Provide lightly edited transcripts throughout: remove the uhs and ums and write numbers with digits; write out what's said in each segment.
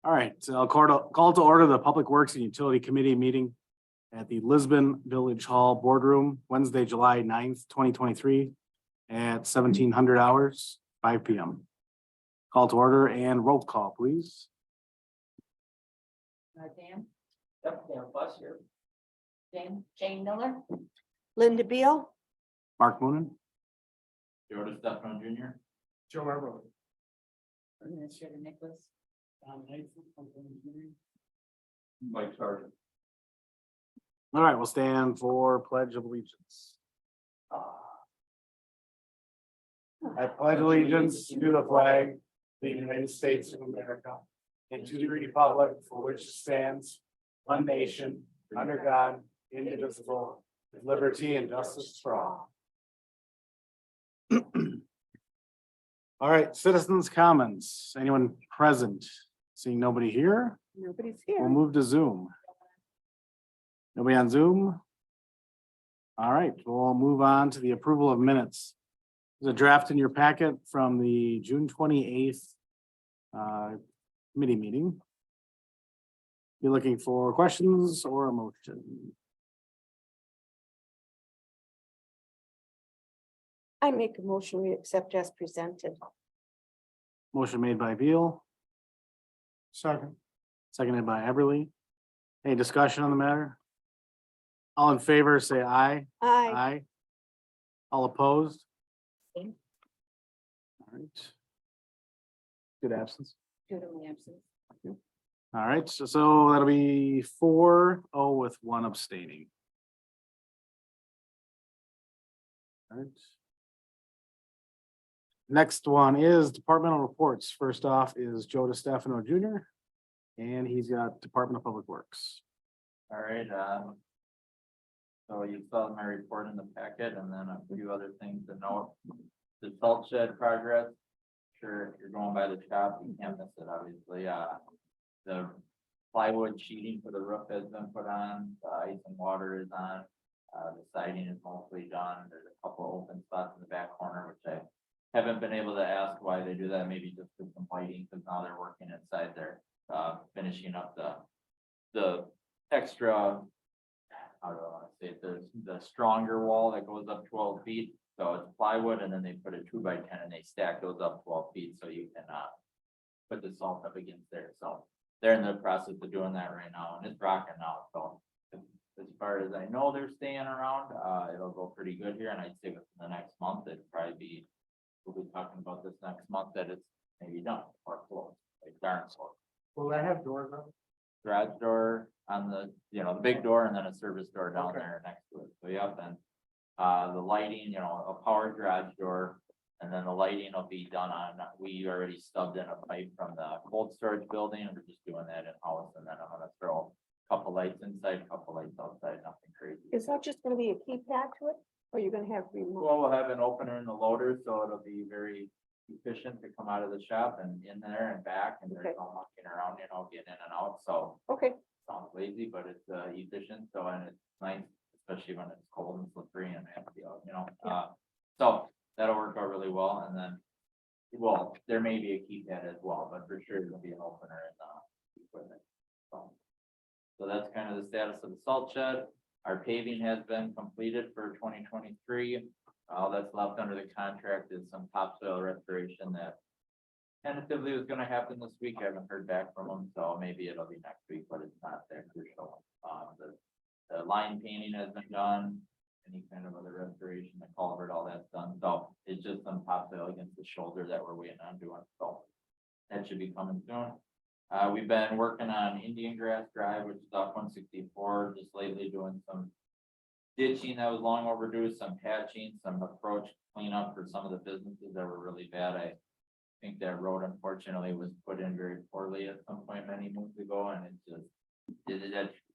All right, so I'll call to order the Public Works and Utility Committee meeting at the Lisbon Village Hall Boardroom, Wednesday, July 9th, 2023 at 1700 hours, 5 p.m. Call to order and roll call, please. Dan? Yep, Dan Plus here. Jane Miller? Linda Beal, Mark Moonen, Jordan Stefano Jr. Joe Marble. Administrator Nicholas? Mike Sargent. All right, we'll stand for Pledge of Allegiance. I pledge allegiance to the flag of the United States of America and to the republic for which it stands, one nation, under God, indivisible, with liberty and justice for all. All right, citizens' comments. Anyone present? Seeing nobody here, nobody's we'll here. move to Zoom. Nobody on Zoom? All right, we'll move on to the approval of minutes. There's a draft in your packet from the June 28th committee meeting. You're looking for questions or a motion? I make a motion, we accept as presented. Motion made by Veal. Second. Seconded by Everly. Any discussion on the matter? All in favor, say aye. Aye. Aye. All opposed? Aye. All right. Good absence. Due to absence. All right, so that'll be 4-0 with one abstaining. All right. Next one is departmental reports. First off is Joe DeStefano Jr. And he's got Department of Public Works. All right, so you saw my report in the packet and then a few other things to note. The salt shed progress. Sure, if you're going by the shop, you can't miss it, obviously. The plywood sheeting for the roof has been put on, the ice and water is on. The siding is mostly done. There's a couple open spots in the back corner, which I haven't been able to ask why they do that, maybe just for some lighting, because now they're working inside there, finishing up the extra, how do I want to say it, the stronger wall that goes up 12 feet. So it's plywood and then they put a 2x10 and they stack those up 12 feet so you can put the salt up against there. So they're in the process of doing that right now and it's rocking now. So as far as I know, they're staying around. It'll go pretty good here, and I'd say within the next month, it'd probably be. We'll be talking about this next month that it's maybe done or closed, like darn close. Will they have doors up? Garage door on the, the big door and then a service door down there next to it. So yeah, then the lighting, a power garage door, and then the lighting will be done on, we already stubbed in a pipe from the cold storage building and we're just doing that in house, and then I'm gonna throw a couple lights inside, a couple lights outside, nothing crazy. Is that just gonna be a keypad to it, or you're gonna have remote? Well, we'll have an opener in the loader, so it'll be very efficient to come out of the shop and in there and back, and there's Okay. no mucking around, getting in and out, so. Okay, Sounds lazy, but it's efficient, so, and it's nice, especially when it's cold and slippery and nasty out, so that'll work out really well, and then, well, there may be a keypad as well, but for sure there'll be an opener in the equipment. So that's kind of the status of the salt shed. Our paving has been completed for 2023. All that's left under the contract is some topsoil restoration that tentatively was gonna happen this week. I haven't heard back from them, so maybe it'll be next week, but it's not that crucial. The line painting has been done, any kind of other restoration, the culvert, all that's done. So it's just some topsoil against the shoulder that we're waiting on doing. So that should be coming soon. We've been working on Indian Grass Drive, which is off 164, just lately doing some ditching that was long overdue, some patching, some approach cleanup for some of the businesses that were really bad. I think that road unfortunately was put in very poorly at some point many months ago, and it just,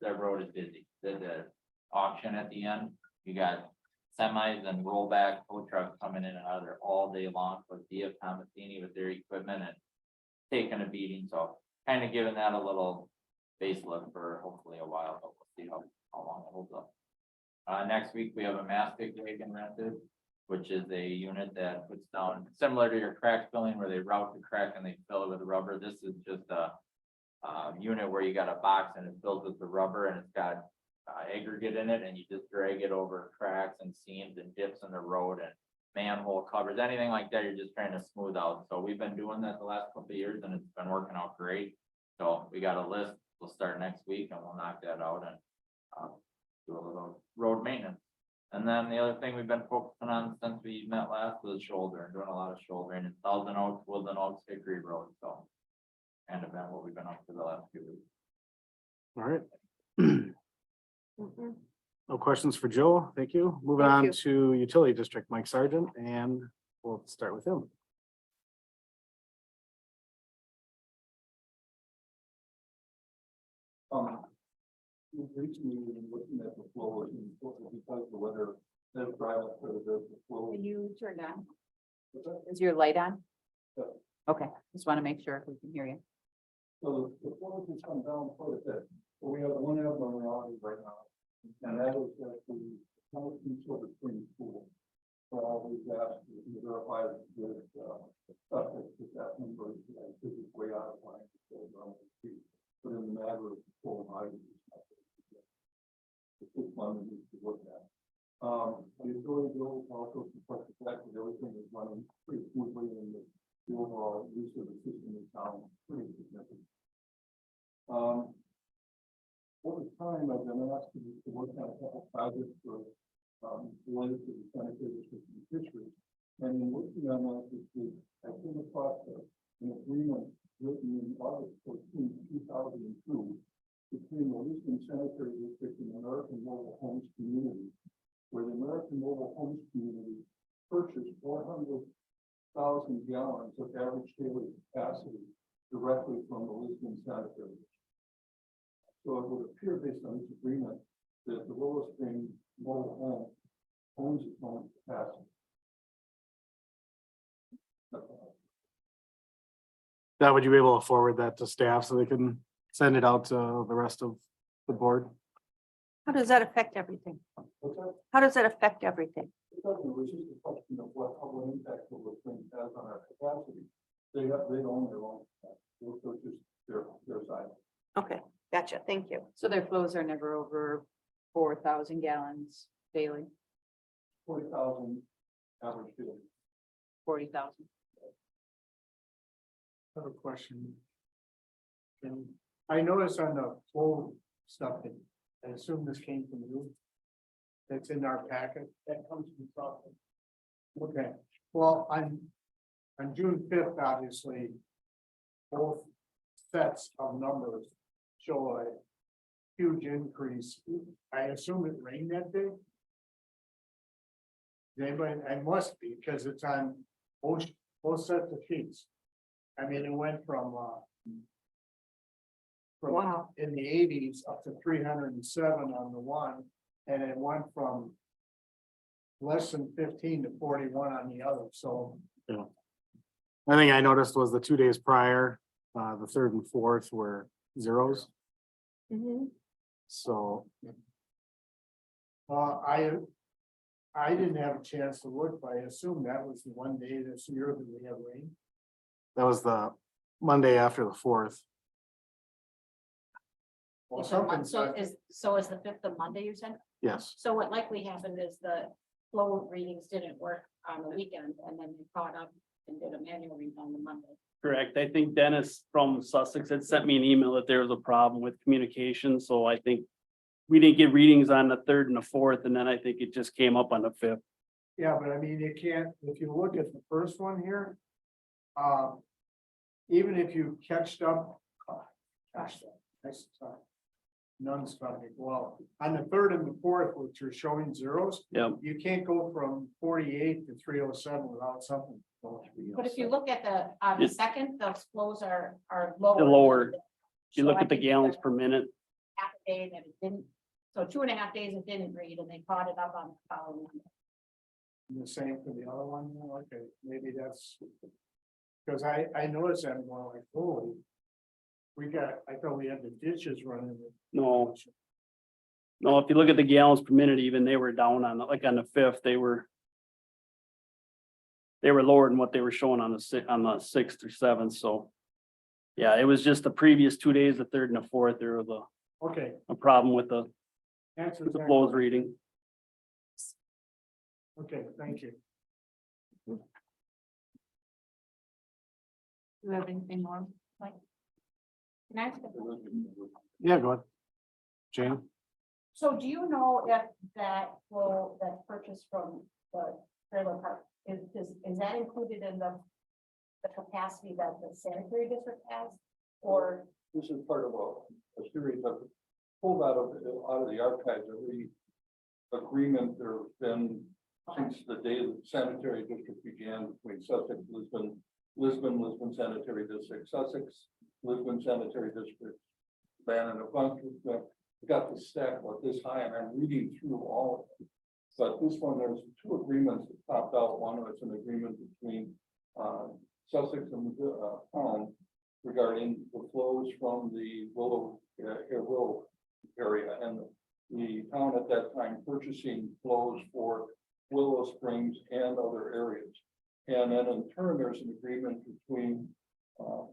that road is busy. The auction at the end, you got semis and rollback tow trucks coming in and out of there all day long with DF Tomasini with their equipment and taking a beating. So kind of giving that a little facelift for hopefully a while, but we'll see how long it holds up. Next week, we have a mastic wagon rented, which is a unit that puts down, similar to your crack filling where they route the crack and they fill it with rubber. This is just a unit where you got a box and it's filled with the rubber and it's got aggregate in it, and you just drag it over cracks and seams and dips in the road and manhole covers, anything like that, you're just trying to smooth out. So we've been doing that the last couple of years and it's been working out great. So we got a list, we'll start next week and we'll knock that out and do a little road maintenance. And then the other thing we've been focusing on since we met last was shoulder, doing a lot of shouldering in Thousand Oaks, Woodland Oaks, Hickory Road, so. And about what we've been up for the last few weeks. All right. Mhm. No questions for Joe. Thank you. Moving Thank on you. to utility district, Mike Sargent, and we'll start with him. We've recently been looking at the flow and because the weather has dried up for the flow. Can you turn on? Is your light on? Yeah. Okay, just want to make sure we can hear you. So the flow has come down quite a bit, but we have one abnormality right now. And that is that the Hamilton Silver Spring Pool. We've asked to verify with that number is way out of line. But in the matter of full height. It's just one that needs to look at. The utility bill also reflects the fact that everything is running pretty smoothly and the overall use of the system is down pretty significant. Over time, I've been asked to work on a couple projects for related to the sanitary district in history. And in working on that, I came across an agreement written in August 14, 2002 between the Lisbon Sanitary District and the American Mobile Homes Community, where the American Mobile Homes Community purchased 400,000 gallons of average daily capacity directly from the Lisbon Sanitary District. So it would appear based on this agreement that the Willow Spring Mobile Home owns its own capacity. Now, would you be able to forward that to staff so they can send it out to the rest of the board? How does that affect everything? What's that? How does that affect everything? It doesn't, it was just a question of what impact the Willow Spring has on our capacity. They own their own capacity, so it's just their side. Okay, gotcha. Thank you. So their flows are never over 4,000 gallons daily, 40,000 average daily. 40,000. I have a question. And I noticed on the flow stuff, that I assume this came from you. That's in our packet. That comes from something. Okay, well, on June 5th, obviously, both sets of numbers show a huge increase. I assume it rained that day. Anybody, I must be, because it's on both sets of sheets. I mean, it went from Wow. in the 80s up to 307 on the one, and it went from less than 15 to 41 on the other, so. I think I noticed was the 2 days prior, the third and fourth were zeros, Mhm. so. I didn't have a chance to look, but I assume that was the one day this year that we had rain. That was the Monday after the fourth. Well, Is it Mon- something's So not- is the fifth of Monday, you said? Yes, So what likely happened is the flow readings didn't work on the weekend and then they caught up and did a manual read on the Monday. Correct. I think Dennis from Sussex had sent me an email that there was a problem with communication, so I think we didn't get readings on the third and the fourth, and then I think it just came up on the fifth. Yeah, but I mean, you can't, if you look at the first one here. Even if you catched up. Gosh, nice time. None's coming, well, on the third and the fourth, which are showing zeros. Yep. You can't go from 48 to 307 without something. But if you look at on the Yes. second, those flows are lower. They're lower. If you So look I at the think gallons there's per minute, Half a day that it didn't, so 2.5 days it didn't read and they caught it up on the following Monday. The same for the other one, okay, maybe that's. Because I noticed that more like, holy. I thought we had the ditches running. no. No, if you look at the gallons per minute, even they were down on, like on the fifth, they were lower than what they were showing on the sixth or seventh, so. Yeah, it was just the previous 2 days, the third and the fourth, there was Okay. a problem with the Answers that flows question. reading. Okay, thank you. Do you have anything more? Mike? Can I ask a question? Yeah, go ahead. Jane? So do you know if that will, that purchase from the trailer park, is that included in the capacity that the sanitary district has? Or, This is part of a series of pulled out of the archives, every agreement there's been since the day the sanitary district began between Sussex, Lisbon Sanitary District, Sussex, Lisbon Sanitary District, Bannon, a bunch of them. Got the stack about this high, and I'm reading through all of them. But this one, there's two agreements that popped out. One was an agreement between Sussex and town regarding the flows from the Willow area, and the town at that time purchasing flows for Willow Springs and other areas. And then in turn, there's an agreement between the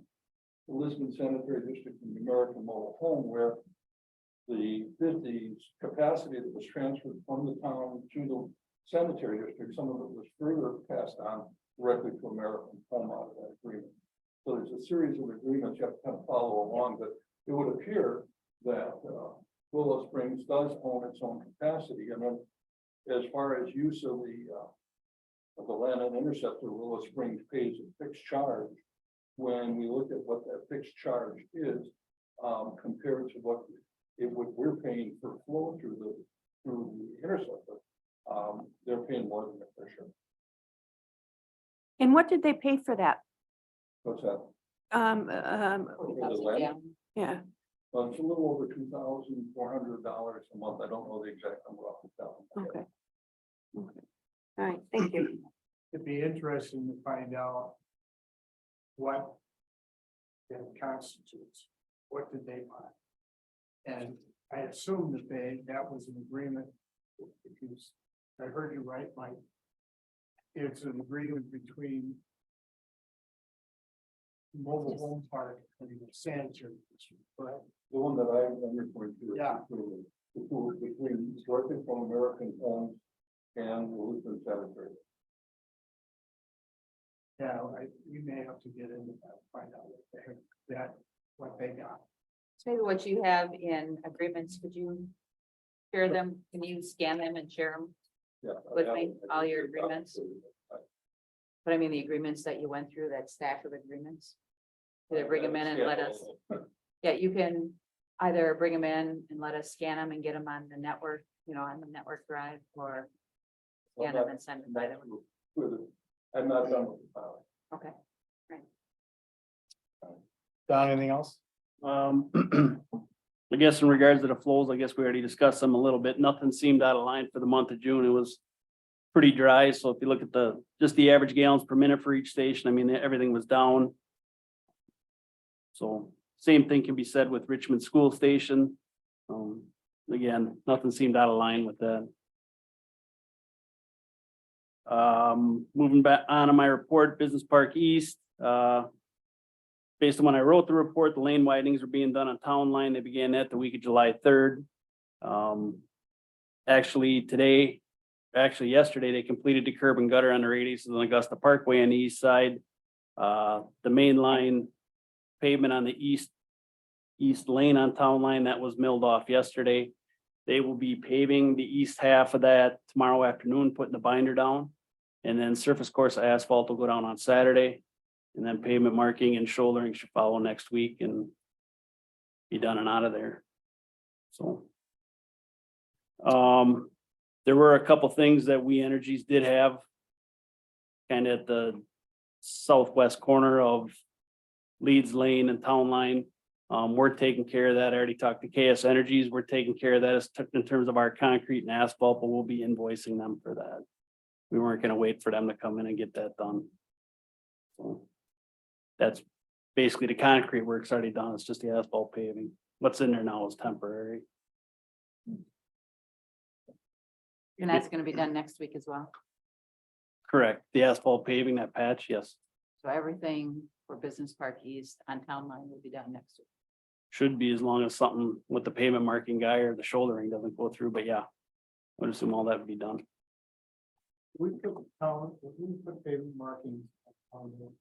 Lisbon Sanitary District and the American Mobile Home where the capacity that was transferred from the town to the sanitary district, some of it was further passed on directly to American Home out of that agreement. So there's a series of agreements you have to kind of follow along, but it would appear that Willow Springs does own its own capacity. And then as far as use of the land and interceptor, Willow Springs pays a fixed charge. When we look at what that fixed charge is, compared to what we're paying for flow through the interceptor, they're paying more than that for sure. And what did they pay for that? What's that? $40,000 gallons. Yeah, Well, it's a little over $2,400 a month. I don't know the exact number off the top of my head. okay. Okay. All right, thank you. It'd be interesting to find out what that constitutes. What did they buy? And I assume that was an agreement, because I heard you right, Mike. It's an agreement between mobile home park and the sanitary district, correct? The one that I'm referring to. Is Yeah. the two between directly from American Homes and the Lisbon Sanitary. Yeah, we may have to get into that, find out what they got. So maybe what you have in agreements, could you share them? Can you scan them and share them? Yeah. With me, all your agreements? But I mean, the agreements that you went through, that stack of agreements. Either bring them in and let us, yeah, you can either bring them in and let us scan them and get them on the network, on the network drive, or scan them and send them by the. I'm not done with the file. Okay. Don, anything else? I guess in regards to the flows, I guess we already discussed them a little bit. Nothing seemed out of line for the month of June. It was pretty dry. So if you look at just the average gallons per minute for each station, I mean, everything was down. So same thing can be said with Richmond School Station. Again, nothing seemed out of line with that. Moving back on to my report, Business Park East, based on when I wrote the report, the lane widenings are being done on Town Line. They began that the week of July 3rd. Yesterday, they completed the curb and gutter on the radius of the Augusta Parkway on the east side. The main line pavement on the east lane on Town Line, that was milled off yesterday. They will be paving the east half of that tomorrow afternoon, putting the binder down. And then surface course asphalt will go down on Saturday. And then pavement marking and shouldering should follow next week and be done and out of there. So. There were a couple things that We Energies did have. Kind of at the southwest corner of Leeds Lane and Town Line. We're taking care of that. I already talked to KS Energies. We're taking care of that in terms of our concrete and asphalt, but we'll be invoicing them for that. We weren't going to wait for them to come in and get that done. So that's basically the concrete work's already done. It's just the asphalt paving. What's in there now is temporary. And that's gonna be done next week as well. Correct. The asphalt paving, that patch, yes. So everything for Business Park East on Town Line will be done next week. Should be, as long as something with the pavement marking guy or the shouldering doesn't go through, but yeah. I would assume all that would be done. We put pavement markings on the.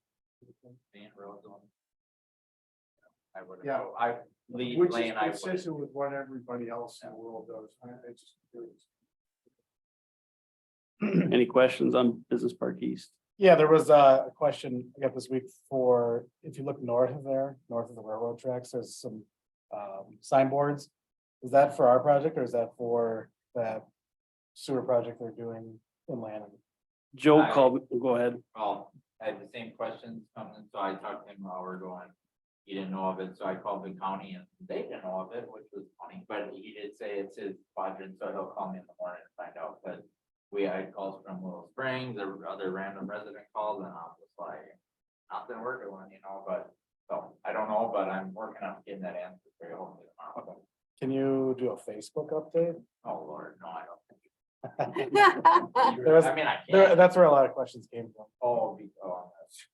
Main roads on. I would. Yeah. I lead Which is lane, I would. consistent with what everybody else in the world does. I just curious. Any questions on Business Park East? Yeah, there was a question I got this week for, if you look north of there, north of the railroad tracks, there's some signboards. Is that for our project or is that for that sewer project they're doing in Lanham? Joe I- called, go ahead. Well, I had the same questions coming, so I talked to him while we're going. He didn't know of it, so I called the county and they didn't know of it, which was funny, but he did say it's his quadrant, so he'll call me in the morning and find out, but. We had calls from Willow Springs, there were other random resident calls, and I was like, nothing we're doing, but, so, I don't know, but I'm working on getting that answer for you hopefully tomorrow. Can you do a Facebook update? Oh, Lord, no, I don't think. There was- I mean, I can't. That's where a lot of questions came from. Oh, that's.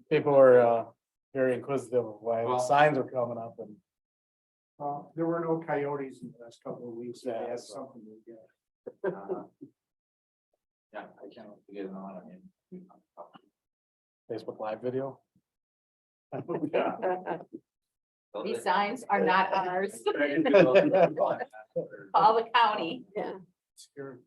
People were very inquisitive of why the Well- signs were coming up and. There were no coyotes in the last couple of weeks. Yeah, That's so- something to get. Yeah, I can't get it on, I mean. Facebook Live video. These signs are not ours. Call the county. Yeah. Scared.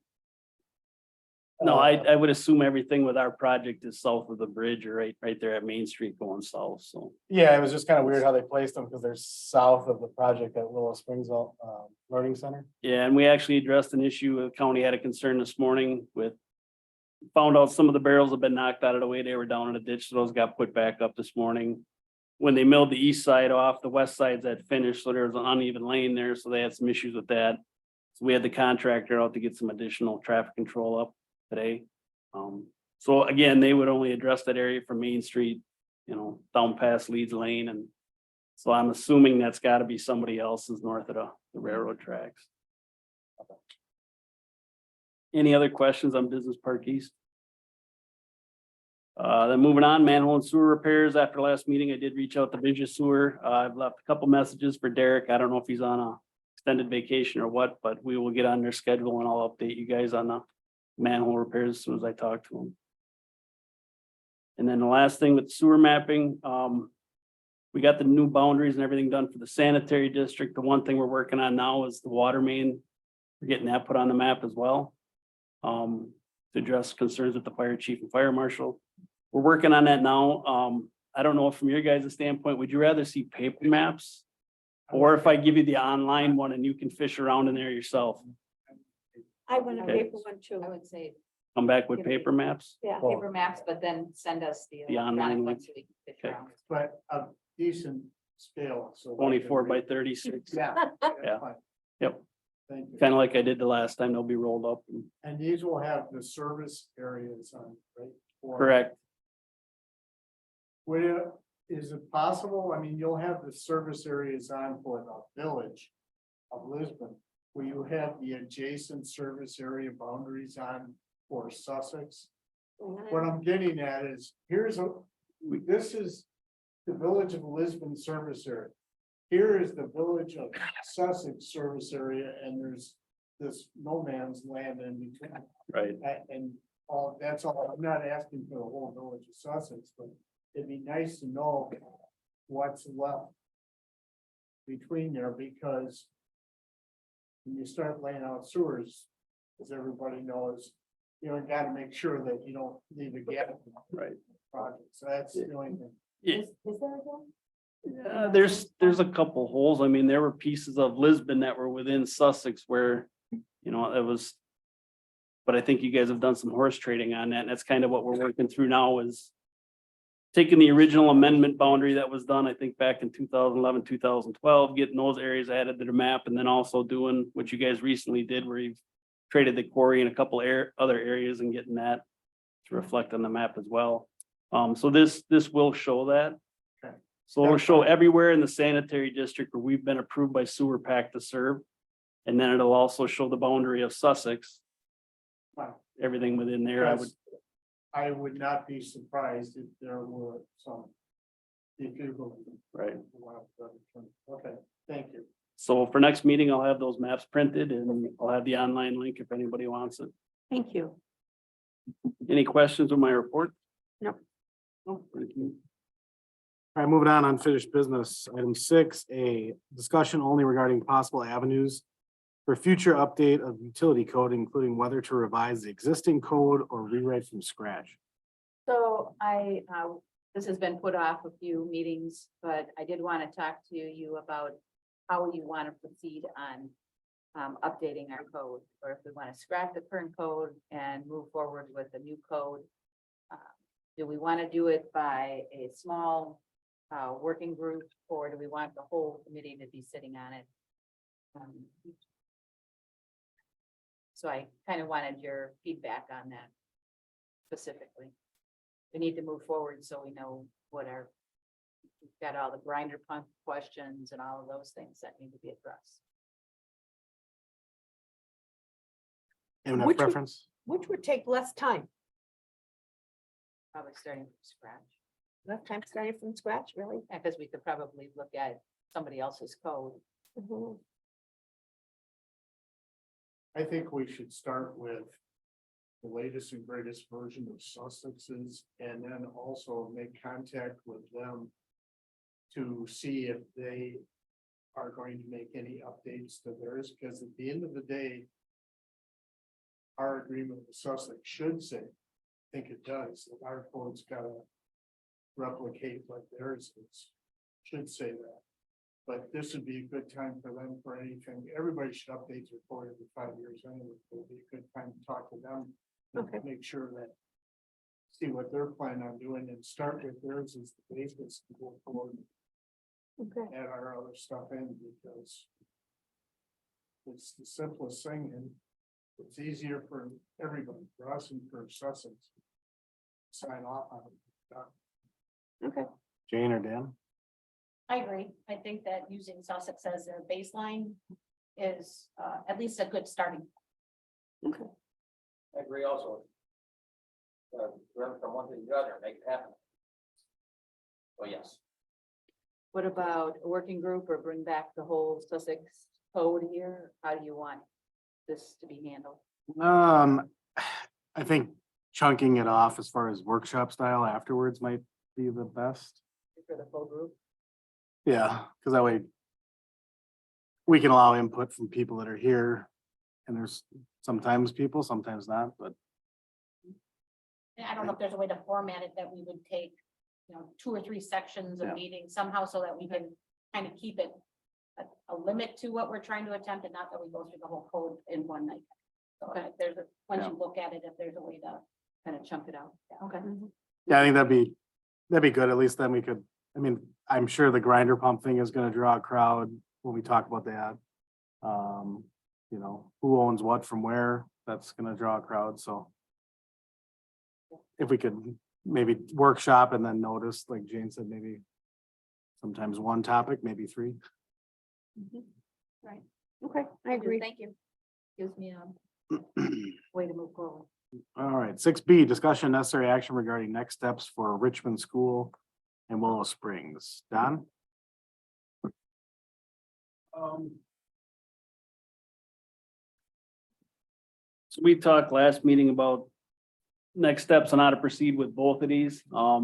No, I would assume everything with our project is south of the bridge or right there at Main Street going south, so. Yeah, it was just kind of weird how they placed them because they're south of the project at Willow Springs Learning Center. Yeah, and we actually addressed an issue, the county had a concern this morning with. Found out some of the barrels have been knocked out of the way, they were down in a ditch, so those got put back up this morning. When they milled the east side off, the west side's had finished, so there was an uneven lane there, so they had some issues with that. So we had the contractor out to get some additional traffic control up today. So again, they would only address that area from Main Street, down past Leeds Lane, and so I'm assuming that's gotta be somebody else's north of the railroad tracks. Any other questions on Business Park East? Then moving on, manhole and sewer repairs. After last meeting, I did reach out to Vision Sewer. I've left a couple messages for Derek. I don't know if he's on a extended vacation or what, but we will get on their schedule and I'll update you guys on the manhole repairs as soon as I talk to him. And then the last thing with sewer mapping, we got the new boundaries and everything done for the sanitary district. The one thing we're working on now is the water main. We're getting that put on the map as well. To address concerns with the fire chief and fire marshal. We're working on that now. I don't know, from your guys' standpoint, would you rather see paper maps? Or if I give you the online one and you can fish around in there yourself, I want a Okay. paper one too. I would say come back with paper maps? Yeah. paper maps, but then send us the The online electronic one. ones so we can fish Okay. around. But a decent scale, so. 24 by 36, Yeah. Yeah. Fine. Yep. Thank you. kind of like I did the last time, they'll be rolled up. And these will have the service areas on, right? For- Correct. Is it possible, I mean, you'll have the service areas on for the village of Lisbon. Will you have the adjacent service area boundaries on for Sussex? What I'm getting at is, this is the village of Lisbon service area. Here is the village of Sussex service area, and there's this no man's land in between. Right. And all, that's all, I'm not asking for the whole village of Sussex, but it'd be nice to know what's left between there, because when you start laying out sewers, as everybody knows, gotta make sure that you don't leave a gap. in the Right. Project, so that's the only thing. Yeah. Is there again? There's a couple holes. I mean, there were pieces of Lisbon that were within Sussex where, it was. But I think you guys have done some horse trading on that, and that's kind of what we're working through now is. Taking the original amendment boundary that was done, I think back in 2011, 2012, getting those areas added to the map, and then also doing what you guys recently did where you've. Traded the quarry in a couple other areas and getting that to reflect on the map as well. So this will show that. Okay. So it'll show everywhere in the sanitary district where we've been approved by sewer pack to serve. And then it'll also show the boundary of Sussex. Wow. Everything within there, I would, I would not be surprised if there were some. If you're going. Right. Okay, thank you. So for next meeting, I'll have those maps printed and I'll have the online link if anybody wants it. Thank you. Any questions on my report? No. No, thank you. All right, moving on, unfinished business. Item 6A, discussion only regarding possible avenues for future update of utility code, including whether to revise the existing code or rewrite from scratch. So this has been put off a few meetings, but I did want to talk to you about how you want to proceed on updating our code, or if we want to scrap the current code and move forward with a new code. Do we want to do it by a small working group, or do we want the whole committee to be sitting on it? So I kind of wanted your feedback on that specifically. We need to move forward so we know what we've got all the grinder pump questions and all of those things that need to be addressed. Anyone have Which would- preference? Which would take less time? Probably starting from scratch. Less time starting from scratch, really? Because we could probably look at somebody else's code. Mhm. I think we should start with the latest and greatest version of Sussex's, and then also make contact with them to see if they are going to make any updates to theirs, because at the end of the day, our agreement with Sussex should say, I think it does, that our code's gotta replicate what theirs is, should say that. But this would be a good time for them for anything. Everybody should update their code every 5 years anyway. It would be a good time to talk to them. and Okay. Make sure that, see what they're planning on doing and start with theirs as the basis to go forward, Okay, add our other stuff in, because it's the simplest thing and it's easier for everybody, for us and for Sussex. Sign off on it. okay. Jane or Dan? I agree. I think that using Sussex as a baseline is at least a good starting. I agree also. Run from one to the other, make it happen. Oh, yes. What about a working group, or bring back the whole Sussex code here? How do you want this to be handled? I think chunking it off as far as workshop style afterwards might be the best. For the full group? Yeah, because that way we can allow input from people that are here. And there's sometimes people, sometimes not, but And I don't know if there's a way to format it that we would take, 2 or 3 sections of Yeah. meetings somehow so that we can kind of keep it a limit to what we're trying to attempt, and not that we go through the whole code in one night. So if there's once Yeah. you look at it, if there's a way to, Kind of chunk it out. Okay. yeah, I think that'd be good. At least then we could, I mean, I'm sure the grinder pump thing is gonna draw a crowd when we talk about that. Who owns what from where, that's gonna draw a crowd, so. If we could maybe workshop and then notice, like Jane said, maybe sometimes one topic, maybe 3. Right. Okay, I agree. Thank you. Gives me a way to move forward. All right, 6B, discussion necessary action regarding next steps for Richmond School and Willow Springs. Don? So we talked last meeting about next steps on how to proceed with both of these. I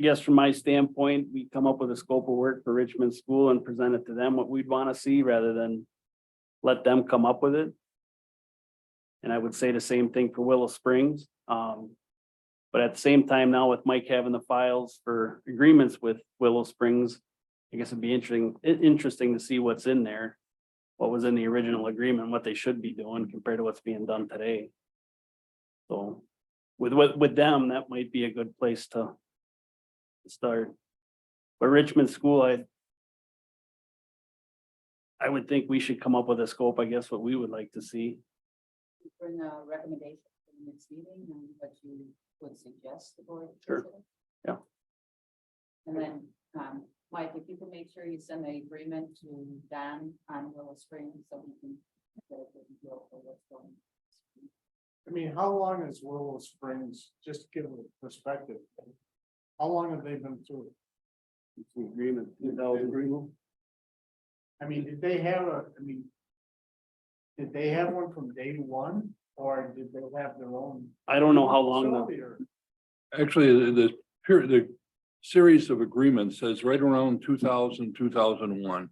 guess from my standpoint, we come up with a scope of work for Richmond School and present it to them, what we'd want to see, rather than let them come up with it. And I would say the same thing for Willow Springs. But at the same time now, with Mike having the files for agreements with Willow Springs, I guess it'd be interesting to see what's in there. What was in the original agreement, what they should be doing compared to what's being done today. So with them, that might be a good place to start. But Richmond School, I would think we should come up with a scope, I guess, what we would like to see. Bring a recommendation for the next meeting and what you would suggest the board. Sure. consider. Yeah. And then, Mike, if you can make sure you send the agreement to Don on Willow Springs so we can. get a good deal for what's going I mean, how long is Willow Springs, just to give a perspective? How long have they been through it? It's an agreement, 2000. I mean, did they have did they have one from day one, or did they have their own? I don't know how long the facility, or- Actually, the series of agreements says right around 2000, 2001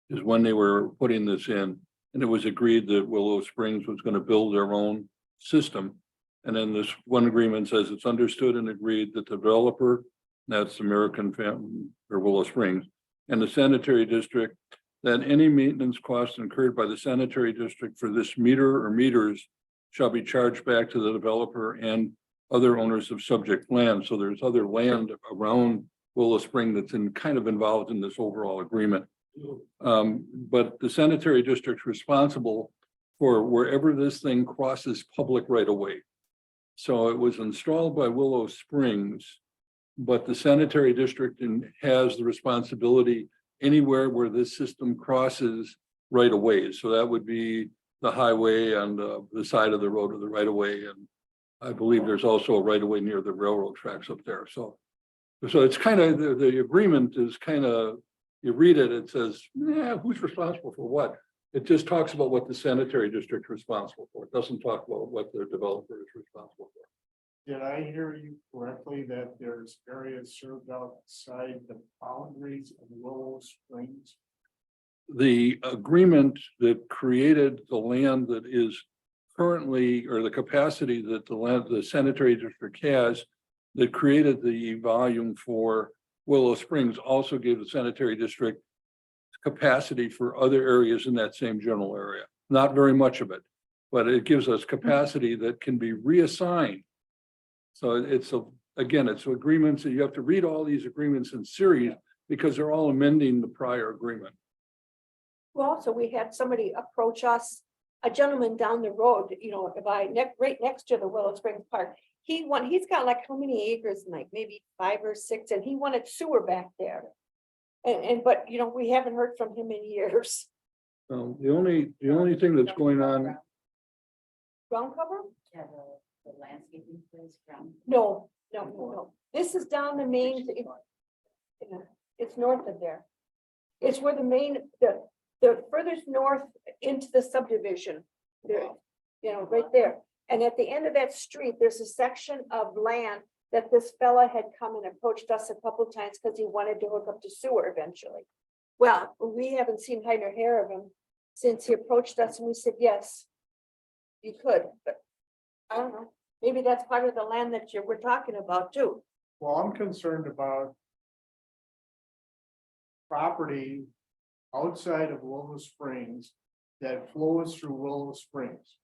is when they were putting this in. And it was agreed that Willow Springs was gonna build their own system. And then this one agreement says it's understood and agreed that the developer, that's American Family or Willow Springs, and the sanitary district, that any maintenance costs incurred by the sanitary district for this meter or meters shall be charged back to the developer and other owners of subject land. So there's other land around Willow Spring that's kind of involved in this overall agreement. But the sanitary district's responsible for wherever this thing crosses public right of way. So it was installed by Willow Springs, but the sanitary district has the responsibility anywhere where this system crosses right of ways. So that would be the highway on the side of the road or the right of way. And I believe there's also a right of way near the railroad tracks up there. So it's kind of, the agreement is kind of, you read it, it says, yeah, who's responsible for what? It just talks about what the sanitary district is responsible for. It doesn't talk about what the developer is responsible for. Did I hear you correctly that there's areas served outside the boundaries of Willow Springs? The agreement that created the land that is currently, or the capacity that the sanitary district has, that created the volume for Willow Springs, also gave the sanitary district capacity for other areas in that same general area. Not very much of it, but it gives us capacity that can be reassigned. So it's agreements, and you have to read all these agreements in series because they're all amending the prior agreement. Well, so we had somebody approach us, a gentleman down the road, right next to the Willow Springs Park. He's got like how many acres, like maybe 5 or 6, and he wanted sewer back there. But we haven't heard from him in years. The only thing that's going on, Ground cover? Yeah, the landscaping place from. No. This is down the main, it's north of there. It's where the main, the furthest north into the subdivision. There, right there. And at the end of that street, there's a section of land that this fella had come and approached us a couple times because he wanted to hook up to sewer eventually. Well, we haven't seen hide nor hair of him since he approached us and we said, yes, you could, but I don't know. Maybe that's part of the land that we're talking about too. Well, I'm concerned about property outside of Willow Springs that flows through Willow Springs.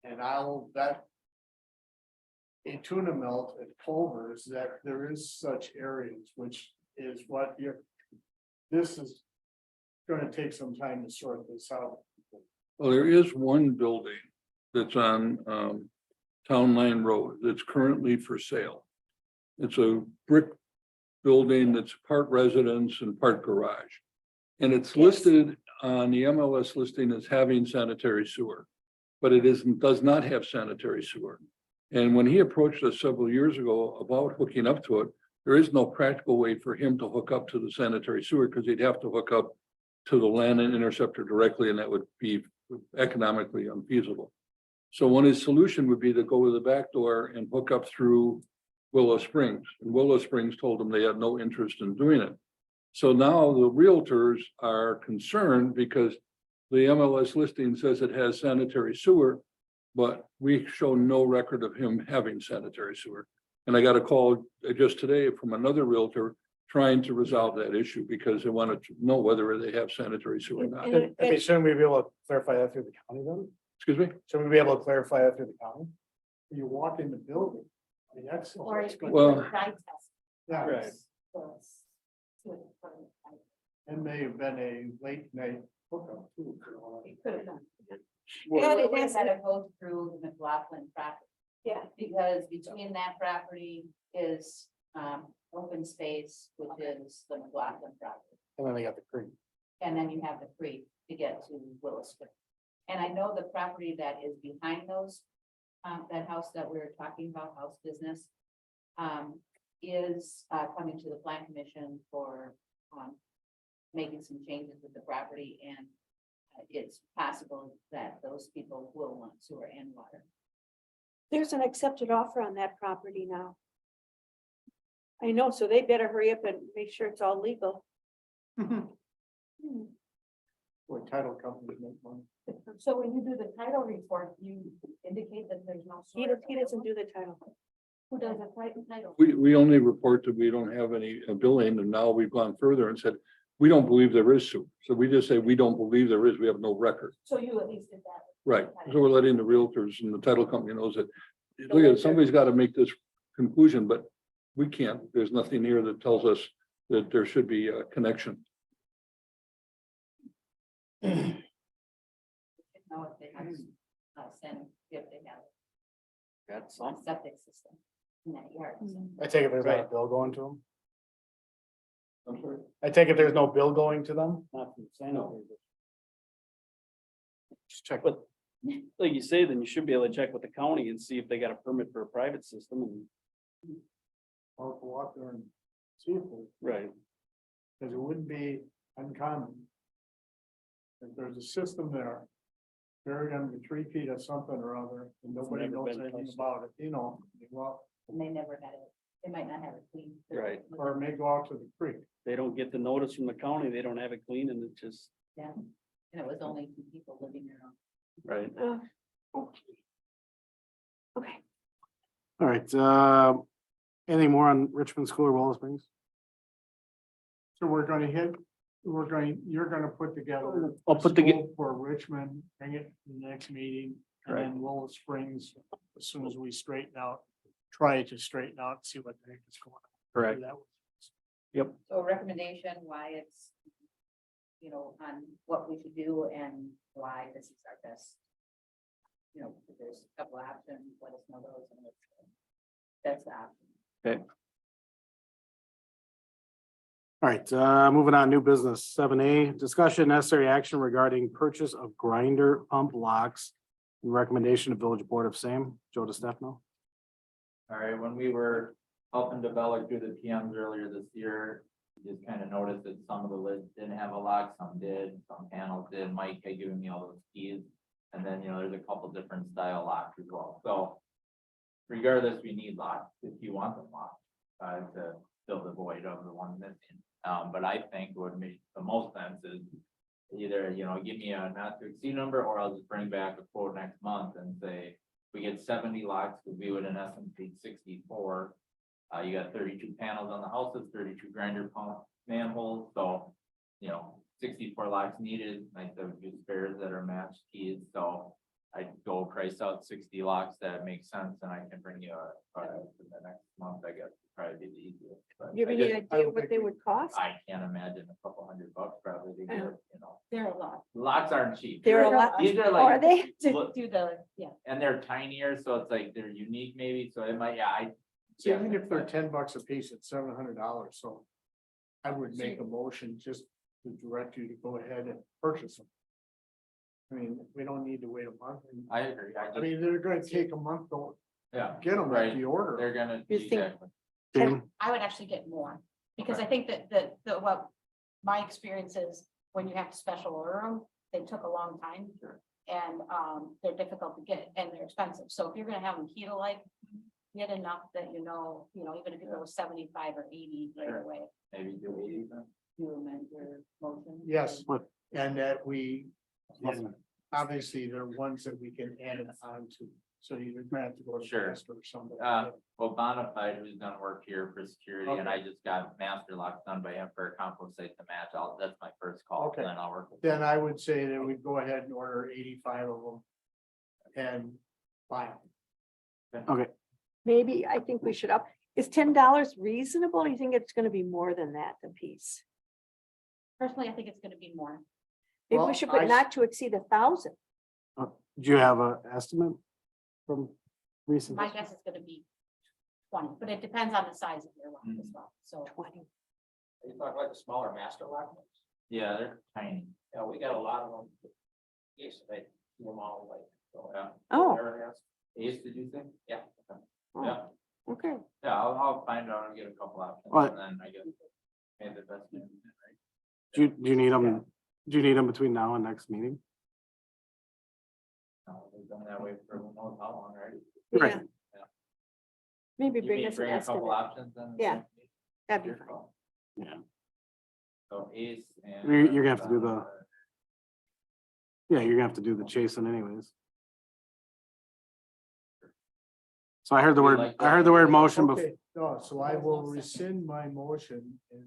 And I'll bet a tuna melt at Culver's that there is such areas, which is what this is gonna take some time to sort this out. well, there is one building that's on Town Line Road that's currently for sale. It's a brick building that's part residence and part garage. And it's listed on the MLS listing as having sanitary sewer, but it does not have sanitary sewer. And when he approached us several years ago about hooking up to it, there is no practical way for him to hook up to the sanitary sewer because he'd have to hook up to the land and interceptor directly, and that would be economically unfeasible. So one his solution would be to go to the back door and hook up through Willow Springs. And Willow Springs told them they had no interest in doing it. So now the realtors are concerned because the MLS listing says it has sanitary sewer, but we show no record of him having sanitary sewer. And I got a call just today from another realtor trying to resolve that issue because they wanted to know whether they have sanitary sewer or not. Shouldn't we be able to clarify that through the county then? Excuse me? Shouldn't we be able to clarify that through the county? You walk in the building. I mean, that's. Or if you Well- do a dye test. Yeah, Right. it may have been a late night hookup too. It could have done. And Well, it we has, had to go through the McLaughlin property, yeah, because between that property is open space, which is the McLaughlin property. And then they got the creek. And then you have the creek to get to Willow Springs. And I know the property that is behind those that house that we were talking about, house business, is, coming to the plan commission for, making some changes with the property, and it's possible that those people will want sewer and water. There's an accepted offer on that property now. I know, so they better hurry up and make sure it's all legal. Or title companies make money. So when you do the title report, you indicate that there's no. He doesn't do the title. Who does a title? We only report that we don't have any billing, and now we've gone further and said, we don't believe there is sewer. So we just say, we don't believe there is, we have no record. So you at least did that. Right, so we're letting the realtors and the title company knows that, look at, somebody's got to make this conclusion, but we can't. There's nothing here that tells us that there should be a connection. You know, if they have, send, if they have Got a some. septic system in that yard. so. I take it there's not a Right. bill going to them? I'm sorry. I take it there's no bill going to them? Not from sanitary. Just check. But like you say, then you should be able to check with the county and see if they got a permit for a private system and. Or go out there and see if they, Right. because it wouldn't be uncommon. If there's a system there, buried under 3 feet of something or other, and nobody never knows been anything touched. about it, you know, well, And they never had it, they might not have it clean. Right. or it may go out to the creek. They don't get the notice from the county, they don't have it clean and it just, Yeah, and it was only 2 people living there. right. Okay, All right, anything more on Richmond School or Wallace Springs? So you're gonna put together. I'll a put together- scope For Richmond, bring it to the next meeting, and then Willow Springs, as soon as we straighten out, try to straighten out, and see what the heck is going on. Correct. Do that. So a recommendation, why it's, you know, on what we should do and why this is our best. You know, if there's a couple options, let us know those and that's the option. All right, moving on, new business, 7A, discussion necessary action regarding purchase of grinder pump locks. And recommendation of Village Board of same, Joe DeStefano. All right, when we were helping develop through the PMs earlier this year, we just kind of noticed that some of the lids didn't have a lock, some did, some panels did. Mike had given me all those keys. And then, you know, there's a couple different style locks as well. So regardless, we need locks if you want them locked, to fill the void of the one missing. But I think what makes the most sense is either, you know, give me a not to exceed number, or I'll just bring back a quote next month and say, we get 70 locks, because we would in essence need 64. You got 32 panels on the houses, 32 grinder pump manholes, so, you know, 64 locks needed, like the spares that are matched keys, so I'd go price out 60 locks that make sense, and I can bring you a in the next month, I guess, probably be the easiest. But you have I any just- idea what they would cost? I can't imagine a couple $100 probably to get, you know, There are a lot. locks aren't cheap. They're a lot, These are are like, they? To do the, yeah. and they're tinier, so it's like they're unique maybe, so it might, yeah, So even if they're $10 a piece, it's $700, so. I would make a motion just to direct you to go ahead and purchase them. I mean, we don't need to wait a month. I agree. I mean, they're gonna take a month to Yeah, get them Right. at the order. they're gonna. You think- exactly. Jim, I would actually get more, because I Okay. think that what my experience is, when you have to special order them, they took a long time. Sure. And, they're difficult to get and they're expensive, so if you're gonna have them key to like, get enough that you know, even if it goes 75 or 80 right Sure. away. Maybe do 80 then. You amend your motion? Yes, What? and that we, obviously, they're ones that we can add it on to, so you're gonna have to go to Sure. Pastor or something. Well, Bonafide, who's done work here for security, and I just got master locks done by him for a compost site to match. That's my first call, Okay. and then I'll work with. Then I would say that we'd go ahead and order 85 of them. And buy them. okay, Maybe, I think we should up, is $10 reasonable? Or you think it's gonna be more than that a piece? Personally, I think it's gonna be more. Maybe Well, we should I put s- not to exceed 1,000. do you have an estimate from recent? My guess is gonna be 20, but it depends on the size of your lock as well, so. 20. Are you talking like the smaller master lock ones? Yeah, they're tiny. Yeah, we got a lot of them. Yes, they do them all like. So, yeah. Oh. Everything else. Ace, did you say? Yeah. Okay. Oh. Yeah, Okay, yeah, I'll find out and get a couple options, What? and then I guess. Made the best. Right? Do you need them, do you need them between now and next meeting? We've done that way for who knows how long, right? yeah. Right. Maybe You bring mean us an bring a couple estimate. options then? Yeah. That'd be Your fine. call. Yeah. So Ace and. You're gonna have to do the- Yeah, you're gonna have to do the chasing anyways. So I heard the We word, like I heard the word that. motion before. Okay, no, so I will rescind my motion and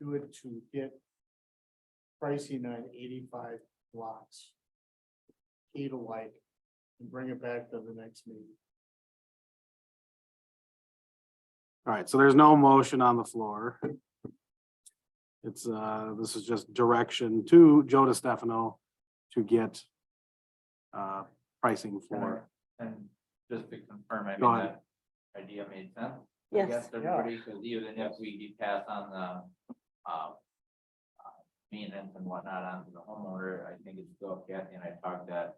do it to get pricing on 85 lots. Key to like, and bring it back to the next meeting. All right, so there's no motion on the floor. It's, this is just direction to Joe DeStefano to get pricing for, And just to confirm, I Go mean, ahead. that idea made sense. I Yes. guess to everybody, because even if we pass on the, maintenance and whatnot onto the homeowner, I think it's still Kathy and I talked that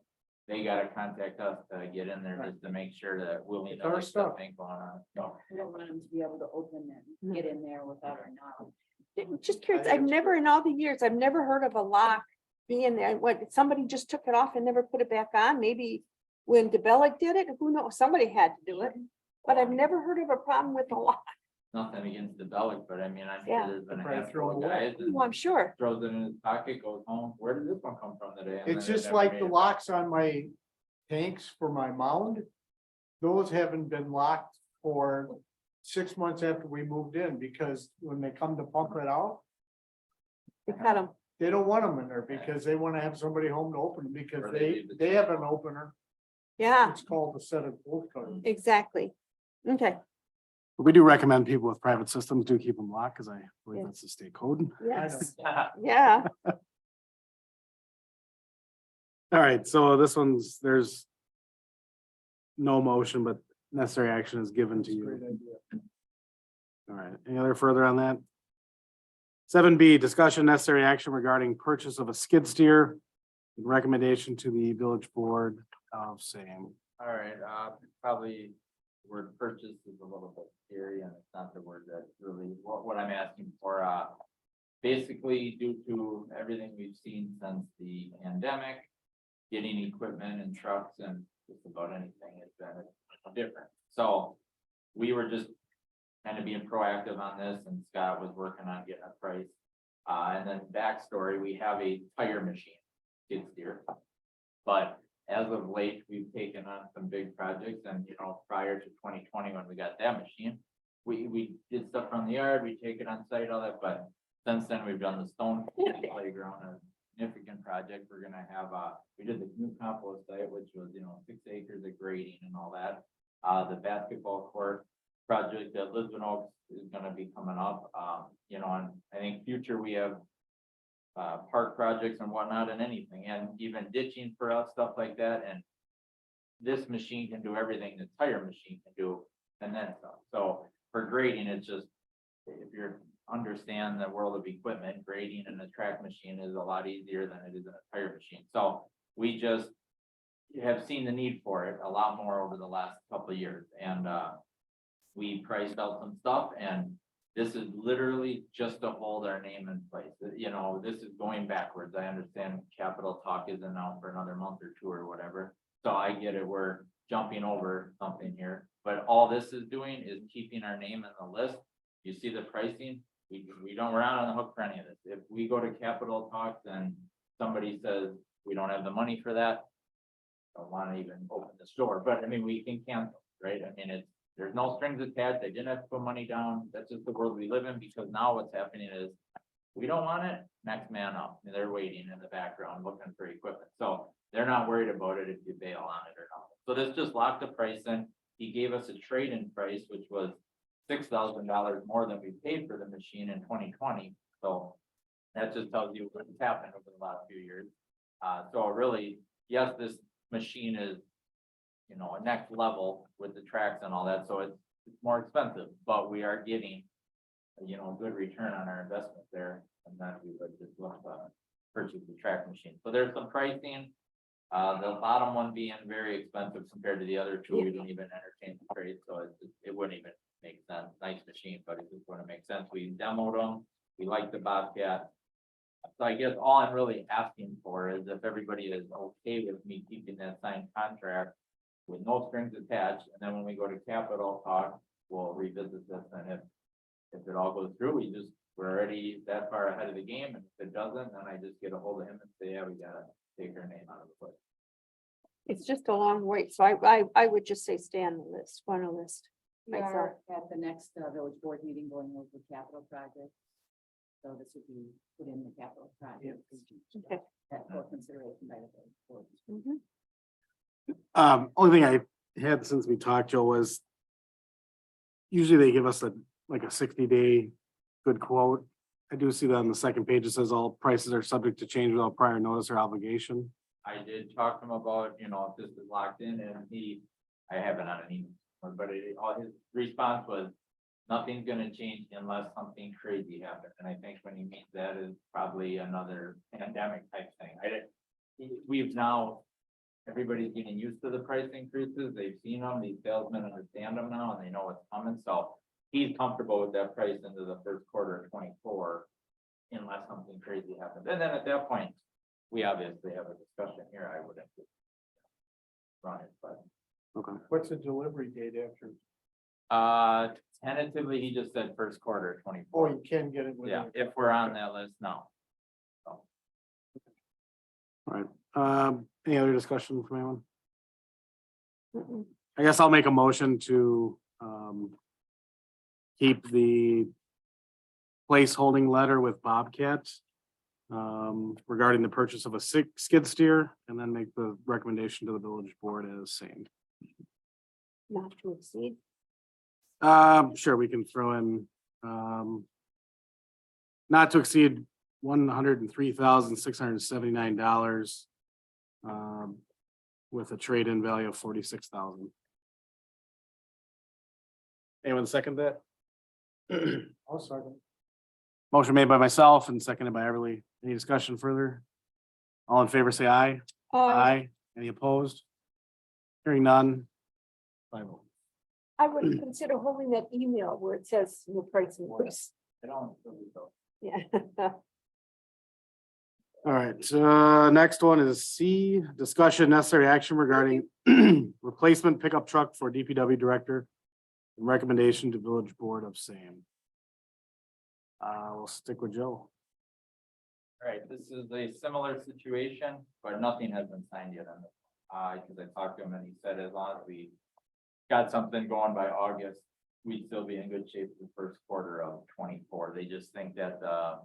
they gotta contact us to get in there just to make sure that we'll need It's our stuff. stuff ain't going on. So, We don't want them to be able to open and get in there without our knowledge. Just curious, I've never, in all the years, I've never heard of a lock being there. What, somebody just took it off and never put it back on? Maybe when DeBellic did it, who knows? Somebody had to do it. But I've never heard of a problem with the lock. nothing against the Bellic, but I mean, I'm Yeah. sure there's been a Probably handful of throw 'em away. guys that Oh, I'm sure. throws it in his pocket, goes home, where did this one come from today? And It's then they just never like made the it back. locks on my tanks for my mound. Those haven't been locked for 6 months after we moved in, because when they come to pump it out, They cut them. they don't want them in there because they want to have somebody home to open them Or because they they, leave the they have an opener. Yeah, It's called a set of bolt cutters. exactly. Okay, we do recommend people with private systems do keep them locked, because I believe Yeah. that's the state code. yes, yeah. All right, so this one's, there's no motion, but necessary action is given to Great you. idea. All right, any other further on that? 7B, discussion necessary action regarding purchase of a skid steer. Recommendation to the village board of same. All right, probably word purchase is a little bit scary and it's not the word that's really what I'm asking for. Basically, due to everything we've seen since the pandemic, getting equipment and trucks and just about anything has been different. So we were just kind of being proactive on this and Scott was working on getting a price. And then backstory, we have a tire machine, skid steer. But as of late, we've taken on some big projects and, you know, prior to 2020, when we got that machine, we did stuff from the yard, we take it on site, all that, but since then, we've done the stone playground, a significant project. We're gonna have, we did the new compost site, which was, you know, 6 acres of grading and all that. The basketball court project at Lisbon Oaks is gonna be coming up, you know, and I think future we have park projects and whatnot and anything, and even ditching for us, stuff like that, and this machine can do everything the tire machine can do, and then some. So for grading, it's just, if you're understand the world of equipment, grading and a track machine is a lot easier than it is in a tire machine. So we just have seen the need for it a lot more over the last couple of years, and we priced out some stuff, and this is literally just to hold our name in place. You know, this is going backwards. I understand capital talk isn't out for another month or two or whatever. So I get it. We're jumping over something here, but all this is doing is keeping our name in the list. You see the pricing, we're not on the hook for any of this. If we go to capital talks and somebody says we don't have the money for that, don't want to even open the store, but I mean, we can cancel, right? I mean, there's no strings attached. They didn't have to put money down. That's just the world we live in, because now what's happening is we don't want it, next man up. And they're waiting in the background looking for equipment. So they're not worried about it if you bail on it or not. So this just locked the price in. He gave us a trade-in price, which was $6,000 more than we paid for the machine in 2020. So that just tells you what's happened over the last few years. So really, yes, this machine is, you know, a next level with the tracks and all that. So it's more expensive, but we are getting, you know, a good return on our investment there. And then we would just look to purchase the track machine. So there's some pricing. The bottom one being very expensive compared to the other two, we didn't even entertain the trade, so it wouldn't even make sense. Nice machine, but it just wouldn't make sense. We demoed them, we like the Bobcat. So I guess all I'm really asking for is if everybody is okay with me keeping that signed contract with no strings attached, and then when we go to capital talk, we'll revisit this, and if it all goes through, we're already that far ahead of the game, and if it doesn't, then I just get a hold of him and say, yeah, we gotta take her name out of the list. It's just a long wait, so I would just say stay on the list, go on the list. We are at the next village board meeting going over capital projects. So this would be put in the capital project. Okay. That for consideration by the village board. Only thing I had since we talked, Joe, was usually they give us like a 60-day good quote. I do see that on the second page. It says all prices are subject to change without prior notice or obligation. I did talk to him about, if this is locked in, and I haven't on an email, but all his response was, nothing's gonna change unless something crazy happens, and I think when he means that is probably another pandemic type thing. We've now, everybody's getting used to the price increases, they've seen them, these salesmen understand them now, and they know what's coming, so he's comfortable with that price into the first quarter of 24, unless something crazy happens, and then at that point, we obviously have a discussion here, I wouldn't run it, but. Okay. What's the delivery date after? Tentatively, he just said first quarter of Oh, 24. you can get it. Yeah, if we're on that list now. All right. Any other discussion from anyone? Mm-mm. I guess I'll make a motion to keep the placeholding letter with Bobcat regarding the purchase of a skid steer, and then make the recommendation to the village board as same. Not to exceed. Sure, we can throw in not to exceed $103,679 with a trade-in value of $46,000. Anyone second that? I'll second. Motion made by myself and seconded by Everly. Any discussion further? All in favor, say aye. Aye. Any opposed? Hearing none. 5-0. I would consider holding that email where it says no price increase. I don't really know. Yeah. All right, next one is C, discussion necessary action regarding replacement pickup truck for DPW director. And recommendation to village board of same. We'll stick with Joe. All right, this is a similar situation, but nothing has been signed yet on this. Because I talked to him and he said as long as we got something going by August, we'd still be in good shape for the first quarter of 24. They just think that the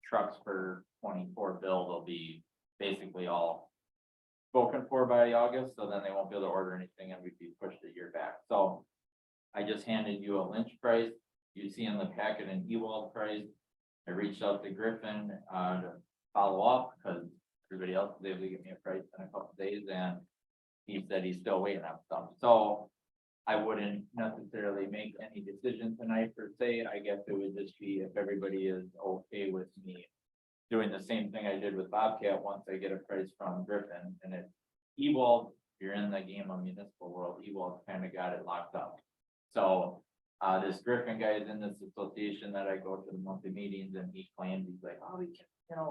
trucks for 24 build will be basically all spoken for by August, so then they won't be able to order anything and we'd be pushed a year back. So I just handed you a Lynch price. You see in the packet an Ewald price. I reached out to Griffin to follow up because everybody else was able to get me a price in a couple of days, and he said he's still waiting on some. So I wouldn't necessarily make any decision tonight per se. I guess it would just be if everybody is okay with me doing the same thing I did with Bobcat once I get a price from Griffin. And if Ewald, you're in the game of municipal world, Ewald kind of got it locked up. So this Griffin guy is in this association that I go to the monthly meetings, and he claims he's like, oh, we can,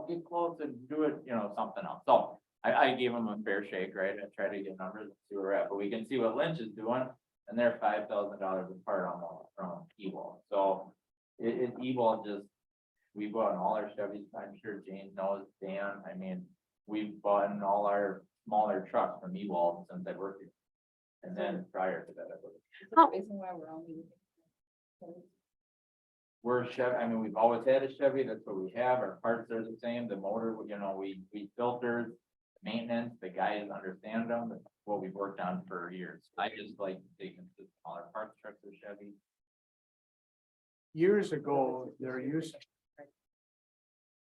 get close and do it, something else. So I gave him a fair shake, right? I tried to get numbers and see where we're at, but we can see what Lynch is doing, and they're $5,000 apart almost from Ewald. So Ewald just, we bought in all our Chevys. I'm sure Jane knows, Dan. I mean, we've bought in all our smaller trucks from Ewald since I worked here. And then prior to that, I believe. Is there a reason why we're only? We're Chevy, I mean, we've always had a Chevy, that's what we have, our parts are the same, the motor, we filtered, maintenance, the guys understand them, that's what we've worked on for years. I just like taking the smaller parts trucks or Chevy. Years ago, there used,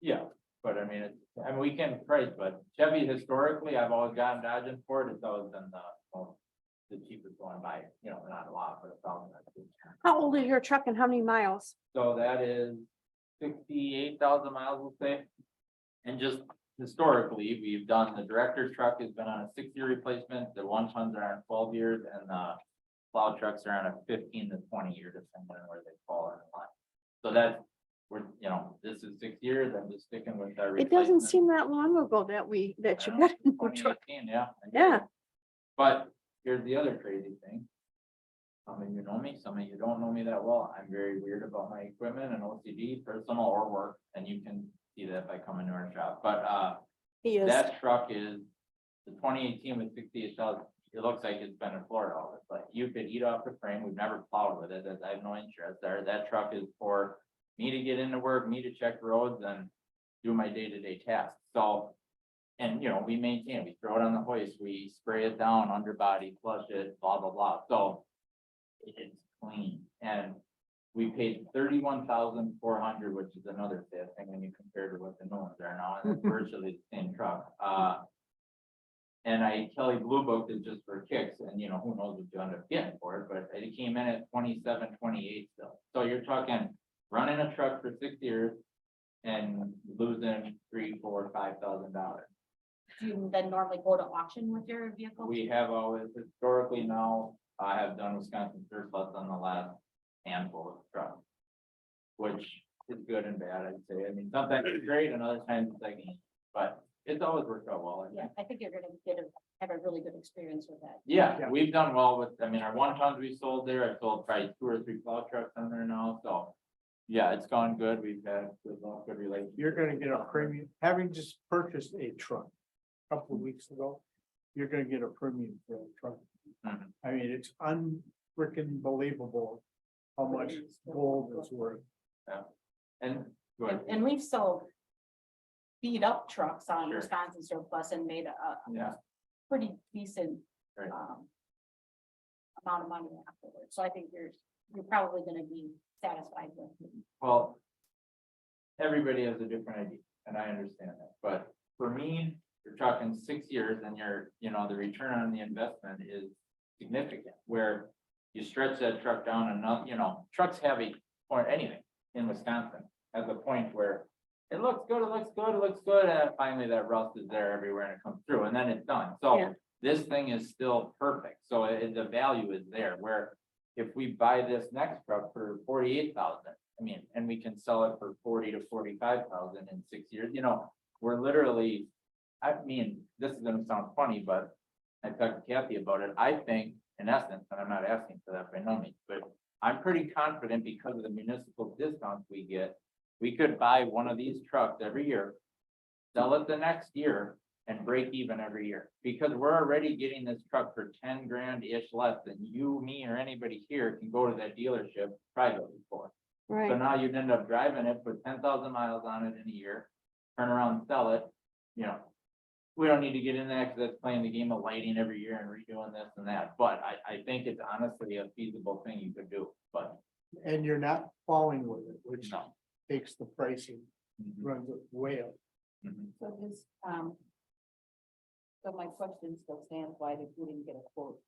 Yeah, but I mean, we can price, but Chevy historically, I've always gotten Dodge and Ford, it's always been the cheapest one by, not a lot, but $1,000. How old is your truck and how many miles? So that is 68,000 miles, we'll say. And just historically, we've done, the director's truck has been on a 6-year replacement, the 1 tons are on 12 years, and the plow trucks are on a 15 to 20-year, depending on where they fall in line. So that's, we're, you know, this is 6 years, I'm just sticking with that. It doesn't replacement. seem that long ago that you I got know, a new truck. 2018, yeah. Yeah. But here's the other crazy thing. Some of you know me, some of you don't know me that well. I'm very weird about my equipment and OCD, personal or work, and you can see that by coming to our shop. But He is. that truck is the 2018 with 68,000. It looks like it's been in Florida all this, but you could eat off the frame. We've never plowed with it. I have no interest there. That truck is for me to get into work, me to check roads and do my day-to-day tasks. So, and you know, we maintain it. We throw it on the hoist, we spray it down, underbody, flush it, blah, blah, blah. So it's clean, and we paid 31,400, which is another sad thing when you compare to what the new ones are now, and it's virtually the same truck. And I Kelly Blue booked it just for kicks, and you know, who knows what you end up getting for it, but it came in at 27, 28 still. So you're talking running a truck for 6 years and losing $3,000, $4,000, $5,000. Do you then normally go to auction with your vehicle? We have always historically now, I have done Wisconsin surplus on the last handful of trucks. Which is good and bad, I'd say. I mean, sometimes it's great and other times it's like, but it's always worked out well. I think. Yeah, I think you're gonna have a really good experience with that. Yeah, we've done well with, I mean, our 1 tons we sold there, I've sold probably 2 or 3 plow trucks on there now, so. Yeah, it's gone good. We've had good relationship. You're gonna get a premium, having just purchased a truck a couple of weeks ago, you're gonna get a premium for a truck. Mhm. I mean, it's unfreaking believable how much gold is worth. And, go ahead. And we've sold beat up trucks on Sure. Wisconsin surplus and made a Yeah, pretty decent Right. amount of money afterwards. So I think you're probably gonna be satisfied with. well. Everybody has a different idea, and I understand that, but for me, you're talking 6 years and you know, the return on the investment is significant, where you stretch that truck down enough, you know, trucks have a point, anything in Wisconsin has a point where it looks good, it looks good, it looks good, and finally that rust is there everywhere and it comes through, and then it's done. So Yeah. this thing is still perfect, so the value is there, where if we buy this next truck for 48,000, I mean, and we can sell it for 40 to 45,000 in 6 years, you know, we're literally, I mean, this is gonna sound funny, but I talked to Kathy about it. I think, in essence, and I'm not asking for that by no means, but I'm pretty confident because of the municipal discounts we get, we could buy one of these trucks every year, sell it the next year, and break even every year. Because we're already getting this truck for 10 grand-ish less than you, me, or anybody here can go to that dealership privately for. So Right. now you'd end up driving it, put 10,000 miles on it in a year, turn around and sell it, you know. We don't need to get in that because that's playing the game of lighting every year and redoing this and that, but I think it's honestly a feasible thing you could do, but And you're not falling with it, which no. takes the pricing, runs it way up. Mhm. So this, so my question still stands, why did we didn't get a quote?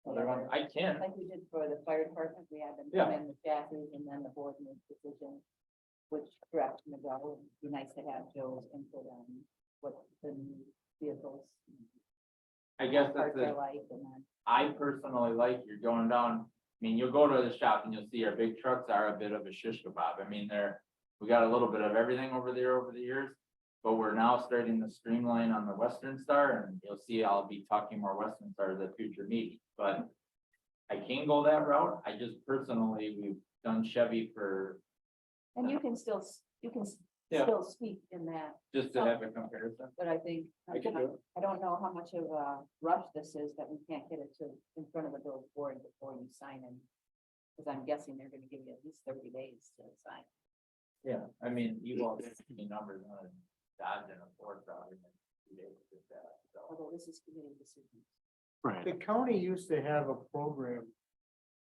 I can, Like we did for the fire department, we had them Yeah. come in with chassis and then the board made the decision which direction to go. It'd be nice to have Joe's input on what the new vehicles. I guess that's parts are it. like, and then, I personally like you're going down, I mean, you'll go to the shop and you'll see our big trucks are a bit of a shish kebab. I mean, we got a little bit of everything over there over the years. But we're now starting to streamline on the Western Star, and you'll see I'll be talking more Western Stars at future meetings, but I can go that route. I just personally, we've done Chevy for, and you can still, you can Yeah. still speak in that, just to have a comparison. but I think. I can do it. I don't know how much of a rush this is that we can't get it to, in front of the village board before you sign in. Because I'm guessing they're gonna give you at least 30 days to sign. Yeah, I mean, you all get any numbers on a Dodge and a Ford probably in 2 days with that, so. Although this is committee decision. Right. The county used to have a program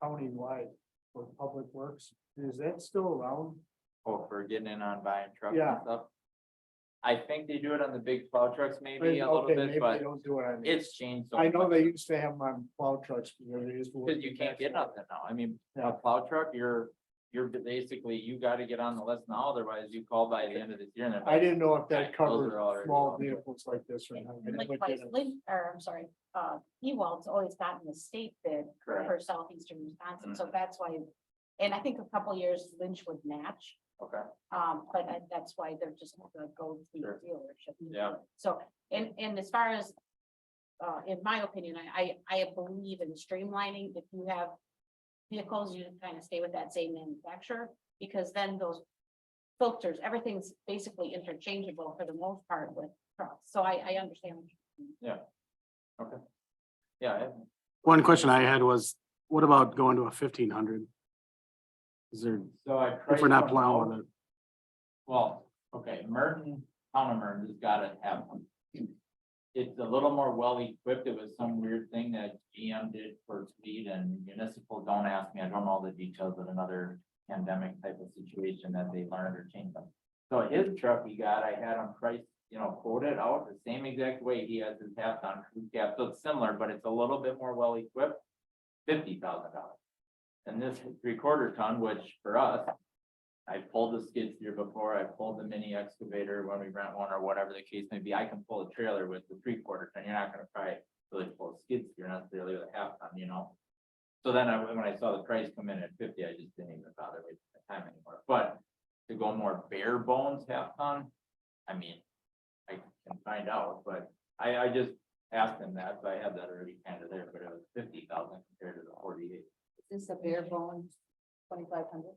countywide for public works. Is that still around? Oh, for getting in on buying trucks Yeah. and stuff. I think they do it on the big plow trucks maybe a little Okay, bit, maybe but they don't do it on. it's changed so I know much. they used to have them on plow trucks. Because they used to. Cause you can't get nothing now. I mean, a Yeah. plow truck, you you're basically, you gotta get on the list now, otherwise you call by the end of this year. And they're I like, didn't know if "Right, that those covered are already small on." vehicles like this or not. I And didn't look likewise, at it. Lynn, or I'm sorry, Ewald's always gotten the state bid Correct. for southeastern Wisconsin, so that's why. And I think a couple years Lynch would match, Okay, but that's why they're just gonna go through Sure. the dealership. yeah, So, and as far as, in my opinion, I believe in streamlining, if you have vehicles, you kind of stay with that same manufacturer, because then those filters, everything's basically interchangeable for the most part with trucks, so I understand. yeah. One question I had was, what about going to a 1500? Is there, So I. if we're not priced one out. plowing it? Well, okay, Merton, town of Merton has gotta have one. It's a little more well equipped. It was some weird thing that GM did for speed and municipal. Don't ask me, I don't know all the details of another pandemic type of situation that they learned or changed them. So his truck he got, I had him priced, quoted out the same exact way he has his half ton crew cab. So it's similar, but it's a little bit more well equipped, $50,000. And this 3/4 ton, which for us, I pulled the skid steer before, I pulled the mini excavator when we rent one or whatever the case may be. I can pull a trailer with the 3/4 ton. You're not gonna probably really pull a skid steer necessarily with a half ton. So then when I saw the price come in at 50, I just didn't even bother wasting my time anymore. But to go more bare bones half ton, I mean, I can find out, but I just asked him that, so I had that already kind of there, but it was 50,000 compared to the 48. Is this a bare bones 2,500?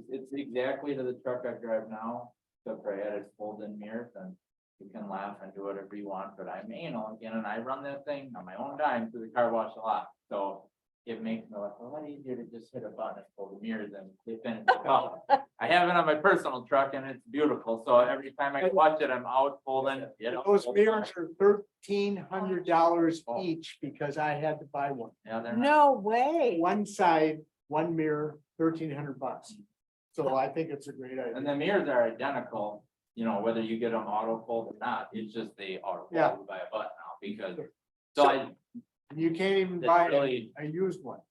It's exactly to the truck I drive now, except for I added fold-in mirrors, and you can laugh and do whatever you want, but I'm anal again, and I run that thing on my own dime through the car wash a lot, so it makes me like, a lot easier to just hit a button and pull the mirrors and flip in. And flip out. I have it on my personal truck, and it's beautiful, so every time I watch it, I'm out folding. Those mirrors are $1,300 each because I had to buy one. Yeah, they're not. No way. One side, one mirror, $1,300. So I think it's a great And idea. the mirrors are identical, whether you get them auto fold or not, it's just they auto Yeah. fold by a button now, because. So I, You can't even That's buy really- a used one.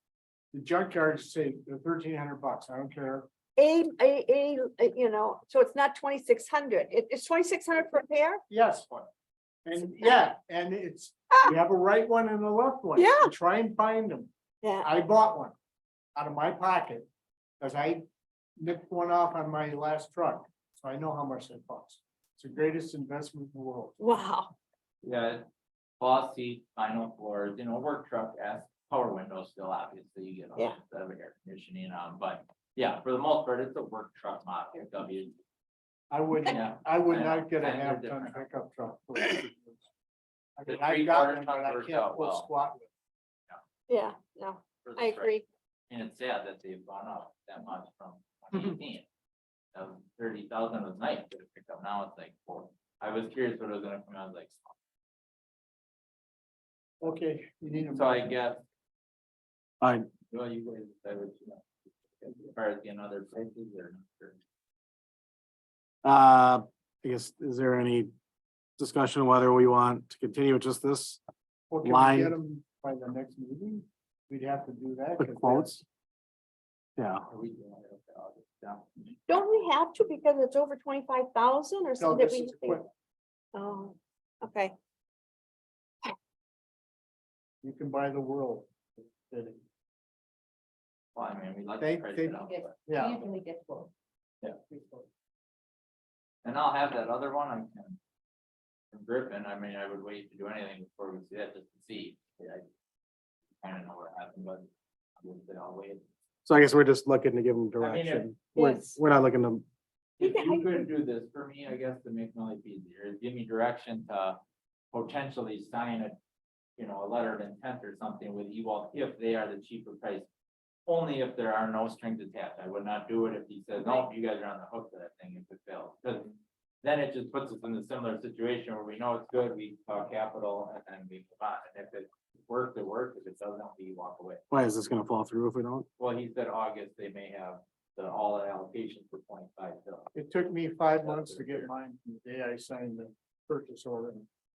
The junkyards say they're $1,300. I don't care. So it's not 2,600. It's 2,600 for a pair? Yes. And yeah, and you have a right one and a left one. Yeah. Try and find them. Yeah. I bought one out of my pocket because I nipped one off on my last truck. So I know how much that costs. It's the greatest investment in the world. Wow. yeah, cloth seats, vinyl floors, work truck, power windows still, obviously, you get all Yeah. that of air conditioning on, but yeah, for the most part, it's a work truck model, W. I would Yeah. not I know, get a times are half ton different. pickup truck. I The mean, I 3/4 got one, ton but I works can't out pull well. squat with. Yeah, no, for the I price. agree. And it's sad that they've gone up that much from 2018. 30,000 was nice, but it picked up now it's like 4. I was curious what it was gonna come out like. Okay, you need a. So I guess. Fine. Well, you guys decide what you know. As far as getting other places or not sure. I guess, is there any discussion whether we want to continue with just this Well, can we line. get them by the next meeting? We'd have to do that. with 'cause quotes? Yeah, Are we doing it? Okay, I'll just- yeah. Don't we have to because it's over 25,000 or No, something? this is equipment. Oh, okay. You can buy the world. Well, I mean, we like They- to price they- it out, but- Yeah. Usually get both. and I'll have that other one, I can. From Griffin, I mean, I would wait to do anything before we see that, just to see. Yeah, I kind of know what happened, but I'll wait. so I guess we're just looking to give them I mean, direction. Yes. We're not looking to, If you could do this for me, I guess, to make my life easier, is give me direction to potentially sign a letter of intent or something with Ewald, if they are the cheaper price. Only if there are no strings attached. I would not do it if he says, no, you guys are on the hook for that thing if it fails. Because then it just puts us in a similar situation where we know it's good, we talk capital, and then we come on. And if it works, it works. If it doesn't, we walk away. why is this gonna fall through if we don't? Well, he said August, they may have all allocation for 25 bill. It took me 5 months to get mine from the day I signed the purchase order.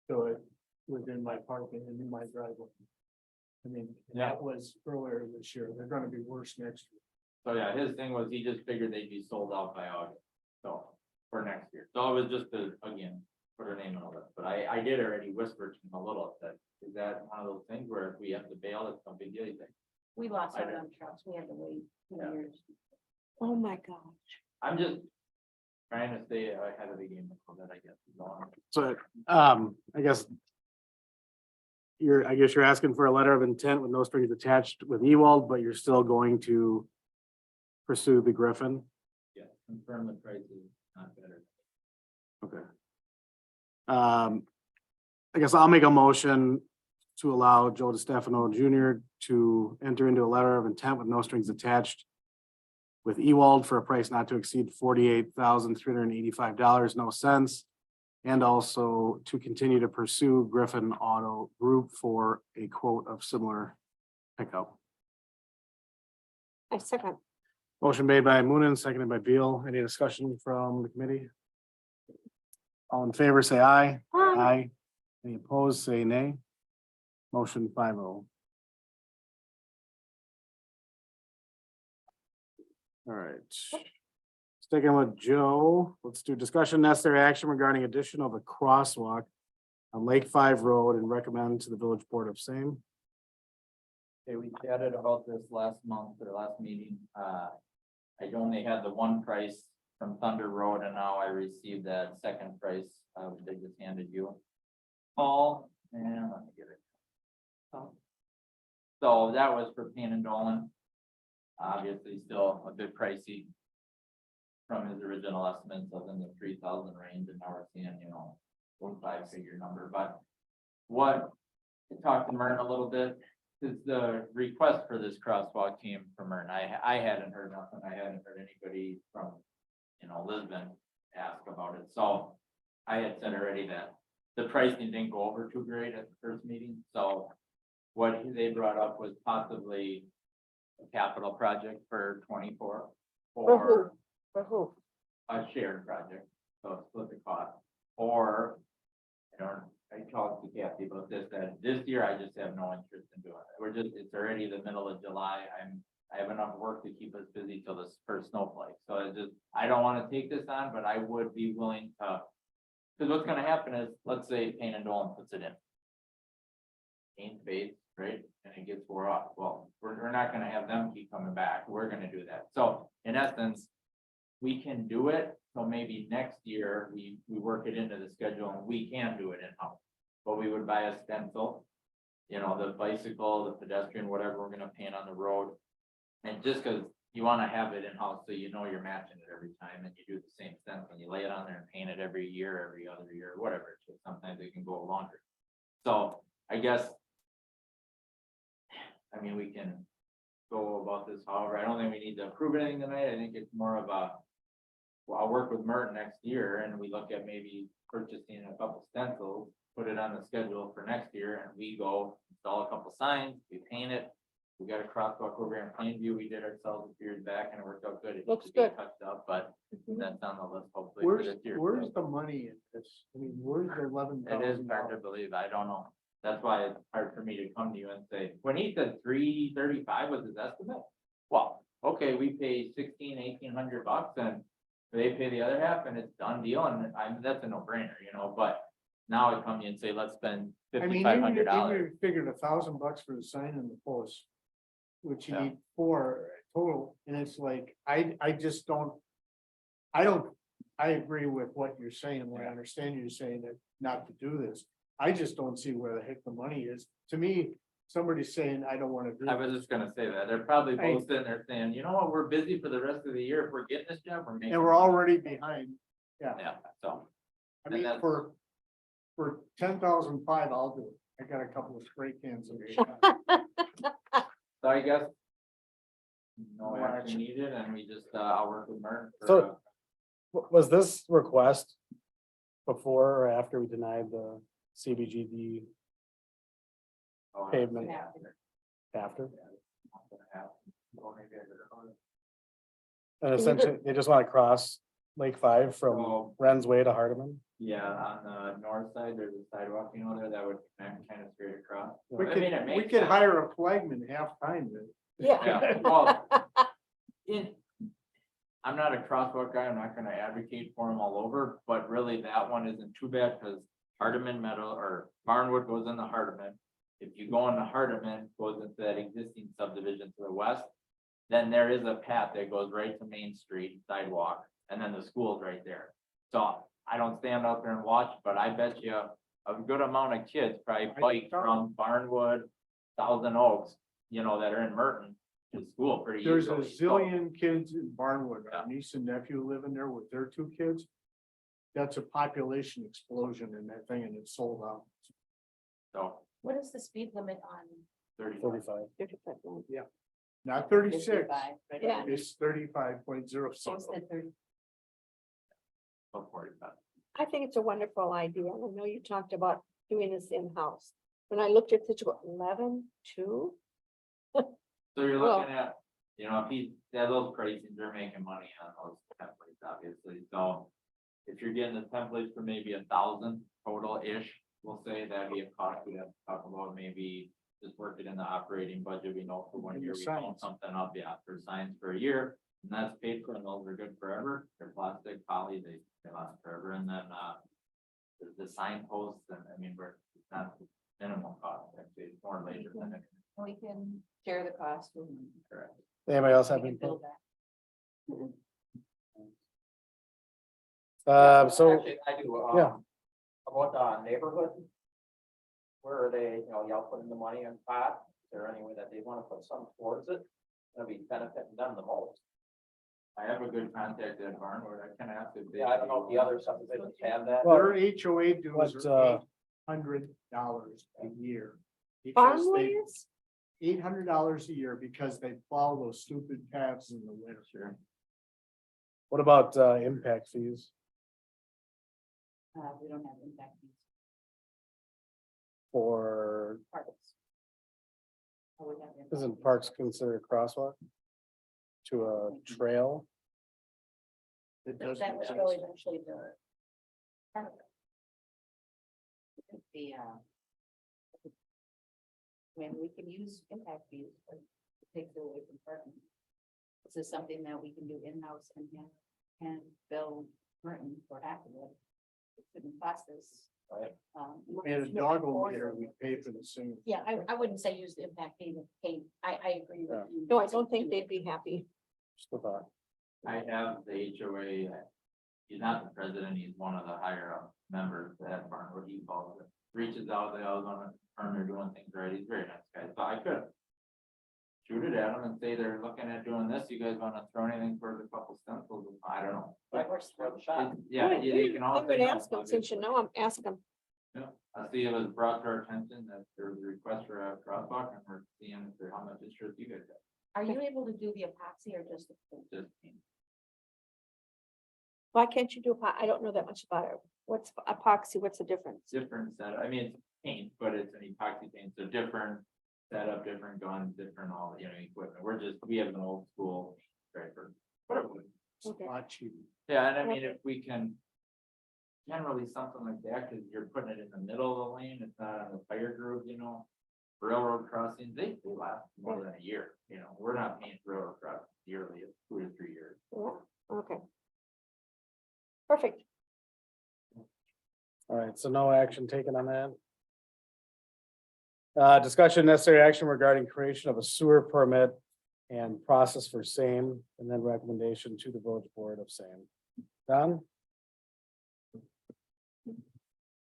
So it was in my parking and in my driveway. I mean, that was earlier this year. They're gonna be worse next year. So yeah, his thing was he just figured they'd be sold out by August, so, for next year. So it was just to, again, put her name on the list, but I did already whisper to him a little, that, is that one of those things where if we have to bail, it's no big deal, you think? We lost I our know. dump trucks. We had to wait 2 Yeah. years. Oh, my gosh. I'm just trying to stay ahead of the game, so that I guess. is all. So, I guess you're asking for a letter of intent with no strings attached with Ewald, but you're still going to pursue the Griffin. Yeah, confirm the price is not better. Okay. I guess I'll make a motion to allow Joe DeStefano Jr. to enter into a letter of intent with no strings attached with Ewald for a price not to exceed $48,385, no cents. And also to continue to pursue Griffin Auto Group for a quote of similar pickup. I second. Motion made by Moonen, seconded by Beal. Any discussion from the committee? All in favor, say aye. Aye. Any opposed, say nay. Motion 5-0. All right. Sticking with Joe, let's do discussion necessary action regarding addition of a crosswalk on Lake 5 Road and recommend to the village board of same. Okay, we chatted about this last month or last meeting. I only had the one price from Thunder Road and now I received that second price, they just handed you. Paul, and let me get it. So that was for Pan and Dolan. Obviously still a bit pricey. From his original estimates of in the 3,000 range, and now we're seeing, 5-figure number, but what, I talked to Mern a little bit, because the request for this crosswalk came from Mern. I hadn't heard nothing, I hadn't heard anybody from, Lisbon ask about it, so I had said already that the pricing didn't go over too great at the first meeting, so what they brought up was possibly a capital project for 24, or For who? a shared project, so split the cost, or. I talked to Kathy about this, that this year I just have no interest in doing it, it's already the middle of July, I have enough work to keep us busy till this first snowflake, so I don't wanna take this on, but I would be willing to. Cause what's gonna happen is, let's say Payne and Dolan puts it in. Payne fades, right, and it gets wore off, well, we're not gonna have them keep coming back, we're gonna do that, so in essence. We can do it, so maybe next year we work it into the schedule and we can do it in-house. But we would buy a stencil, the bicycle, the pedestrian, whatever we're gonna paint on the road. And just cause you wanna have it in-house, so you're matching it every time and you do the same stencil, and you lay it on there and paint it every year, every other year, whatever, so sometimes it can go longer. So I guess. We can go about this however, I don't think we need to approve anything tonight, I think it's more of a. Well, I'll work with Mert next year and we look at maybe purchasing a couple stencils, put it on the schedule for next year and we go install a couple signs, we paint it. We got a crosswalk over in Plainview, we did ourselves a few years back and it worked out good. It Looks needs to be good. touched up, but that's on the list hopefully for Where's, this year. where's the money in this? Where's the It is hard to believe, I don't know. That's why it's hard for me to come to you and say, when he said 335 was his estimate. Well, okay, we pay $1,800 and they pay the other half and it's done deal and that's a no brainer, but now I come to you and say, let's spend I mean, $5,500. even if you figured $1,000 for the sign and the post. Which you Yeah. need 4 total, and it's like, I just don't. I agree with what you're saying, and I understand you're saying that not to do this. I just don't see where the heck the money is. To me, somebody's saying, I don't wanna do. I was just gonna say that, they're probably Hey. both sitting there saying, you know what, we're busy for the rest of the year, if we're getting this job, we're making. And we're already behind. Yeah, so, I mean, that's- for 10,005, I'll do it. I got a couple of spray cans of it. so I guess. No No action action. needed, and we just, I'll work with Mert. So- Was this request before or after we denied the CBGD pavement after? And essentially, they just want to cross Lake 5 from Oh. Wren's Way to Hardeman. Yeah, on the north side, there's a sidewalk, there that would connect kind of straight across. We I mean, it could, we makes could sense. hire a flagman half time. Yeah. Yeah, well, I'm not a crosswalk guy, I'm not gonna advocate for them all over, but really that one isn't too bad, because Hardeman Meadow or Barnwood goes into Hardeman. If you go into Hardeman, goes into that existing subdivision to the west, then there is a path that goes right to Main Street sidewalk, and then the school's right there. So I don't stand out there and watch, but I bet you a good amount of kids probably bike from Barnwood, Thousand Oaks, you know, that are in Merton to school pretty easily. There's a So- zillion kids in Barnwood, our niece and nephew live in there with their 2 kids. That's a population explosion in that thing and it's sold out. So What is the speed limit on? 30. 45. Not 36, 55, right? Yeah. it's 35.0. So it's at 30. So 45. I think it's a wonderful idea. I know you talked about doing this in-house. When I looked at this, 11, 2. So you're Well- looking at, you know, if he, those pricing, they're making money on those templates, obviously, so. If you're getting the templates for maybe 1,000 total-ish, we'll say that'd be a cost we have to talk about, maybe just work it in the operating budget, we know for 1 And year, the we found signs. something up, yeah, for signs for a year. And that's paid for, and those are good forever, they're plastic, poly, they last forever, and then, the sign posts, and I mean, it's not minimal cost, actually, it's more labor than it. We can share the cost. Correct. Anybody else We have can any? build that. So, Actually, I do, yeah. about neighborhood. Where are they, you know, y'all putting the money in pot, is there any way that they wanna put some towards it? It'll be benefiting them the most. I have a good contact at Barnwood, I can ask if they. Yeah, I don't know if the other subdivisions have that. Their HOA dues What, are $800 a year. Because Barnwood they, is? $800 a year because they plow those stupid paths in the winter. Sure. what about impact fees We don't have impact fees. for, Parks. Oh, we have impact isn't fees. parks considered a crosswalk? To a trail? It That doesn't was exist. really eventually the. The, I mean, we can use impact fees, but it takes it away from parking. This is something that we can do in-house and bill Merton for half of it. It shouldn't cost us. Right. We had a doggo meter, we pay for the same. Yeah, I wouldn't say use the impact fee to pay, I agree with Yeah. you. No, I don't think they'd be happy. Just a thought. I have the HOA, he's not the president, he's one of the higher up members at Barnwood, he calls it, reaches out, they always want to confirm they're doing things right, he's a very nice guy, so I could shoot it at them and say they're looking at doing this, you guys want to throw anything for the couple stencils, I don't know. Right, where's the shot? Yeah, you can I always. would say no, ask them, since you obviously. know, I'm asking. Yeah, I see it was brought to our attention that there was a request for a crosswalk, and we're seeing if there, how much interest you guys have, Are you able to do the epoxy or just? just. Why can't you do I don't know that much about it. What's epoxy? What's the difference? Different setup, I mean, it's paint, but it's an epoxy paint, so different setup, different guns, different all, you know, equipment, we have an old school striker. Whatever. It's a lot cheaper. Yeah, and I mean, if we can. Generally, something like that, cause you're putting it in the middle of the lane, it's not on the fire groove, you know. Railroad crossings, they last more than a year, you know, we're not paying for railroad crossings yearly, it's 2 to 3 years. Yeah, okay. Perfect. All right, so no action taken on that. Discussion necessary action regarding creation of a sewer permit and process for same, and then recommendation to the village board of same. Don?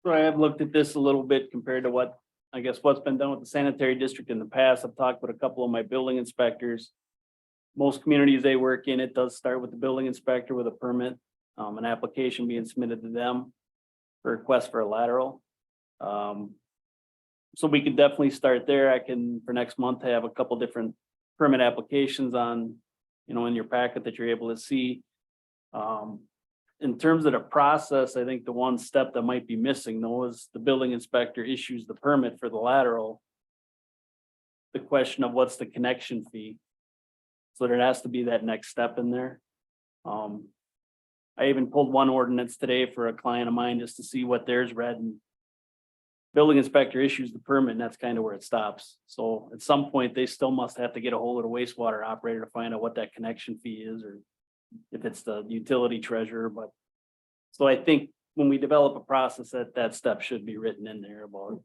So I have looked at this a little bit compared to what, I guess, what's been done with the sanitary district in the past. I've talked with a couple of my building inspectors. Most communities they work in, it does start with the building inspector with a permit, an application being submitted to them for request for a lateral. So we could definitely start there. I can, for next month, have a couple different permit applications on, you know, in your packet that you're able to see. In terms of the process, I think the one step that might be missing though is the building inspector issues the permit for the lateral. The question of what's the connection fee? So there has to be that next step in there. I even pulled one ordinance today for a client of mine just to see what theirs read, and building inspector issues the permit, and that's kind of where it stops. So at some point, they still must have to get a hold of the wastewater operator to find out what that connection fee is, or if it's the utility treasurer, but. So I think when we develop a process, that step should be written in there about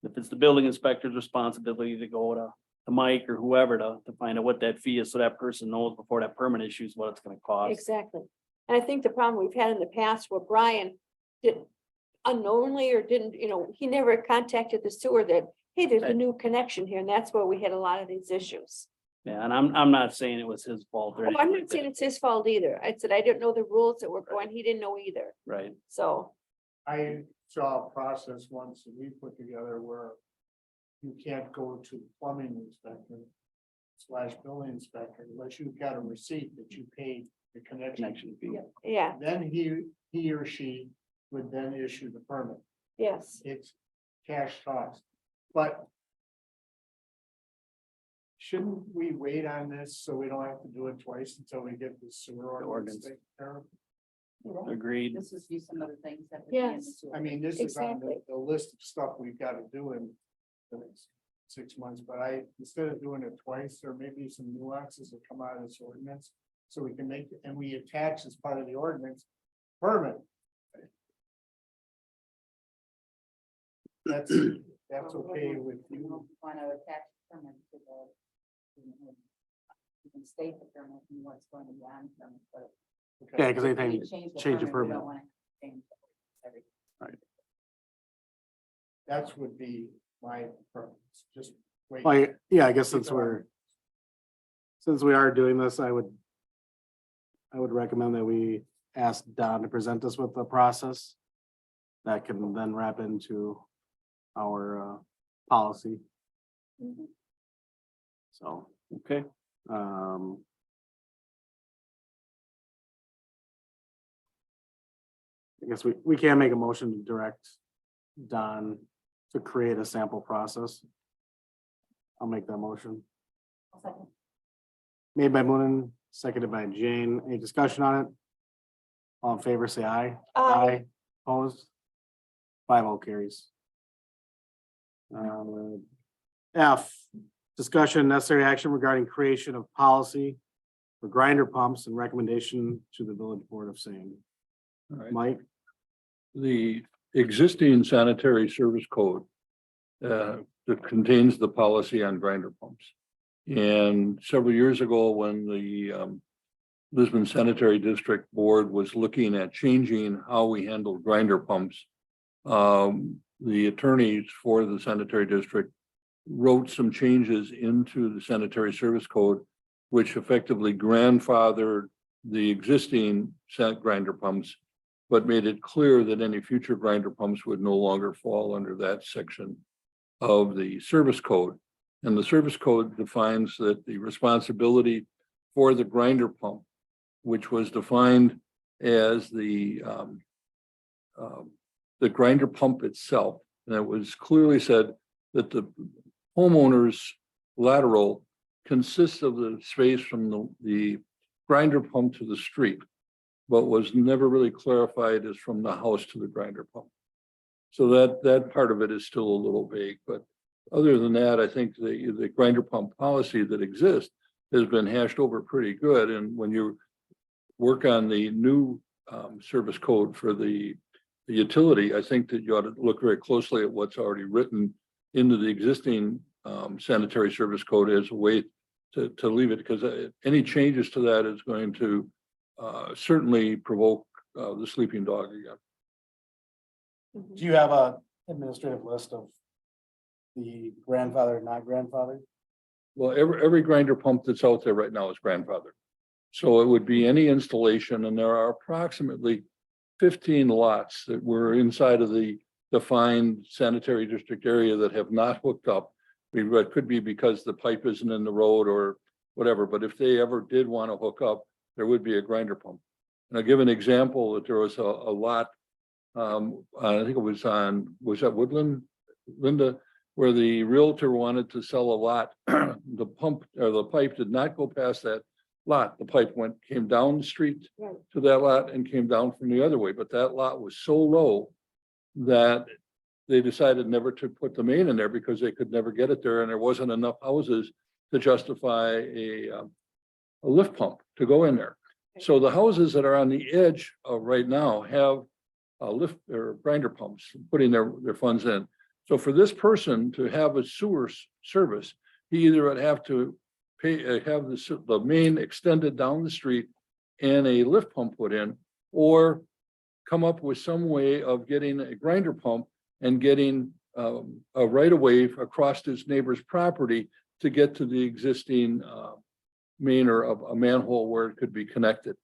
if it's the building inspector's responsibility to go to Mike or whoever to find out what that fee is, so that person knows before that permit issues what it's gonna cost. Exactly. And I think the problem we've had in the past where Brian did unknowingly or didn't, he never contacted the sewer that, hey, there's a Right. new connection here. And that's where we had a lot of these issues. Yeah, and I'm not saying it was his fault or Oh, anything I'm like not saying that. it's his fault either. I said, I didn't know the rules that were going. He didn't know either. Right, So, I saw a process once that we put together where you can't go to plumbing inspector / building inspector unless you've got a receipt that you paid the connection. connection fee. yeah, Then he or she would then issue the permit. yes. It's cash cost, but shouldn't we wait on this so we don't have to do it twice until we get the sewer ordinance ordinance. taken care of? Agreed. This is some of the things that. would be in the Yes. sewer. I mean, this is on Exactly. the list of stuff we've got to do in the next 6 months, but instead of doing it twice, there may be some nuances that come out of this ordinance. So we can make, and we attach as part of the ordinance, permit. That's okay with you. Want to attach the permit to the. You can state the permit and what's going to be on permit, but. Yeah, because if anything, you change change the we permit. don't wanna change every- That would be my preference, just wait. Like, yeah, I guess since we are doing this, I would recommend that we ask Don to present us with the process that can then wrap into our policy. Mhm. So, Okay, I guess we can make a motion to direct Don to create a sample process. I'll make that motion. I'll second. Made by Moonen, seconded by Jane. Any discussion on it? All in favor, say aye. Aye. Opposed? 5-0 carries. F, discussion necessary action regarding creation of policy for grinder pumps and recommendation to the village board of same. All right. Mike, The existing sanitary service code that contains the policy on grinder pumps. And several years ago, when the Lisbon Sanitary District Board was looking at changing how we handle grinder pumps, the attorneys for the sanitary district wrote some changes into the sanitary service code, which effectively grandfathered the existing grinder pumps, but made it clear that any future grinder pumps would no longer fall under that section of the service code. And the service code defines that the responsibility for the grinder pump, which was defined as the grinder pump itself, and it was clearly said that the homeowner's lateral consists of the space from the grinder pump to the street, but was never really clarified as from the house to the grinder pump. So that part of it is still a little vague, but other than that, I think the grinder pump policy that exists has been hashed over pretty good. And when you work on the new service code for the utility, I think that you ought to look very closely at what's already written into the existing sanitary service code as a way to leave it, because any changes to that is going to certainly provoke the sleeping dog again. do you have a administrative list of the grandfather, not grandfather? Well, every grinder pump that's out there right now is grandfathered. So it would be any installation, and there are approximately 15 lots that were inside of the defined sanitary district area that have not hooked up. It could be because the pipe isn't in the road or whatever, but if they ever did want to hook up, there would be a grinder pump. And I'll give an example that there was a lot, I think it was that Woodland, Linda, where the realtor wanted to sell a lot. The pump or the pipe did not go past that lot. The pipe came down the street Right. to that lot and came down from the other way, but that lot was so low that they decided never to put the main in there because they could never get it there and there wasn't enough houses to justify a lift pump to go in there. So the houses that are on the edge of right now have lift or grinder pumps, putting their funds in. So for this person to have a sewer service, he either would have to pay, have the main extended down the street and a lift pump put in, or come up with some way of getting a grinder pump and getting a right of way across his neighbor's property to get to the existing main or a manhole where it could be connected.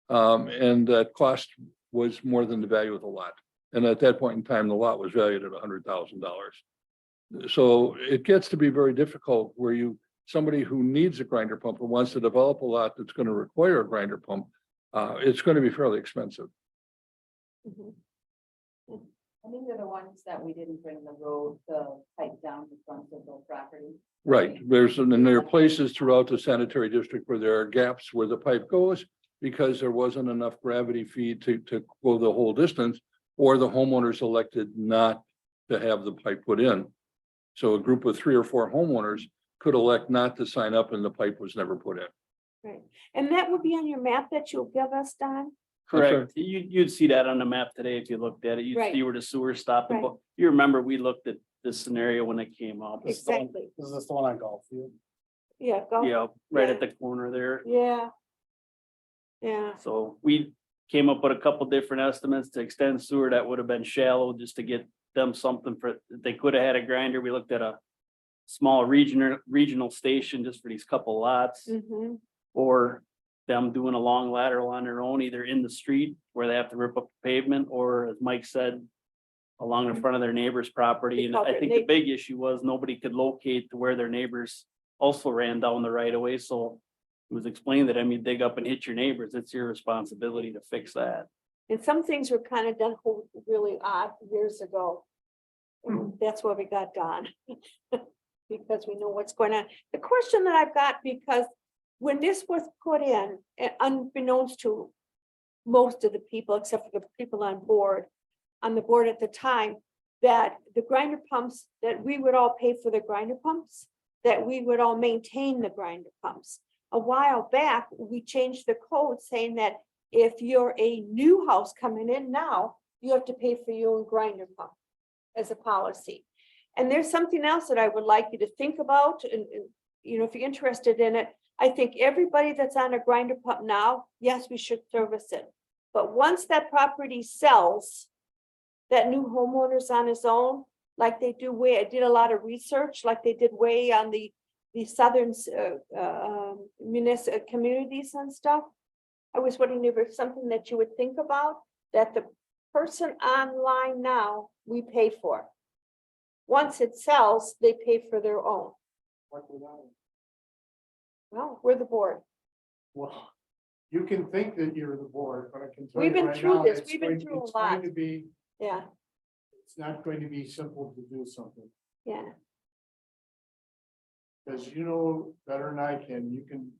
And that cost was more than the value of the lot. And at that point in time, the lot was valued at $100,000. So it gets to be very difficult where somebody who needs a grinder pump or wants to develop a lot that's going to require a grinder pump, it's going to be fairly expensive. I think they're the ones that we didn't bring the pipe down the front of the property. Right, and there are places throughout the sanitary district where there are gaps where the pipe goes because there wasn't enough gravity feed to go the whole distance, or the homeowners elected not to have the pipe put in. So a group of 3 or 4 homeowners could elect not to sign up and the pipe was never put in. Right, and that would be on your map that you'll give us, Don? Correct. You'd see that on the map today if you looked at it. You'd Right. see where the sewer stopped. Right. But you remember, we looked at this scenario when it came up. Exactly, This is the one on golf field. yeah, go, Yeah, right Yeah. at the corner there. yeah. Yeah, So we came up with a couple different estimates to extend sewer that would have been shallow just to get them something for, they could have had a grinder. We looked at a small regional station just for these couple lots, mm-hmm, or them doing a long lateral on their own, either in the street where they have to rip up the pavement, or as Mike said, along the front of their neighbor's property. And I think the big issue was nobody could locate to where their neighbors also ran down the right of way. So it was explained that, I mean, dig up and hit your neighbors. It's your responsibility to fix that. and some things were kind of done really odd years ago. And that's why we got Don. Because we know what's going on. The question that I've got, because when this was put in, unbeknownst to most of the people, except for the people on the board at the time, that the grinder pumps, that we would all pay for the grinder pumps, that we would all maintain the grinder pumps. A while back, we changed the code saying that if you're a new house coming in now, you have to pay for your own grinder pump as a policy. And there's something else that I would like you to think about, and you know, if you're interested in it, I think everybody that's on a grinder pump now, yes, we should service it. But once that property sells, that new homeowner's on his own, like they do way, I did a lot of research, like they did way on the southern municipal communities and stuff. I was wondering if it's something that you would think about, that the person online now, we pay for. Once it sells, they pay for their own. Well, we're the board. Well, you can think that you're the board, but I can tell We've you been right through now, this. it's We've been going- through a it's going lot. to be, Yeah, it's not going to be simple to do something, yeah, because you know better than I can, you can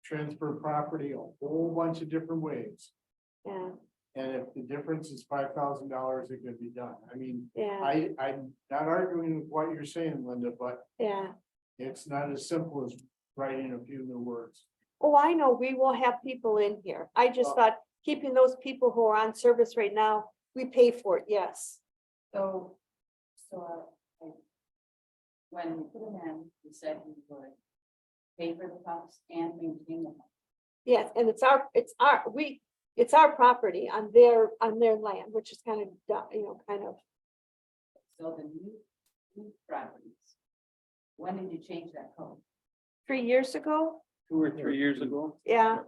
transfer property a whole bunch of different ways. yeah, And if the difference is $5,000, it can be done. I mean, yeah, I'm not arguing with what you're saying, Linda, but yeah. it's not as simple as writing a few new words. Oh, I know, we will have people in here. I just thought keeping those people who are on service right now, we pay for it, yes. So, when we put them in, we said we would pay for the pumps and maintain the pumps. Yes, and it's our property on their land, which is kind of, you know, kind of, So the new properties, when did you change that code? 3 years ago, 2 or 3 years ago. yeah.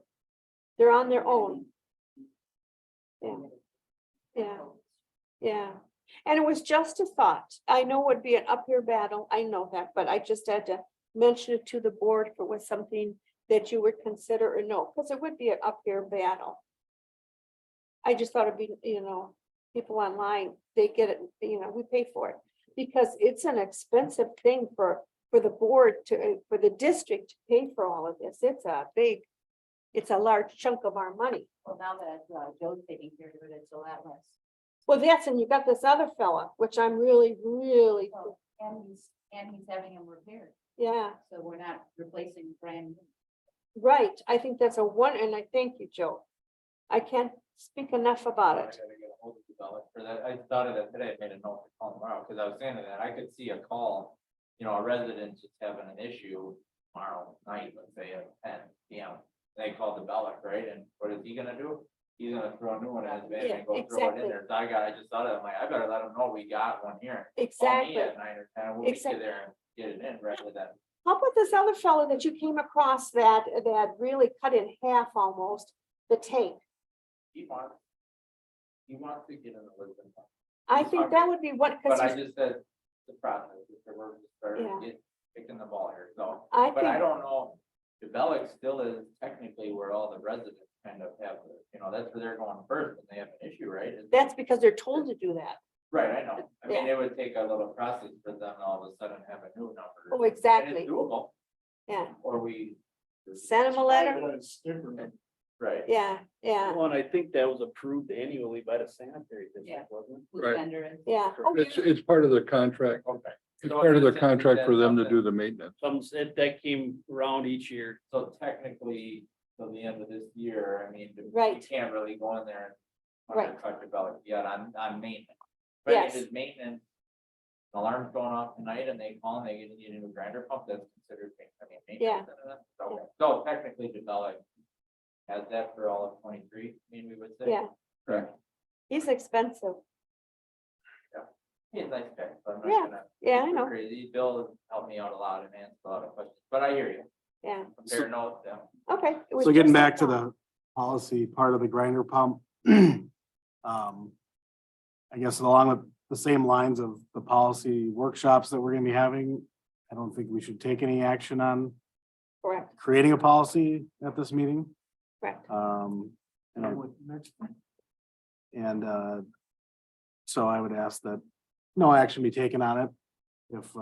They're on their own, yeah, yeah, yeah. And it was just a thought. I know it would be an uphill battle, I know that, but I just had to mention it to the board if it was something that you would consider or no, because it would be an uphill battle. I just thought it'd be, you know, people online, they get it, you know, we pay for it. Because it's an expensive thing for the board to, for the district to pay for all of this. It's a large chunk of our money. Well, now that Joe's taking care of it, it's a lot less. Well, that's, and you got this other fella, which I'm really, Oh, And he's having them repaired, yeah, so we're not replacing brand new. right. I think that's a one, and I thank you, Joe. I can't speak enough about I it. gotta get a hold of the developer for that. I thought of that today. I made a note to call tomorrow, because I was saying that I could see a call, you know, a resident just having an issue tomorrow night, let's say at 10 PM. They called the Bellic, right? And what is he gonna do? He's gonna throw a new one in his van Yeah, and go throw it exactly. in there. So I just thought of it, I'm like, I better let him know we got one here. Call me Exactly. at 9 or 10, we'll meet you Exactly. there and get it in rather than. How about this other fellow that you came across that really cut in half almost, the tank? He wants to get in the Lisbon. I think that would be what, But I because just said the process, we're just starting Yeah. to get kicking the ball here, so. I But I think, don't know, the Bellic still is technically where all the residents kind of have, you know, that's where they're going first when they have an issue, right? that's because they're told to do that. Right, I know. I mean, it would take a little process for them to all of a sudden have a new number. Oh, And exactly. it's doable, Yeah. or we. Send him a letter. But it's different. Right. Yeah, yeah, Well, and I think that was approved annually by the sanitary Yeah. district, wasn't it? Who Right. vendor is. yeah. Oh, It's part of the contract. Okay. It's So part of the essentially contract for that's them to something- do the maintenance. That came around each year. So technically, till the end of this year, I mean, you Right. can't really go in there and Right. undercut your Bellic yet on maintenance. But Yes. if it's maintenance, an alarm's going off tonight and they call and they need a new grinder pump, that's considered, I mean, maintenance. So technically, the Bellic has that for all of 23, I mean, we would say. Yeah. Correct. He's expensive. He's a nice guy, so I'm not Yeah, gonna. yeah, I go know. Crazy, Bill has helped me out a lot and answered a lot of questions, but I hear you, Yeah, compare notes, yeah. okay. It was So getting just back to like that. the policy part of the grinder pump. I guess along with the same lines of the policy workshops that we're gonna be having, I don't think we should take any action on Correct, creating a policy at this meeting. correct. And so I would ask that no action be taken on it. If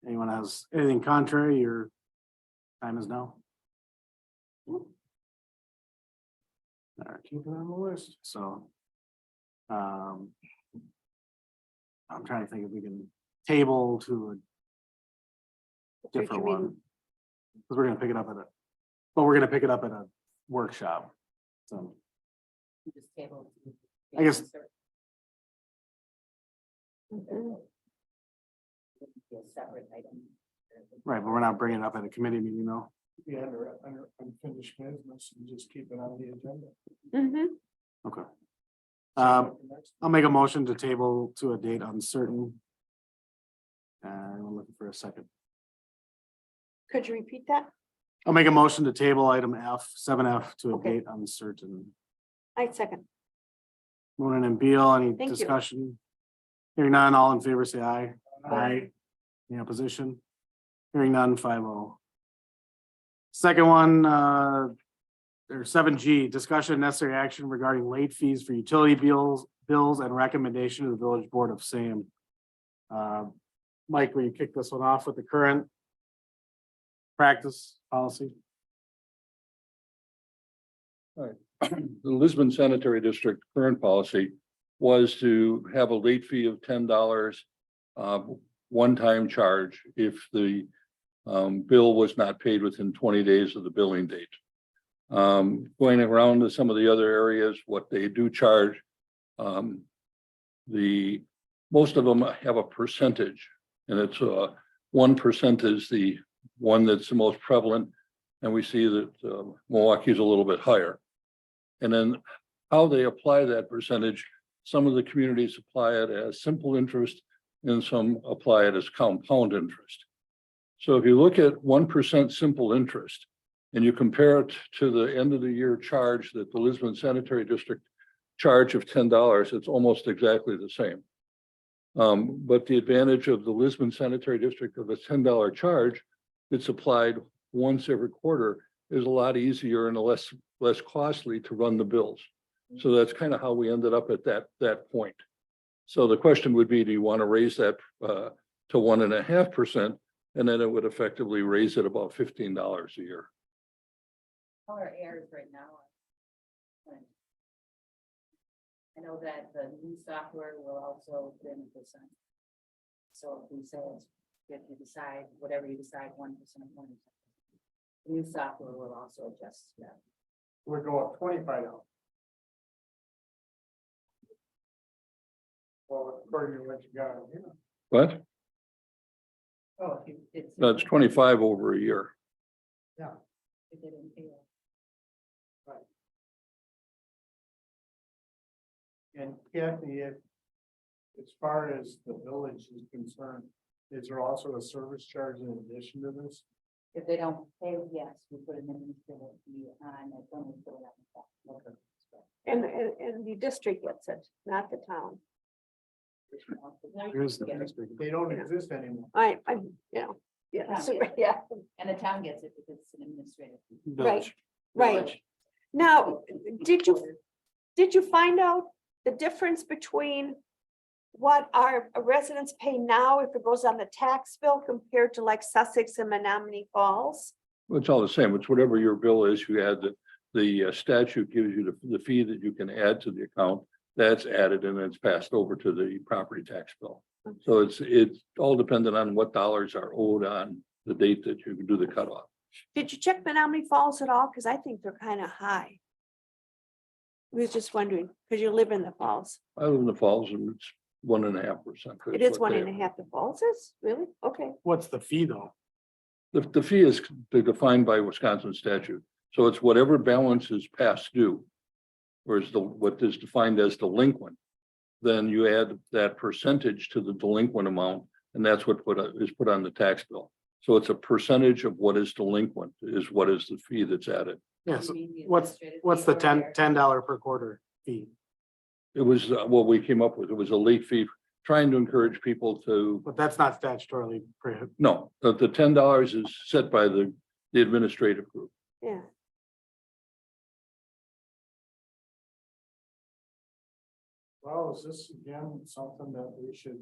anyone has anything contrary, your time is now. All right, keep it on the list, so. I'm trying to think if we can table to a different Future one. meeting. Because we're gonna pick it up at a workshop, so. Just table. I guess- Mhm. A separate item. Right, but we're not bringing it up at a committee meeting, though. Yeah, under unfinished business and just keep it on the agenda. Mhm. Okay. I'll make a motion to table to a date uncertain. I'm looking for a second. Could you repeat that? I'll make a motion to table item F, 7F to a Okay. date uncertain. I second. Moon and Beal, any Thank you. discussion? Hearing none, all in favor, say aye. Aye. Any opposition? Hearing none, 5-0. Second one, or 7G, discussion necessary action regarding late fees for utility bills and recommendation to the village board of same. Mike, will you kick this one off with the current practice policy? The Lisbon Sanitary District current policy was to have a late fee of $10, one-time charge if the bill was not paid within 20 days of the billing date. Going around to some of the other areas, what they do charge, most of them have a percentage, and it's 1% is the one that's the most prevalent, and we see that Milwaukee's a little bit higher. And then how they apply that percentage, some of the communities apply it as simple interest and some apply it as compound interest. So if you look at 1% simple interest and you compare it to the end of the year charge that the Lisbon Sanitary District charge of $10, it's almost exactly the same. But the advantage of the Lisbon Sanitary District of a $10 charge that's applied once every quarter is a lot easier and less costly to run the bills. So that's kind of how we ended up at that point. So the question would be, do you want to raise that to 1.5%? And then it would effectively raise it about $15 a year. How are airs right now? I know that the new software will also put in 1%. So if we say, if you decide, whatever you decide, 1%, 1%. The new software will also adjust that. Would go up $25. Well, according to what you got here. What? Oh, It's. That's 25 over a year. It didn't pay it. and Kathy, as far as the village is concerned, is there also a service charge in addition to this? If they don't pay, yes, we put an administrative fee on it, then we put it on the. And the district gets it, not the town. Here's the district. They don't exist anymore. I, yeah, so, yeah, And the town gets it because it's an administrative fee. Village. right. Now, did you find out the difference between what our residents pay now if it goes on the tax bill compared to like Sussex and Menominee Falls? Well, it's all the same. It's whatever your bill is. You add the statute gives you the fee that you can add to the account. That's added and it's passed over to the property tax bill. So it's all dependent on what dollars are owed on the date that you do the cutoff. Did you check Menominee Falls at all? Because I think they're kind of high. I was just wondering, because you live in the falls. I live in the falls and it's 1.5%. It is 1.5 the falls is, really? Okay. What's the fee though? The fee is defined by Wisconsin statute. So it's whatever balance is past due. Whereas what is defined as delinquent, then you add that percentage to the delinquent amount, and that's what is put on the tax bill. So it's a percentage of what is delinquent is what is the fee that's added. Yes. You mean the What's administrative the fee or $10 per quarter fee? It was what we came up with. It was a late fee, trying to encourage people to, But that's not statutorily prohibited. no, the $10 is set by the administrative group. Yeah. Well, is this again something that we should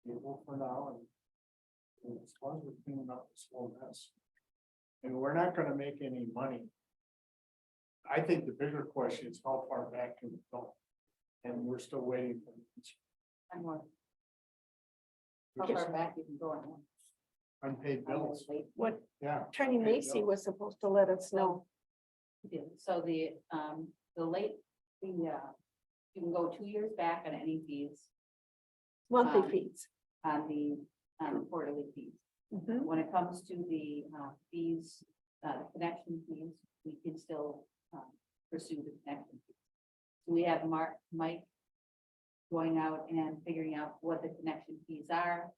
table for now and as long as we're cleaning up this whole mess. And we're not gonna make any money. I think the bigger question is how far back can we go? And we're still waiting for And what? How far back you can go on unpaid bills. What Yeah. Attorney Macy was supposed to let us know. So the late, you can go 2 years back on any fees, Monthly fees. on the quarterly fees. Mhm. When it comes to the fees, the connection fees, we can still pursue the connection fees. So we have Mike going out and figuring out what the connection fees are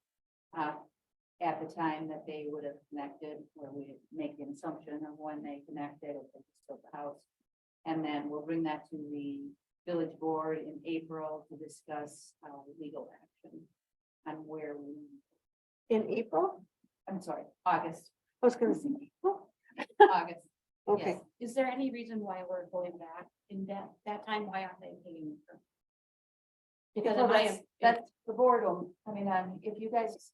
at the time that they would have connected, where we make an assumption of when they connected, if they just built the house. And then we'll bring that to the village board in April to discuss legal action on where we, In April? I'm sorry, August, I was gonna say, April. August. Okay. Yes. Is there any reason why we're going back in that time? Why aren't they paying? Because That's the board, I mean, if you guys,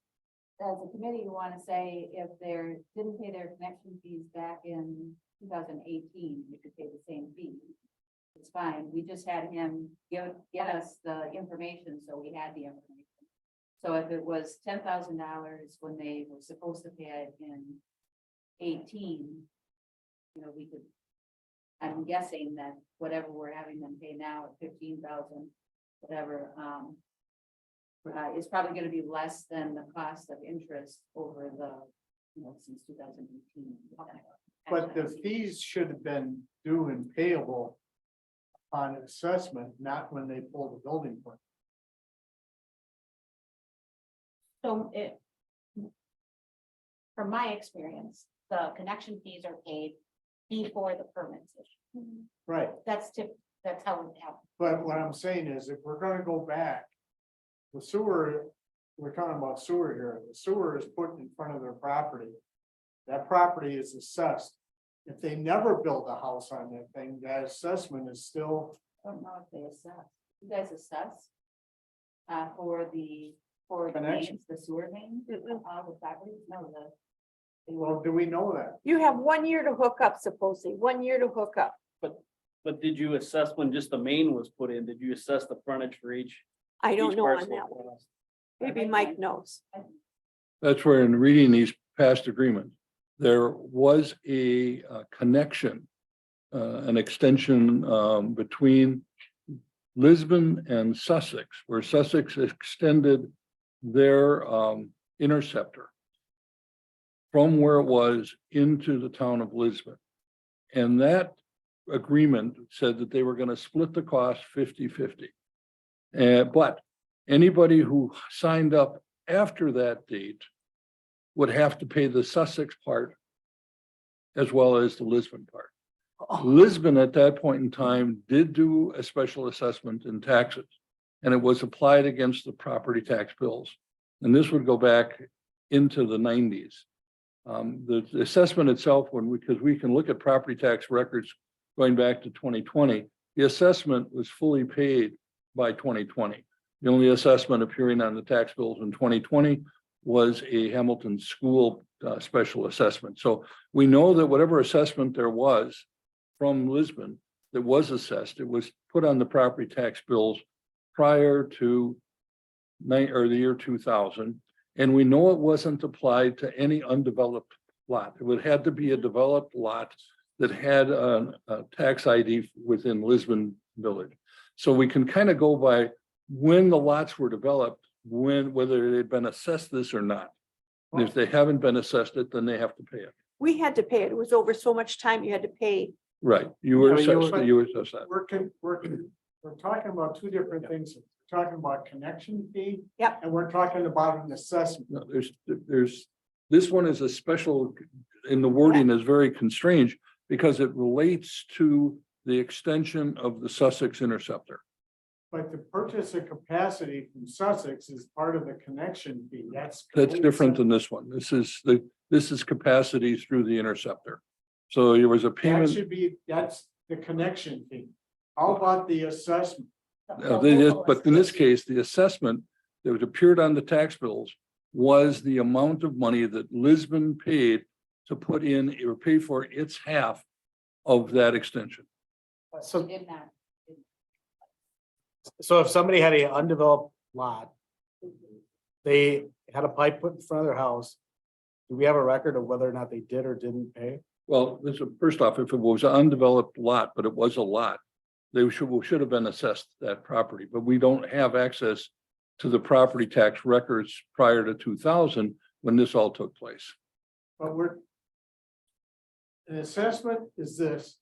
as a committee, want to say if they didn't pay their connection fees back in 2018, you could pay the same fee. It's fine, we just had him get us the information, so we had the information. So if it was $10,000 when they were supposed to pay it in 18, we could, I'm guessing that whatever we're having them pay now at 15,000, whatever, is probably gonna be less than the cost of interest over the, since 2018. But the fees should have been due and payable on assessment, not when they pull the building permit. So from my experience, the connection fees are paid before the permits issue. Right, That's how it happens. but what I'm saying is if we're gonna go back, the sewer, we're talking about sewer here, the sewer is put in front of their property. That property is assessed. If they never build a house on that thing, that assessment is still, I don't know if they assess, you guys assess for the Connection. mains, the sewer main, Mm-mm. the properties, no, well, do we know that? You have 1 year to hook up, supposedly, 1 year to hook up. But did you assess when just the main was put in? Did you assess the frontage for each? I don't each know on parcel? that one. Maybe Mike knows. That's where in reading these past agreements, there was a connection, an extension between Lisbon and Sussex, where Sussex extended their interceptor from where it was into the town of Lisbon. And that agreement said that they were going to split the cost 50-50. But anybody who signed up after that date would have to pay the Sussex part as well as the Lisbon part. Lisbon at that point in time did do a special assessment in taxes, and it was applied against the property tax bills. And this would go back into the 90s. The assessment itself, because we can look at property tax records going back to 2020, the assessment was fully paid by 2020. The only assessment appearing on the tax bills in 2020 was a Hamilton school special assessment. So we know that whatever assessment there was from Lisbon that was assessed, it was put on the property tax bills prior to the year 2000. And we know it wasn't applied to any undeveloped lot. It would had to be a developed lot that had a tax ID within Lisbon Village. So we can kind of go by when the lots were developed, whether they'd been assessed this or not. And if they haven't been assessed it, then they have to pay it. We had to pay it. It was over so much time you had to pay. Right, you were Yeah, assessed, you were assessed that. We're talking about two different things. We're talking about connection fee. Yep. And we're talking about an assessment. No, this one is a special, in the wording is very constrained because it relates to the extension of the Sussex interceptor. But the purchase of capacity from Sussex is part of the connection fee. That's different than this one. This is capacity through the interceptor. So there was a That payment. should be, that's the connection fee. How about the assessment? But in this case, the assessment that was appeared on the tax bills was the amount of money that Lisbon paid to put in or pay for its half of that extension. So, In that. so if somebody had an undeveloped lot, they had a pipe put in front of their house, do we have a record of whether or not they did or didn't pay? Well, this is, first off, if it was an undeveloped lot, but it was a lot, they should have been assessed that property, but we don't have access to the property tax records prior to 2000 when this all took place. But an assessment is this,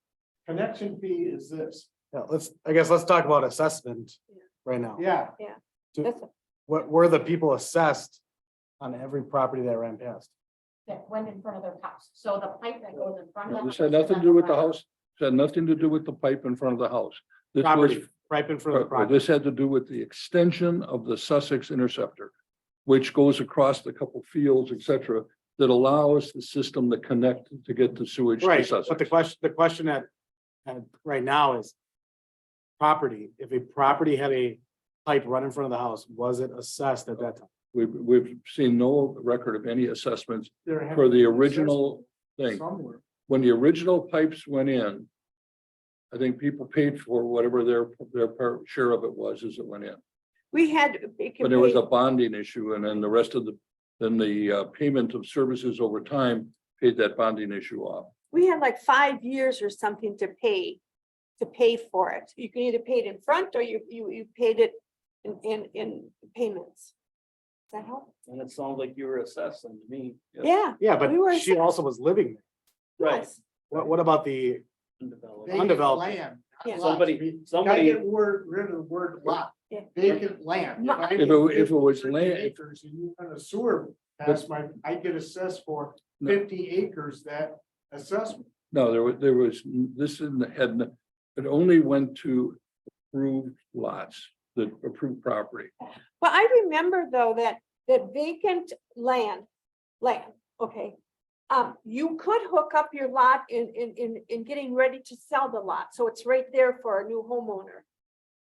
connection fee is this. Yeah, I guess let's talk about assessment right now. Yeah, What were the people assessed on every property that ran past? That went in front of their house. So the pipe that goes in front of. This had nothing to do with the house, it had nothing to do with the pipe in front of the house. This was, Property, right in front of the property. this had to do with the extension of the Sussex interceptor, which goes across the couple fields, et cetera, that allows the system to connect to get the sewage to Right, Sussex. but the question that right now is property, if a property had a pipe run in front of the house, was it assessed at that time? We've seen no record of any assessments there had for to the be an original assessment thing. somewhere. When the original pipes went in, I think people paid for whatever their share of it was as it went in. We had. But there was a bonding issue, and then the rest of the payment of services over time paid that bonding issue off. We had like 5 years or something to pay for it. You can either pay it in front or you paid it in payments. Does that help? And it sounds like you were assessing to me. Yeah. Yeah, but We were she also was living there. Right. yes. What about the, Undeveloped. Vacant Undeveloped. land. not Yeah. lots. Somebody- We gotta somebody- get rid of the word lot, Yeah. vacant land. Ma- I If get it was 50 land- Acres and you put a sewer past I get assessed for No. 50 acres, that assessment. No, there was, this it only went to approved lots, the approved property. Well, I remember though that vacant land, okay. You could hook up your lot in getting ready to sell the lot, so it's right there for a new homeowner.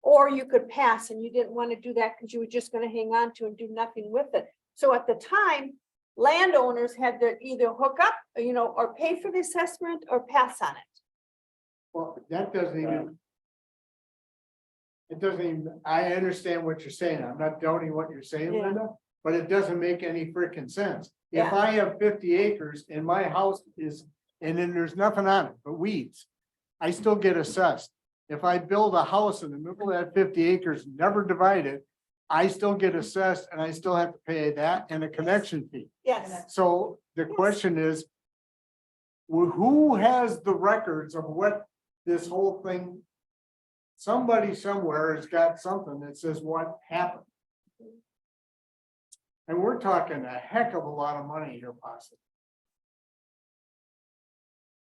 Or you could pass and you didn't want to do that because you were just gonna hang on to and do nothing with it. So at the time, landowners had to either hook up, or pay for the assessment or pass on it. Well, that doesn't even. It doesn't even, I understand what you're saying. I'm not doubting what you're saying, Yeah. Linda, but it doesn't make any freaking sense. If Yeah. I have 50 acres and my house is, and then there's nothing on it but weeds, I still get assessed. If I build a house in the middle of that 50 acres, never divide it, I still get assessed and I still have to pay that and a connection fee. Yes, So the question is, who has the records of what this whole thing? Somebody somewhere has got something that says what happened. And we're talking a heck of a lot of money here possibly.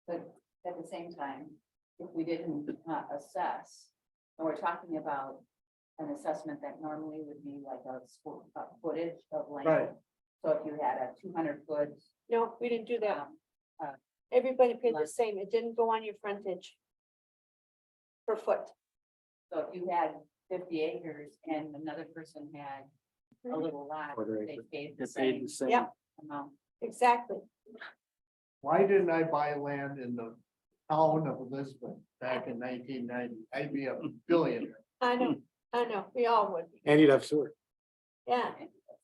But at the same time, if we didn't assess, and we're talking about an assessment that normally would be like a footage of land. Right. So if you had a 200 foot. no, we didn't do that. um, Everybody paid the Like- same. It didn't go on your frontage. Per foot. So if you had 50 acres and another person had a little lot, Quarter they acre. paid They the paid same the same. Yeah. amount. Exactly. Why didn't I buy land in the town of Elizabeth back in 1990? I'd be a billionaire. I know, we all would. be. And you'd have sewer. Yeah,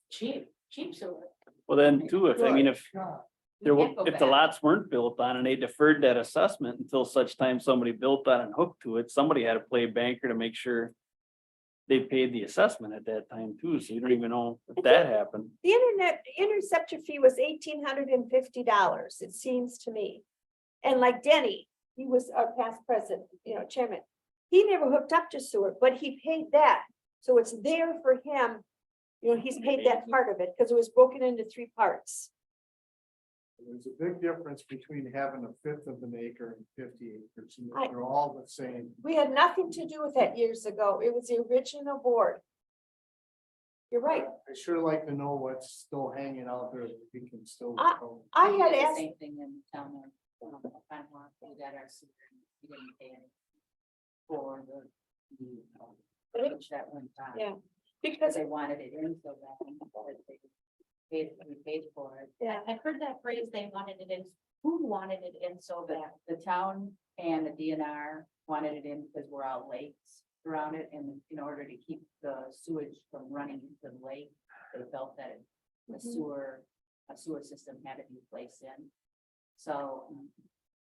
Cheap sewer. Well, then too, if, I mean, if God. there were, can't go if the back. lots weren't built on and they deferred that assessment until such time somebody built on and hooked to it, somebody had to play banker to make sure they paid the assessment at that time too, so you don't even know if that happened. the interceptor fee was $1,850, it seems to me. And like Denny, he was our past president, chairman. He never hooked up to sewer, but he paid that. So it's there for him. He's paid that part of it because it was broken into 3 parts. There's a big difference between having a fifth of an acre and 50 acres. And I- they're all the same. We had nothing to do with that years ago. It was the original board. You're right. I sure like to know what's still hanging out there that we can still. I We had did the asked, Same thing in town of, Panama, we got our sewer, we didn't pay any for the bridge that went on. Yeah. Because because, they wanted it in so bad. We paid for it. yeah, I heard that phrase, they wanted it in, who wanted it in so bad? The town and the DNR wanted it in because we're all lakes around it, and in order to keep the sewage from running into the lake, they felt that a sewer system had to be placed in. So,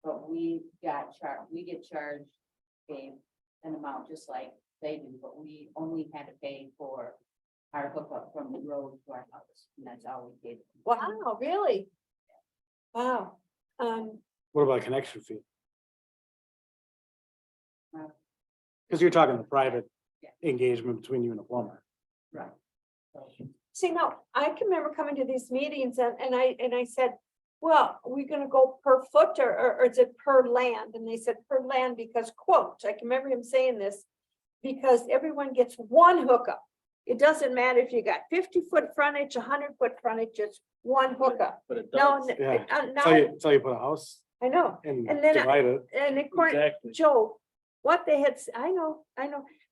but we get charged an amount just like they do, but we only had to pay for our hookup from the road to our house, and that's all we paid. wow, really? Wow. What about a connection fee? Uh, Because you're talking the private Yeah. engagement between you and the plumber. Right. So, See, no, I can remember coming to these meetings and I said, well, are we gonna go per foot or is it per land? And they said per land because quote, I can remember him saying this, because everyone gets one hookup. It doesn't matter if you got 50-foot frontage, 100-foot frontage, it's one hookup. But it No, does. Yeah. now, Tell you put a house I know, and And then divide it. and according, Exactly. Joe, what they had, I know,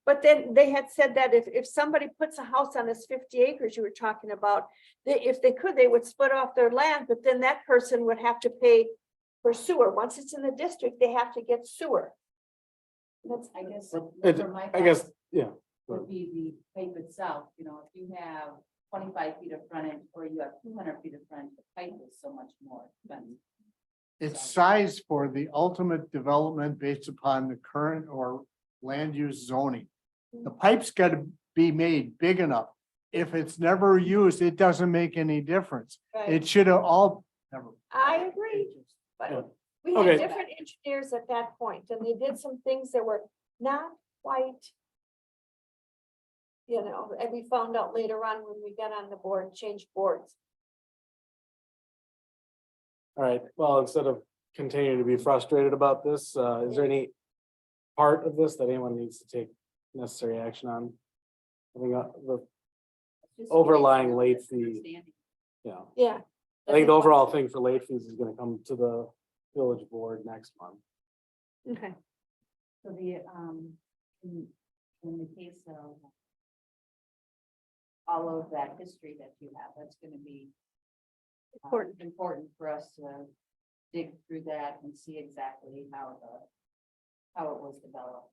but then they had said that if somebody puts a house on this 50 acres you were talking about, if they could, they would split off their land, but then that person would have to pay for sewer. Once it's in the district, they have to get sewer. That's, I guess. It- for my I guess, thoughts yeah. Would be the pipe itself, if you have 25 feet of frontage or you have 200 feet of frontage, the pipe is so much more expensive. It's sized for the ultimate development based upon the current or land use zoning. The pipe's gotta be made big enough. If it's never used, it doesn't make any difference. It should have all. never- I agree, Yeah. but we had Okay. different engineers at that point, and they did some things that were not quite. And we found out later on when we got on the board and changed boards. All right, well, instead of continuing to be frustrated about this, is there any part of this that anyone needs to take necessary action on? I think the, Just Overlying late fee. understanding. yeah, Yeah. I think the overall thing for late fees is gonna come to the village board next month. Okay, So in the case of all of that history that you have, that's gonna be important for us to dig through that and see exactly how how it was developed.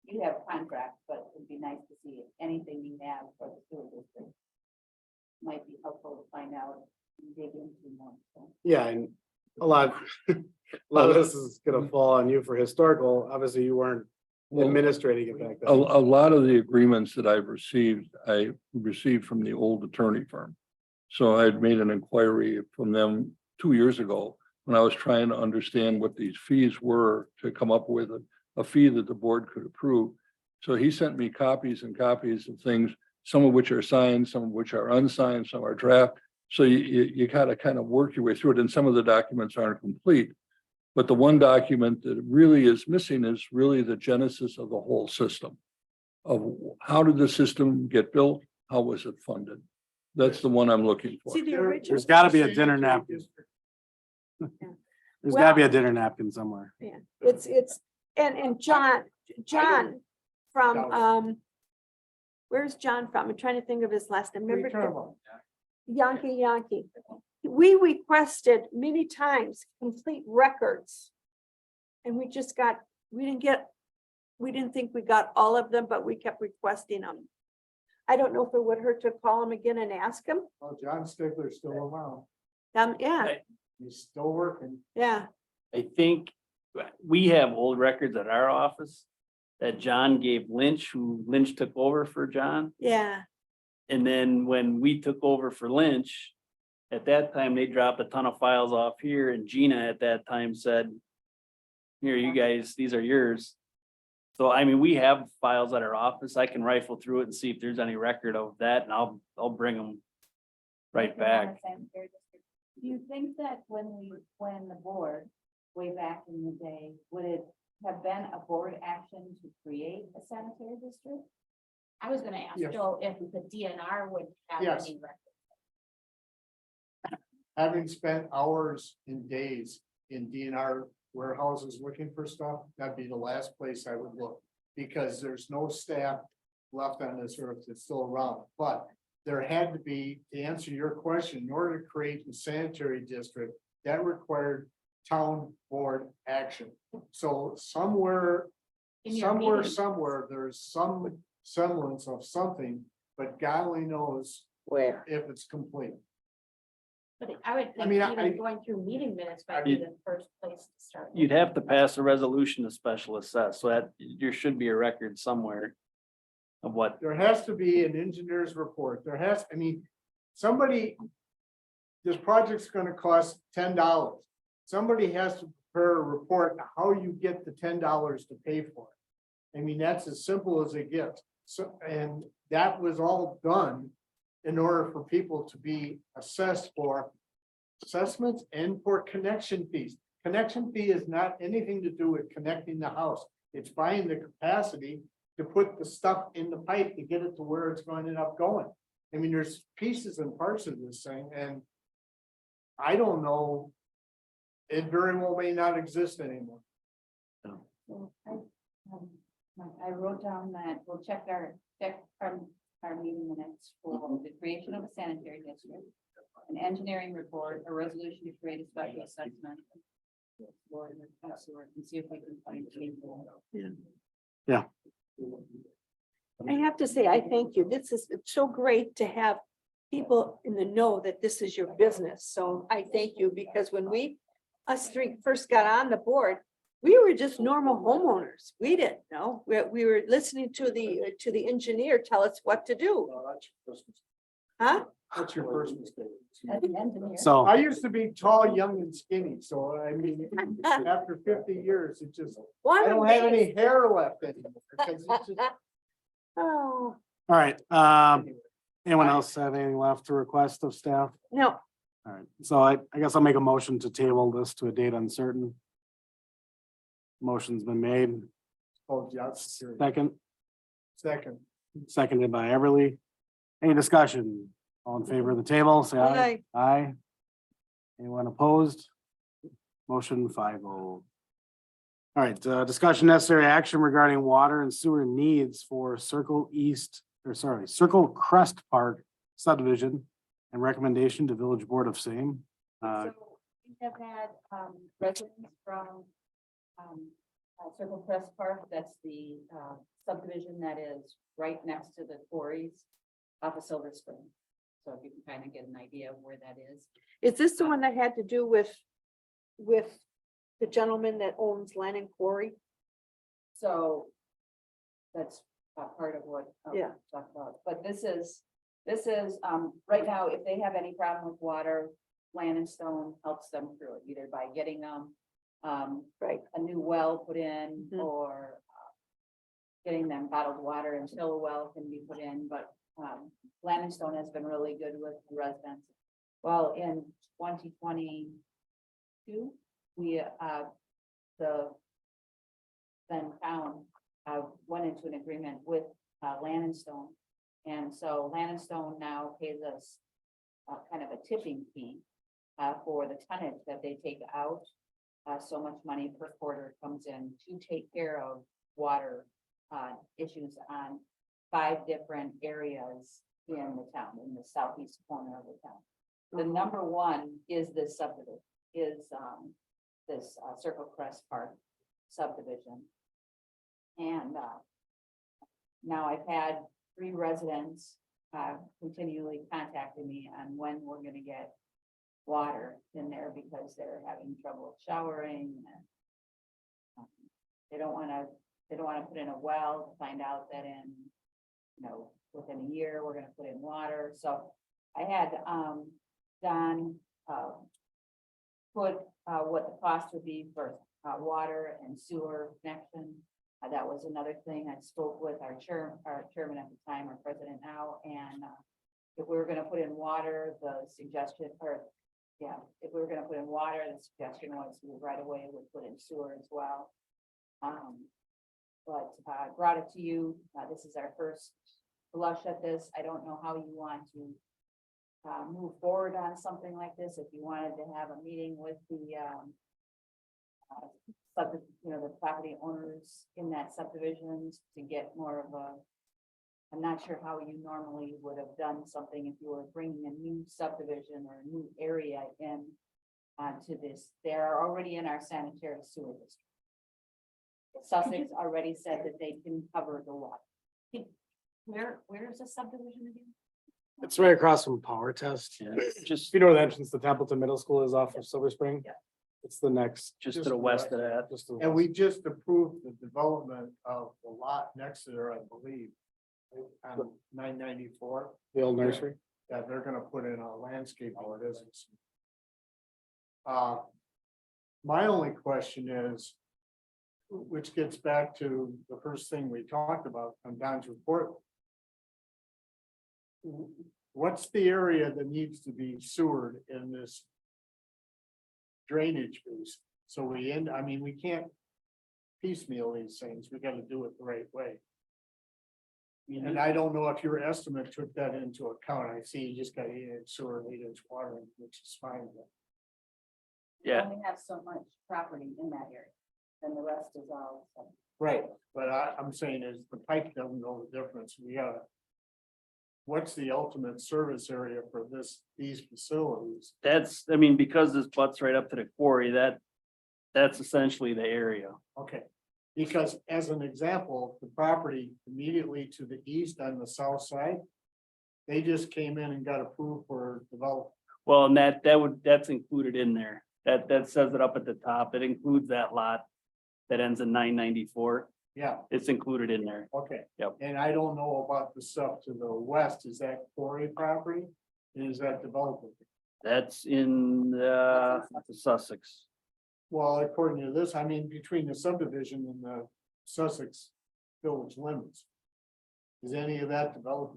You have contracts, but it'd be nice to see anything you have for the sewer district. Might be helpful to find out and dig into more. So. Yeah, and a lot of this is gonna fall on you for historical. Obviously, you weren't administrating it back A then. lot of the agreements that I received from the old attorney firm. So I had made an inquiry from them 2 years ago when I was trying to understand what these fees were to come up with a fee that the board could approve. So he sent me copies and copies of things, some of which are signed, some of which are unsigned, some are draft. So you gotta kind of work your way through it, and some of the documents aren't complete. But the one document that really is missing is really the genesis of the whole system. Of how did the system get built? How was it funded? That's the one I'm looking for. See, the original. There's gotta be a dinner napkin. There's gotta be a dinner napkin somewhere. Yeah, it's, and John from, where's John from? I'm trying to think of his last name. Remember? Yankee. We requested many times complete records. And we didn't think we got all of them, but we kept requesting them. I don't know if it would hurt to call him again and ask him. Well, John Stigler's still around. Yeah, He's still working. yeah, I think we have old records at our office that John gave Lynch, who Lynch took over for John. yeah. And then when we took over for Lynch, at that time, they dropped a ton of files off here, and Gina at that time said, here, you guys, these are yours. So I mean, we have files at our office. I can rifle through it and see if there's any record of that, and I'll bring them right back. Do you think that when the board, way back in the day, would it have been a board action to create a sanitary district? I was gonna ask Yes. Joe if the DNR would have Yes. any record. Having spent hours and days in DNR warehouses looking for stuff, that'd be the last place I would look. Because there's no staff left on this earth that's still around, but there had to be, to answer your question, in order to create the sanitary district, that required town board action. So somewhere, In your meeting. somewhere, there's some semblance of something, but God only knows Where? if it's complete. But I would think mean, even I- going through meeting minutes might be the first place to start. You'd have to pass a resolution to special assess, so that there should be a record somewhere of what, There has to be an engineer's report. Somebody. This project's gonna cost $10. Somebody has to prepare a report on how you get the $10 to pay for it. I mean, that's as simple as it gets. So, and that was all done in order for people to be assessed for assessments and for connection fees. Connection fee is not anything to do with connecting the house. It's buying the capacity to put the stuff in the pipe to get it to where it's going to end up going. I mean, there's pieces and parts of this thing, and I don't know. It very well may not exist anymore. So I wrote down that we'll check our meeting minutes for the creation of a sanitary district, an engineering report, a resolution to create a special assessment. For the sewer, and see if we can find change. I have to say, I thank you. It's so great to have people in the know that this is your business. So I thank you, because when us three first got on the board, we were just normal homeowners. We didn't know. We were listening to the engineer tell us what to do. That's your first mistake. Huh? That's your first mistake. As an engineer. So, I used to be tall, young and skinny, so I mean, after 50 years, it just, Well, I I'm don't have amazed. any hair left anymore. Because it's just, Oh, all right, anyone else have anything left to request of staff? no, All right, so I guess I'll make a motion to table this to a date uncertain. Motion's been made. oh, yeah, second. Seconded by Everly. Any discussion? All in favor of the table, say aye. Aye. Anyone opposed? Motion 5-0. All right, discussion necessary action regarding water and sewer needs for Circle Crest Park subdivision and recommendation to village board of same. So we have had residents from Circle Crest Park, that's the subdivision that is right next to the quarries off of Silver Spring. So if you can kind of get an idea of where that is. Is this the one that had to do with the gentleman that owns Land and Quarry? So that's part of what Yeah. we talked about, but this is, right now, if they have any problem with water, Land and Stone helps them through it, either by getting them Right. a new well put in, Mhm. or getting them bottled water until a well can be put in, but Land and Stone has been really good with the residents. Well, in 2022, we the then town went into an agreement with Land and Stone. And so Land and Stone now pays us kind of a tipping fee for the tonnage that they take out. So much money per quarter comes in to take care of water issues on 5 different areas in the town, in the southeast corner of the town. The number one is this subdivision, is this Circle Crest Park subdivision. And now I've had 3 residents continually contacting me on when we're gonna get water in there because they're having trouble showering. And they don't wanna put in a well to find out that in, within a year, we're gonna put in water. So I had Don put what the cost would be for water and sewer connection. That was another thing. I spoke with our chairman at the time, our president now, and if we were gonna put in water, the suggestion, if we were gonna put in water, the suggestion was we right away would put in sewer as well. But I brought it to you. This is our first blush at this. I don't know how you want to move forward on something like this. If you wanted to have a meeting with the the property owners in that subdivisions to get more of a, I'm not sure how you normally would have done something if you were bringing a new subdivision or a new area in to this. They're already in our sanitary sewer district. Sussex already said that they can cover the water. Where's the subdivision again? It's right across from Power Test. Yeah, If just, you know where the entrance to Templeton Middle School is off of Silver Spring. Yeah. It's the next. just to the west of that. Just to the And west. we just approved the development of the lot next to there, I believe. On 994, The old nursery. that they're gonna put in a landscape or it isn't. My only question is, which gets back to the first thing we talked about on Don's report. What's the area that needs to be sewered in this drainage piece? So we can't piecemeal these things. We gotta do it the right way. And I don't know if your estimate took that into account. I see you just got 8-inch sewer, 8-inch water, which is fine. But We Yeah, only have so much property in that area, and the rest is all. right, but I'm saying is the pipe doesn't know the difference. We gotta. What's the ultimate service area for these facilities? that's, because this butts right up to the quarry, that's essentially the area. Okay, because as an example, the property immediately to the east on the south side. They just came in and got approved for development. Well, and that's included in there. That says it up at the top. It includes that lot that ends in 994. Yeah, It's included in there. okay. Yep. And I don't know about the stuff to the west. Is that quarry property? Is that development? That's in Sussex. Well, according to this, between the subdivision and the Sussex village limits. Is any of that developed?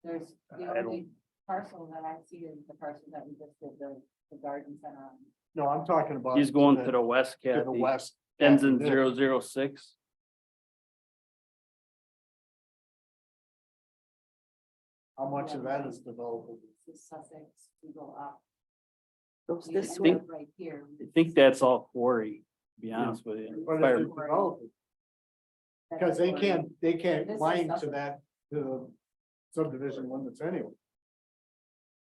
There's the I don't- only parcel that I see is the parcel that we just did the garden center on. No, I'm talking about. He's going to the west, To the Kathy. west. Ends in This. 006. How much of that is developed? This is Sussex, we go up. Goes We this end way. up right here. I think that's all quarry, to be honest with you. But Fire- is it developed? Because they can't This is line to Sussex. that, to the subdivision limits anyway.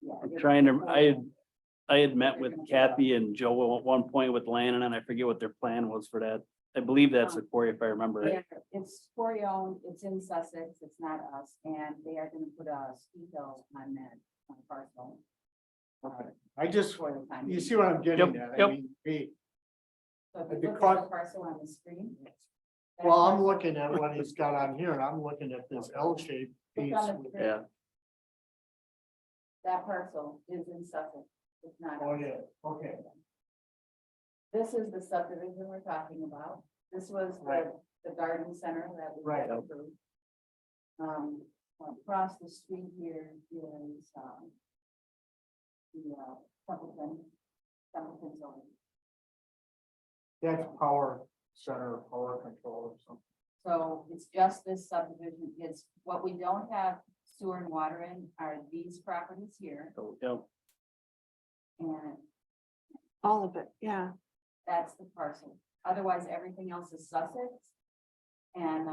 Yeah, I'm it's trying to, before- I had met with Kathy and Joe at one point with Landon, and I forget what their plan was for that I believe that's the quarry if I remember Yeah, right. it's quarry owned, it's in Sussex, it's not us, and they are gonna put a ski hill on that parcel. I just, For the time you being. see what I'm getting Yep, at? I yep. mean, hey, So if you the look at cost- the parcel on the screen. that well, I'm parcel- looking at what he's got on here and I'm looking at this L-shaped Look piece. on the screen. Yeah, That parcel is in Sussex, it's not. Oh, us. yeah, okay. This is the subdivision we're talking about. This was Right. the garden center that we. Right. approved. Across the street here is, Templeton's own. That's power center, power control or something. So it's just this subdivision. It's what we don't have sewer and water in are these properties here. so, yep. And All of it, yeah. that's the parcel. Otherwise, everything else is Sussex. And,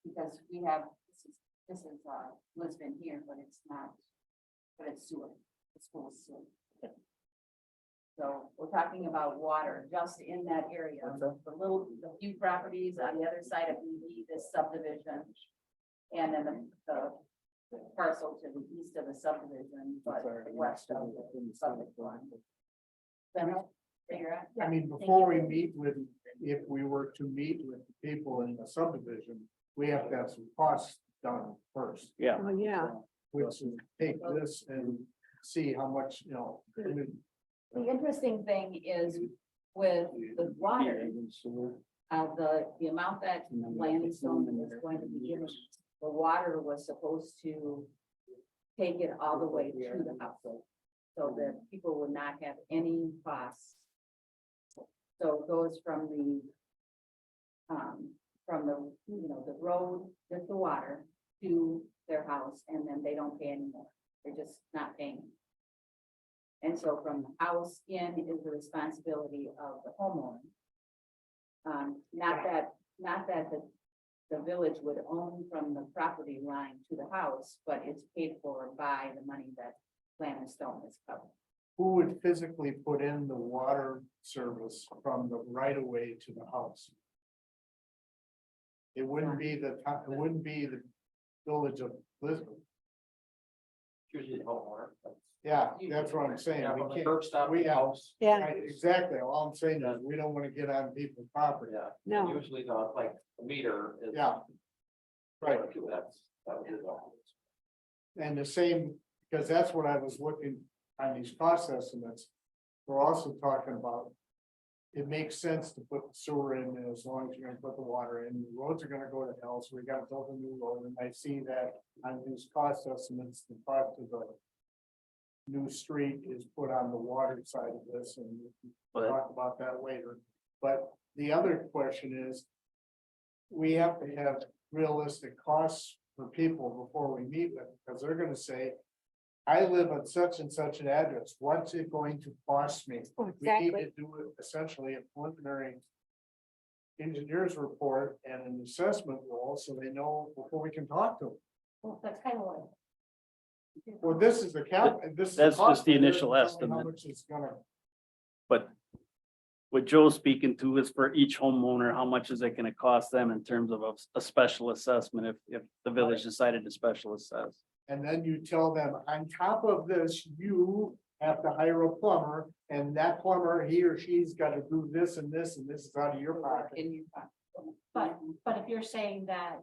because we have, this is Lisbon here, but it's not, but it's sewer, it's full of sewer. So we're talking about water just in that area, the few properties on the other side of EV, this subdivision. And then the parcel to the east of the subdivision, but west of the subdivision. Then I'll figure out. I mean, before we meet with, if we were to meet with the people in the subdivision, we have to have some costs done first. Yeah, Oh, yeah. Which is take this and see how much, you know. I mean, The interesting thing is with the water, the amount that Landstone is going to be giving, the water was supposed to take it all the way to the house. So that people would not have any costs. So it goes from the road with the water to their house, and then they don't pay anymore. They're just not paying. And so from the house in is the responsibility of the homeowner. Not that the village would own from the property line to the house, but it's paid for by the money that Landstone has covered. who would physically put in the water service from the right of way to the house? It wouldn't be the village of Lisbon. Usually the homeowner. Yeah, that's what I'm saying. Yeah, We from the can't, curb stop to we the have- house. Yeah, right, exactly. All I'm saying is we don't want to get on people's property. Yeah, no, usually the, like, the meter is. Yeah. Right. That would be all. And the same, because that's what I was looking on these cost estimates. We're also talking about. It makes sense to put the sewer in as long as you're gonna put the water in. The roads are gonna go to hell, so we gotta build a new road, and I see that on these cost estimates, the cost of the. New street is put on the water side of this, and we'll talk about that later. But the other question is. We have to have realistic costs for people before we meet with them, because they're gonna say. I live at such and such an address, what's it going to cost me? oh, We need exactly. to do it essentially a preliminary. Engineer's report and an assessment role, so they know before we can talk to them. Well, that's kind of what. Well, this is the cap, this is. That's cost, just the but they're initial telling me estimate. How much it's gonna, but what Joe's speaking to is for each homeowner, how much is it gonna cost them in terms of a special assessment if the village decided to special assess? and then you tell them, on top of this, you have to hire a plumber. And that plumber, he or she's gotta do this and this, and this is out of your pocket. In your pocket. But if you're saying that.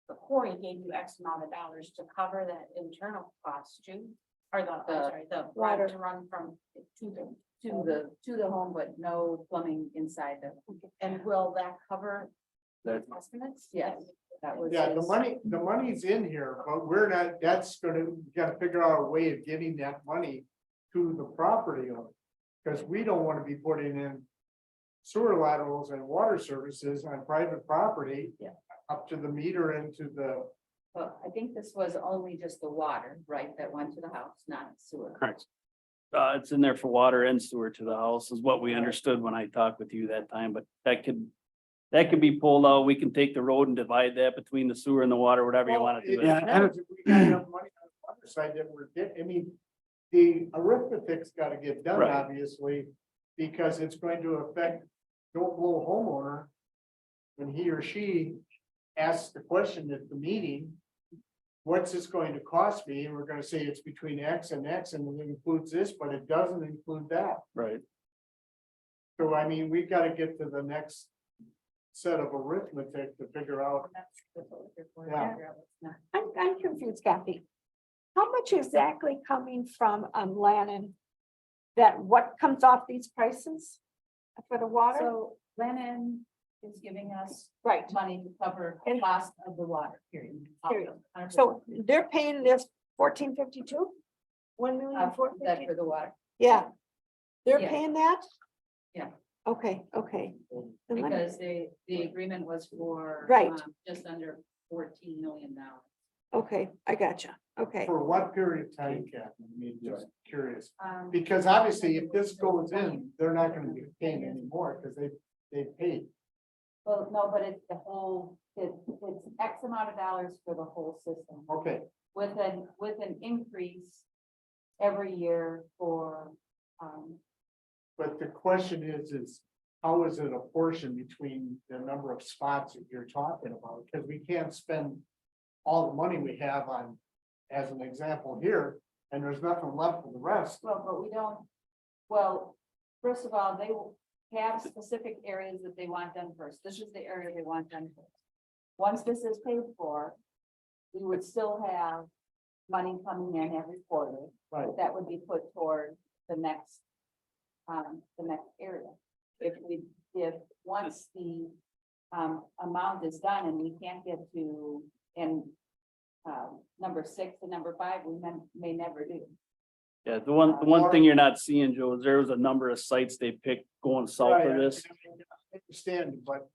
The quarry gave you X amount of dollars to cover that internal cost too, or I'm sorry, the water Water. to run from to To the home, but no plumbing inside the. and will that cover That- estimates? Yes, that was. Yeah, his- the money's in here, but we're not, that's gonna, we gotta figure out a way of getting that money to the property owner. Cause we don't wanna be putting in sewer laterals and water services on private property. Yeah. Up to the meter into the, Well, I think this was only just the water, right, that went to the house, not sewer. Correct. It's in there for water and sewer to the house is what we understood when I talked with you that time, but that could be pulled out. We can take the road and divide that between the sewer and the water, whatever you want to do. It it. depends if we got enough money on the water side that we're getting, I mean. The arithmetic's gotta get done, Right. obviously, because it's going to affect don't blow homeowner. When he or she asks the question at the meeting. What's this going to cost me? And we're gonna say it's between X and X and it includes this, but it doesn't include that. Right. So I mean, we've got to get to the next set of arithmetic to figure out. That's what we're here for, Yeah. figure out what's not. I'm confused, Kathy. How much exactly coming from Lannon? That what comes off these prices for the water? So Lennon is giving us Right, money to cover the And- cost of the water, period. Period. 100%. so they're paying this 1452? 1,452,000? That for the water, Yeah. They're Yeah. paying that? Yeah. Okay, okay. Then let me- because the agreement was for. Right. Just under $14 million. Okay, I gotcha. Okay, For what period of time, Kathy? I mean, just curious. Um, Because obviously, if this goes in, they're not gonna be paying anymore because they paid. Well, no, but it's the whole, it's X amount of dollars for the whole system Okay, with an increase every year for, but the question is how is it apportioned between the number of spots that you're talking about? Because we can't spend all the money we have on, as an example here, and there's nothing left for the rest. well, but we don't, well, first of all, they will have specific areas that they want done first. This is the area they want done first. Once this is paid for, we would still have money coming in every quarter. Right. but that would be put toward the next area. If once the amount is done and we can't get to, and number 6 and number 5, we may never do. Yeah, the one thing you're not seeing, Joe, is there was a number of sites they picked going south Right, of this. I understand, but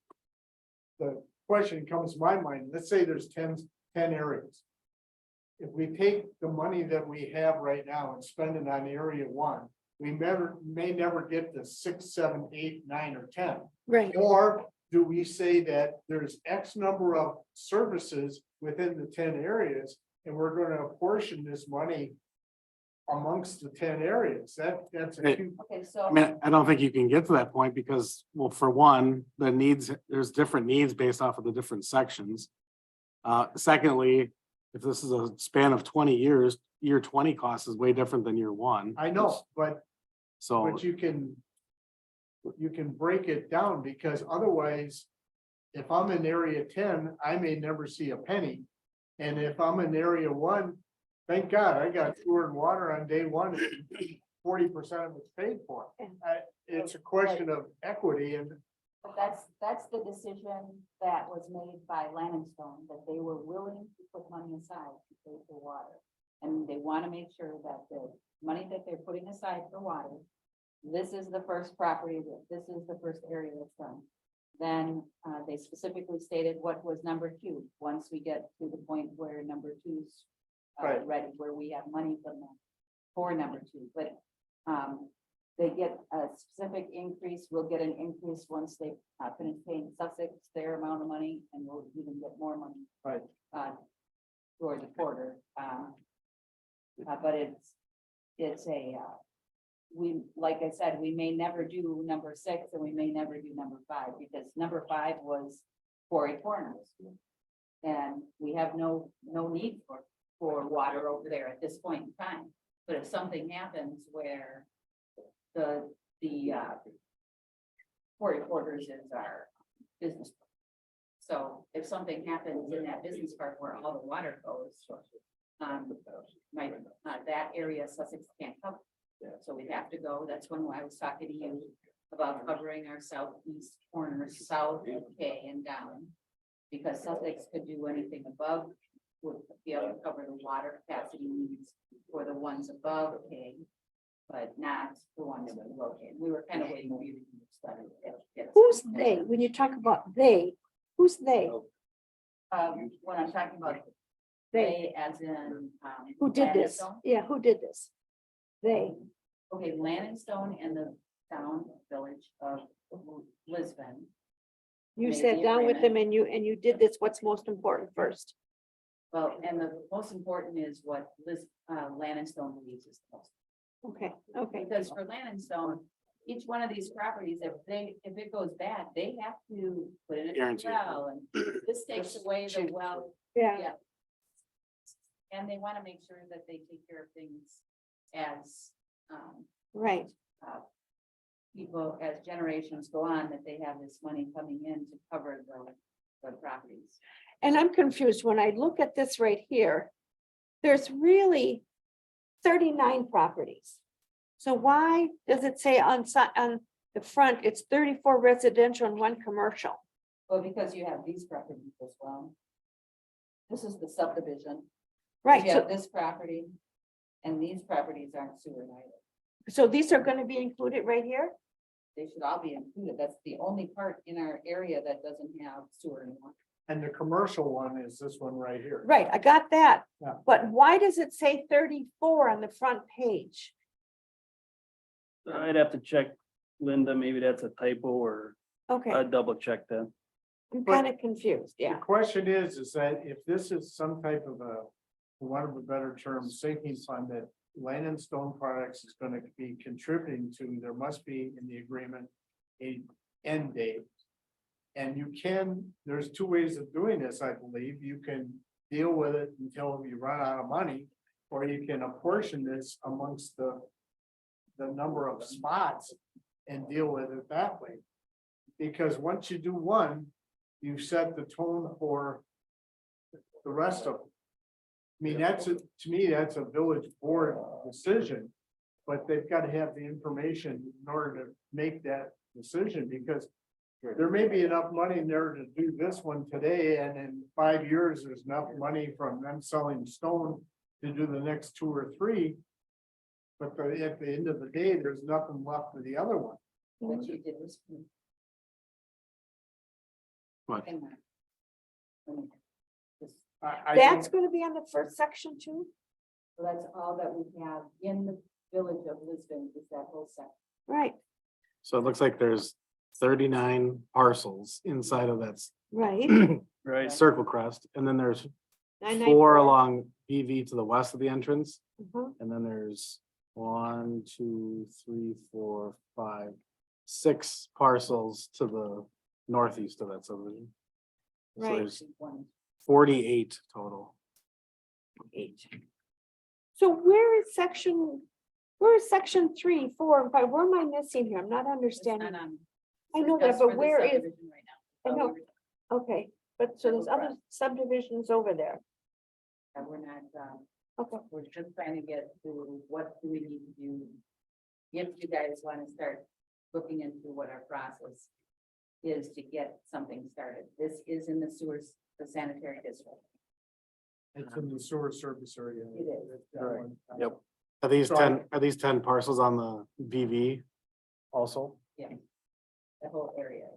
the question comes to my mind, let's say there's 10 areas. If we take the money that we have right now and spend it on area 1, we may never get to 6, 7, 8, 9, or 10. right. Or do we say that there's X number of services within the 10 areas and we're gonna apportion this money amongst the 10 areas? That's a Hey. huge. Okay, so. I mean, I don't think you can get to that point because, well, for one, the needs, there's different needs based off of the different sections. Secondly, if this is a span of 20 years, year 20 cost is way different than year 1. I know, but So, you can break it down because otherwise, if I'm in area 10, I may never see a penny. And if I'm in area 1, thank God, I got sewer and water on day 1, 40% of it's paid for. It's a question of equity and But that's the decision that was made by Stone that they were willing to put money aside to pay for water. And they want to make sure that the money that they're putting aside for water, this is the first property, this is the first area that's done. Then they specifically stated what was number 2, once we get to the point where number 2's Right. ready, where we have money from them for number 2, but they get a specific increase, we'll get an increase once they finish paying Sussex their amount of money, and we'll even get more money. Right. Toward the quarter, but it's we, like I said, we may never do number 6 and we may never do number 5, because number 5 was Quarry Corners. And we have no need for water over there at this point in time, but if something happens where the Quarry Quarters is our business park. So if something happens in that business park where all the water goes, that area Sussex can't cover. So we have to go, that's when I was talking to you about covering our southeast corner, south of K and down. Because Sussex could do anything above, would be able to cover the water capacity needs for the ones above K, but not the ones below K. We were kind of waiting for you to study it. Who's they? When you talk about they, who's they? When I'm talking about They, they as in. who did this? Landstone. Yeah, who did this? They, Okay, Landstone and the town village of Lisbon. you Made sat the down with them agreement. and you did this, what's most important first? Well, and the most important is what Landstone believes is the most. Okay, okay. Because for Landstone, each one of these properties, if it goes bad, they have to put in a Guarantee it. well, and this takes away the well. Yeah, Yeah. And they wanna make sure that they take care of things as, right. people, as generations go on, that they have this money coming in to cover the properties. And I'm confused when I look at this right here. There's really 39 properties. So why does it say on the front, it's 34 residential and 1 commercial? Well, because you have these properties as well. This is the subdivision. Right, You have so, this property, and these properties aren't sewer either. so these are gonna be included right here? They should all be included. That's the only part in our area that doesn't have sewer anymore. And the commercial one is this one right here. Right, I got that. Yeah. But why does it say 34 on the front page? I'd have to check, Linda, maybe that's a typo, or Okay, I'd double check that. I'm but- kind of confused, The yeah. question is that if this is some type of a, for want of a better term, sinking fund that Land and Stone Products is gonna be contributing to, there must be in the agreement a end date. And you can, there's 2 ways of doing this, I believe. You can deal with it until you run out of money, or you can apportion this amongst the number of spots and deal with it that way. Because once you do one, you set the tone for the rest of them. I mean, to me, that's a village board decision, but they've got to have the information in order to make that decision, because there may be enough money in there to do this one today, and in 5 years, there's enough money from them selling stone to do the next 2 or 3. But at the end of the day, there's nothing left for the other one. What you did was. What? Hang on. Let me just- I That's don't- gonna be on the first section too? So that's all that we have in the village of Lisbon, is that whole section. Right, So it looks like there's 39 parcels inside of that right. Right. circle crest, and then there's 994. 4 along BV to the west of the entrance, Mhm. and then there's 1, 2, 3, 4, 5, 6 parcels to the northeast of that subdivision. So Right. there's One. 48 total. 8. So where is section 3, 4, and 5? Where am I missing here? I'm not It's understanding. not on- I know that's that, but for the where is, subdivision right now. I know. Okay, but so there's other subdivisions over there. And we're not, Okay, we're just trying to get to what do we need to do? If you guys want to start looking into what our process is to get something started. This is in the sewers, the sanitary district. It's in the sewer service area. It is. It's that Right. one. Yep. Are these So 10 parcels on the VV also? The whole area.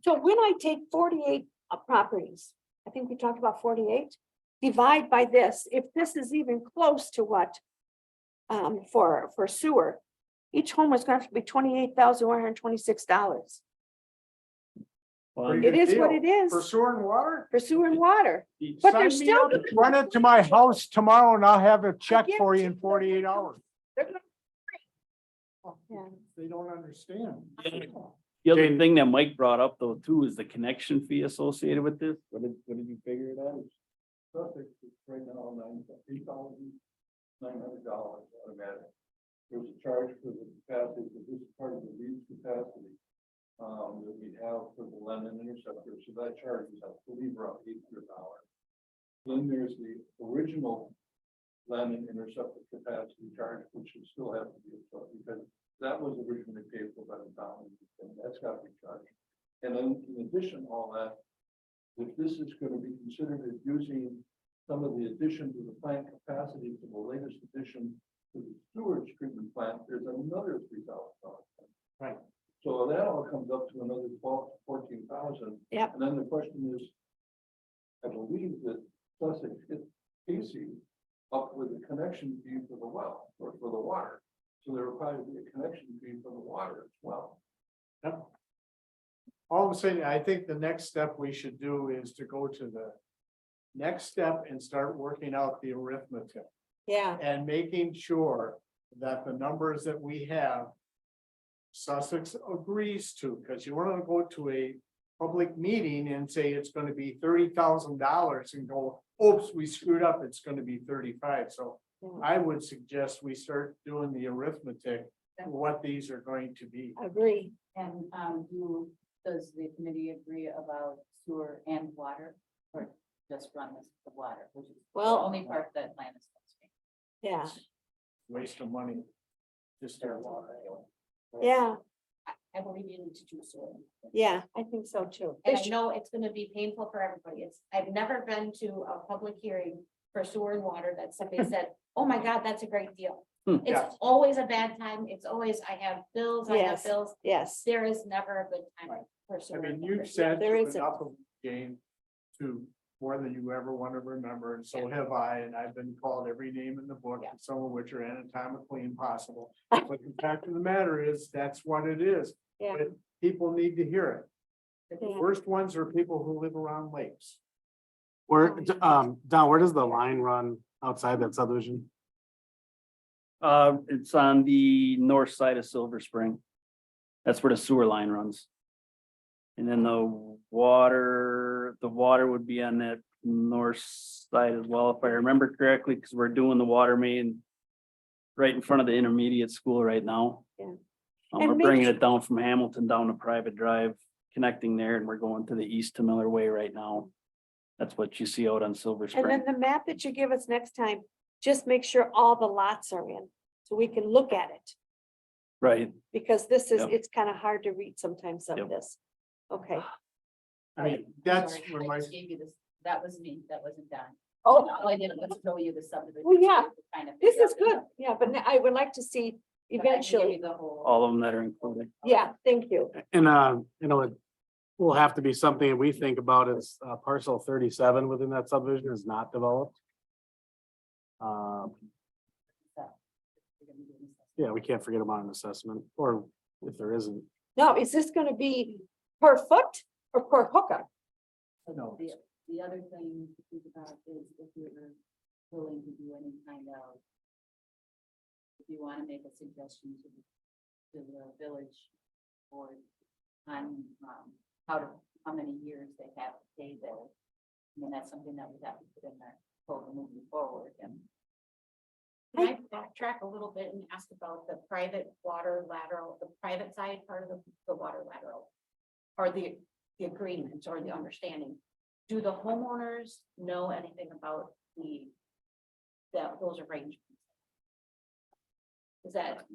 so when I take 48 properties, I think we talked about 48, divide by this, if this is even close to what for sewer, each home is going to have to be $28,126. Pretty It good is what deal. it is For sewer and water? for sewer and water. But they're Sign me still. up. Run it to my house tomorrow and I'll have a check give for you you in 48 hours. They're gonna- Yeah. They don't understand. The other Jane- thing that Mike brought up though too is the connection fee associated with this. What did you figure it out? Sussex is right now $8,900 automatic. There's a charge for the capacity, because this is part of the lease capacity. That we have for the Lennon interceptor, so that charge is, I believe, around $800. Then there's the original Lennon interceptor capacity charge, which will still have to be absorbed, because that was originally paid for by the town, and that's got to be charged. And then in addition to all that, if this is going to be considered as using some of the addition to the plant capacity to the latest addition to the sewage treatment plant, there's another $3,000. Right. So that all comes up to another 12 to 14,000. Yep. And then the question is, I believe that Sussex hit Casey up with a connection fee for the well, or for the water. So there will probably be a connection fee for the water as well. Yep. All I'm saying, I think the next step we should do is to go to the next step and start working out the arithmetic Yeah, and making sure that the numbers that we have Sussex agrees to, because you want to go to a public meeting and say it's gonna be $30,000 and go, oops, we screwed up, it's gonna be 35. So I would suggest we start doing the arithmetic, what these are going to be. Agree. And, does the committee agree about sewer and water, or just run this, the water, which is the Well- only part that land is. Yeah, Waste of money. Just their water. yeah, I believe you need to do so. yeah, I think so too. And I know it's gonna be painful for everybody. I've never been to a public hearing for sewer and water that somebody said, oh my God, that's a great deal. It's Yes. always a bad time. It's always, I have bills, I have Yes. bills. Yes, There is never a good time for I sewer. mean, and water. you've said There to isn't. enough of the game to more than you ever want to remember, and so have I, and I've been called every name in the book, Yeah. some of which are anatomically impossible. But the fact of the matter is, that's what it is. yeah, But people need to hear it. The yeah. worst ones are people who live around lakes. Where, Don, where does the line run outside that subdivision? It's on the north side of Silver Spring. That's where the sewer line runs. And then the water would be on that north side as well, if I remember correctly, because we're doing the water main right in front of the intermediate school right now. Yeah. We're And make bringing su- it down from Hamilton down to Private Drive, connecting there, and we're going to the east to Miller Way right now. That's what you see out on Silver And Spring. then the map that you give us next time, just make sure all the lots are in, so we can look at it. Right, Because this is, Yep. it's kind of hard to read sometimes some of Yep. this. Okay. I mean, that's Sorry, where I my, just gave you this, that was me, that wasn't done. Oh, All I did was show you the subdivision. Well, yeah, Kind of this figure is out good. Yeah, but I would like to see the- but I can give you eventually. The whole. all of them that are included. Yeah, thank you. And, it will have to be something we think about is parcel 37 within that subdivision is not developed. Yeah, we can't forget about an assessment, or if there isn't. Now, is this gonna be per foot or per hookup? No. The other thing to think about is if you're willing to do any kind of. If you want to make a suggestion to the village board on, how many years they have to pay their. I mean, that's something that we have to put in there, for moving forward, and Can I backtrack a little bit and ask about the private water lateral, the private side part of the water lateral? Or the agreement or the understanding? Do the homeowners know anything about those arrangements? Is that?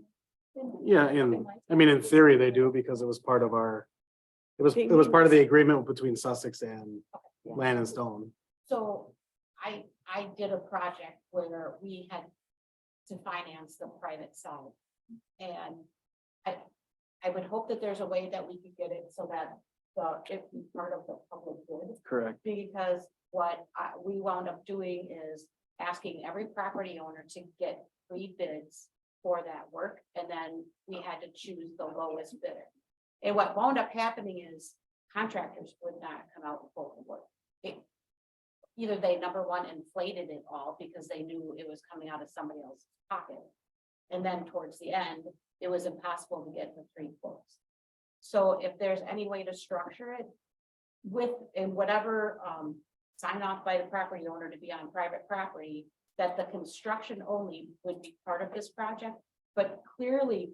Yeah, in theory, they do because it was part of it was part of the agreement between Sussex and Land and Stone. So I did a project where we had to finance the private side. And I would hope that there's a way that we could get it so that it be part of the public good. Correct. Because what we wound up doing is asking every property owner to get 3 bids for that work, and then we had to choose the lowest bidder. And what wound up happening is contractors would not come out and quote the work. Either they, number one, inflated it all because they knew it was coming out of somebody else's pocket. And then towards the end, it was impossible to get the 3 quotes. So if there's any way to structure it in whatever sign off by the property owner to be on private property, that the construction only would be part of this project, but clearly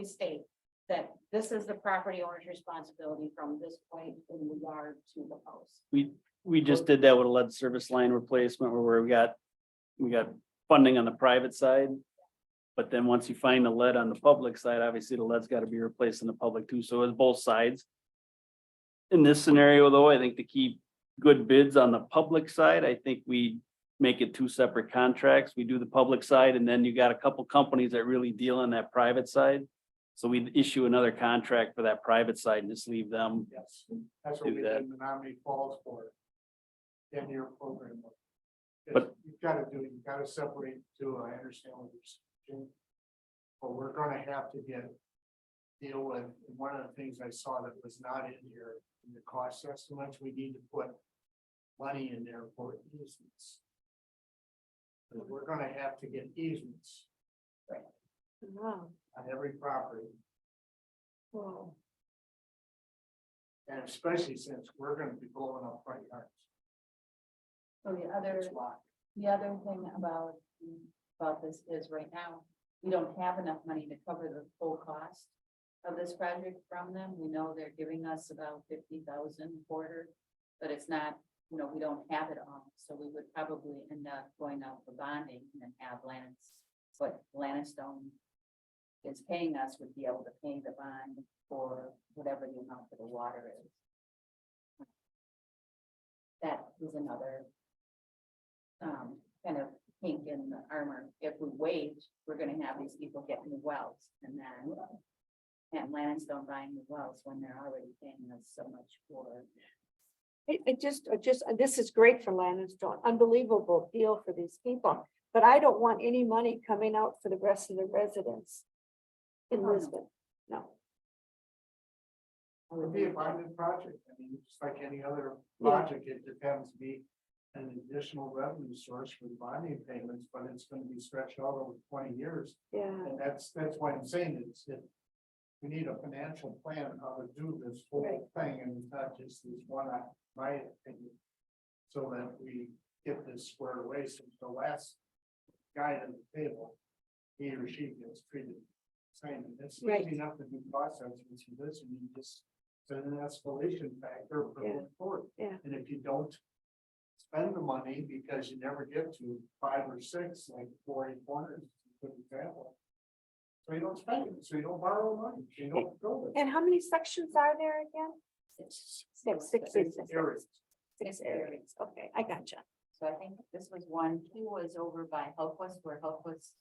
state that this is the property owner's responsibility from this point in regard to the post. We just did that with a lead service line replacement where we got funding on the private side. But then once you find the lead on the public side, obviously the lead's got to be replaced in the public too. So it's both sides. In this scenario, though, I think to keep good bids on the public side, I think we make it 2 separate contracts. We do the public side, and then you got a couple companies that really deal on that private side. So we issue another contract for that private side and just leave them. Yes, that's what Do we that. did in Menominee Falls for 10-year program. But- You gotta separate the two. I understand what you're saying. But we're gonna have to deal with, and one of the things I saw that was not in here, in the cost estimates, we need to put money in there for easements. We're gonna have to get easements Wow. on every property. Wow. And especially since we're gonna be blowing up front yards. So the other, That's why. the other thing about this is right now, we don't have enough money to cover the full cost of this project from them. We know they're giving us about 50,000 a quarter, but it's not, you know, we don't have it all. So we would probably end up going out for bonding and then have what Landstone is paying us would be able to pay the bond for whatever the amount of the water is. That is another kind of kink in the armor. If we wait, we're gonna have these people getting the wells and then and Landstone buying the wells when they're already paying us so much for. It just, this is great for Landstone, unbelievable deal for these people, but I don't want any money coming out for the rest of the residents in Lisbon, no. It would be a bonded project. I mean, just like any other project, it depends be an additional revenue source for the bonding payments, but it's gonna be stretched out over 20 years. Yeah, And that's why I'm saying we need a financial plan on how to do this whole Right. thing and not just this one, my opinion. So that we get this squared away, so the last guy at the table, he or she gets treated same. It's Right. easy enough to do process with this, and you just set an escalation factor for Yeah. going forward. Yeah. And if you don't spend the money because you never get to 5 or 6, like 4 corners, for example. So you don't spend it, so you don't borrow money, so you don't build it. and how many sections are there again? Six Areas. areas, okay, I gotcha. So I think this was 2 was over by Helquist, where Helquist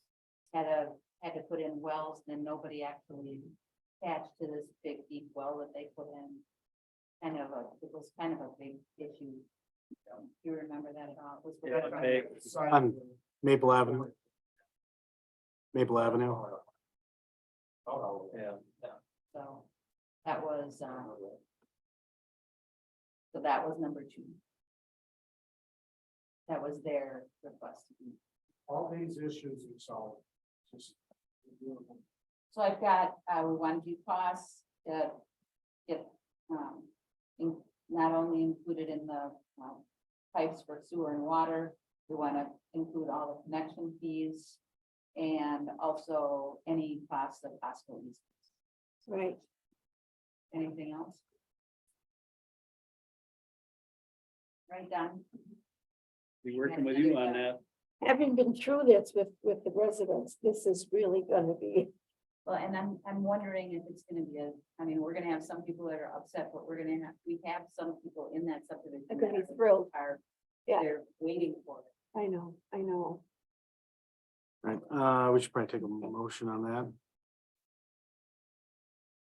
had to put in wells, and nobody actually attached to this big deep well that they put in. It was kind of a big issue. Do you remember that at all? It was with- Yeah, big. On Maple Avenue. Maple Avenue. Oh, Yeah. So that was, so that was number 2. That was their request. All these issues are solved. Just. So I've got, we want to do costs that get, not only included in the, pipes for sewer and water. We want to include all the connection fees and also any costs of hospital easements. Right, Anything else? Right, Don? Be working with you on that. having been through this with the residents, this is really gonna be, Well, and I'm wondering if it's gonna be I mean, we're gonna have some people that are upset, but we have some people in that subdivision. They're gonna be that thrilled. Are, Yeah. they're waiting for it. I know. Right, we should probably take a motion on that.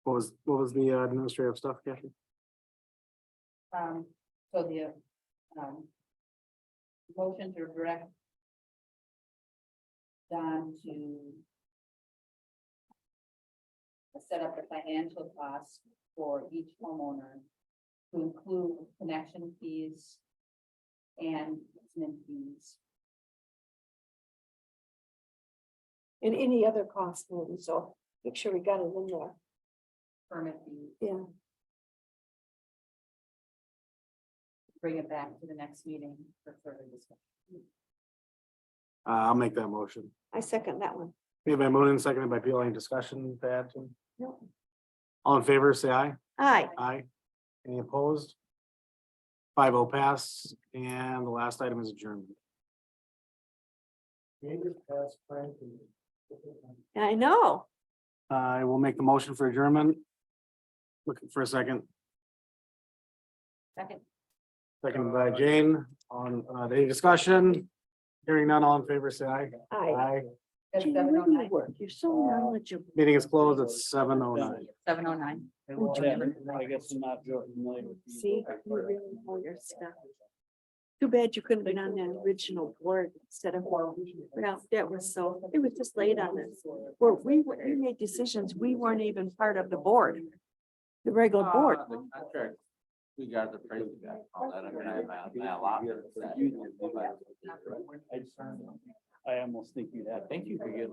What was the administrative stuff, Kathy? So the, motion to direct Don to set up the financial costs for each homeowner to include connection fees and easement fees. And any other cost, maybe, so make sure we got it in there, Permit fees, yeah. bring it back to the next meeting for further discussion. I'll make that motion. I second that one. Made by Moon, seconded by Peel. Any discussion to add to? No. All in favor, say aye. Aye, Aye. Any opposed? 5-0 pass, and the last item is adjournment. I know. I will make the motion for adjournment. Looking for a second. Second, Second by Jane on any discussion. Hearing none, all in favor, say aye. Aye. Aye. that's Gee, where do you 7:09. work? You're so knowledgeable. Meeting is closed at 7:09. 7:09. I guess I'm not real familiar with. these. See, you really know your stuff. Too bad you couldn't have been on that original board instead of, well, that was so, it was just late on us. Where we made decisions, we weren't even part of the board. The regular board. The contract, we got the price back, all that, I mean, I allowed it. I almost think you'd have. Thank you for getting.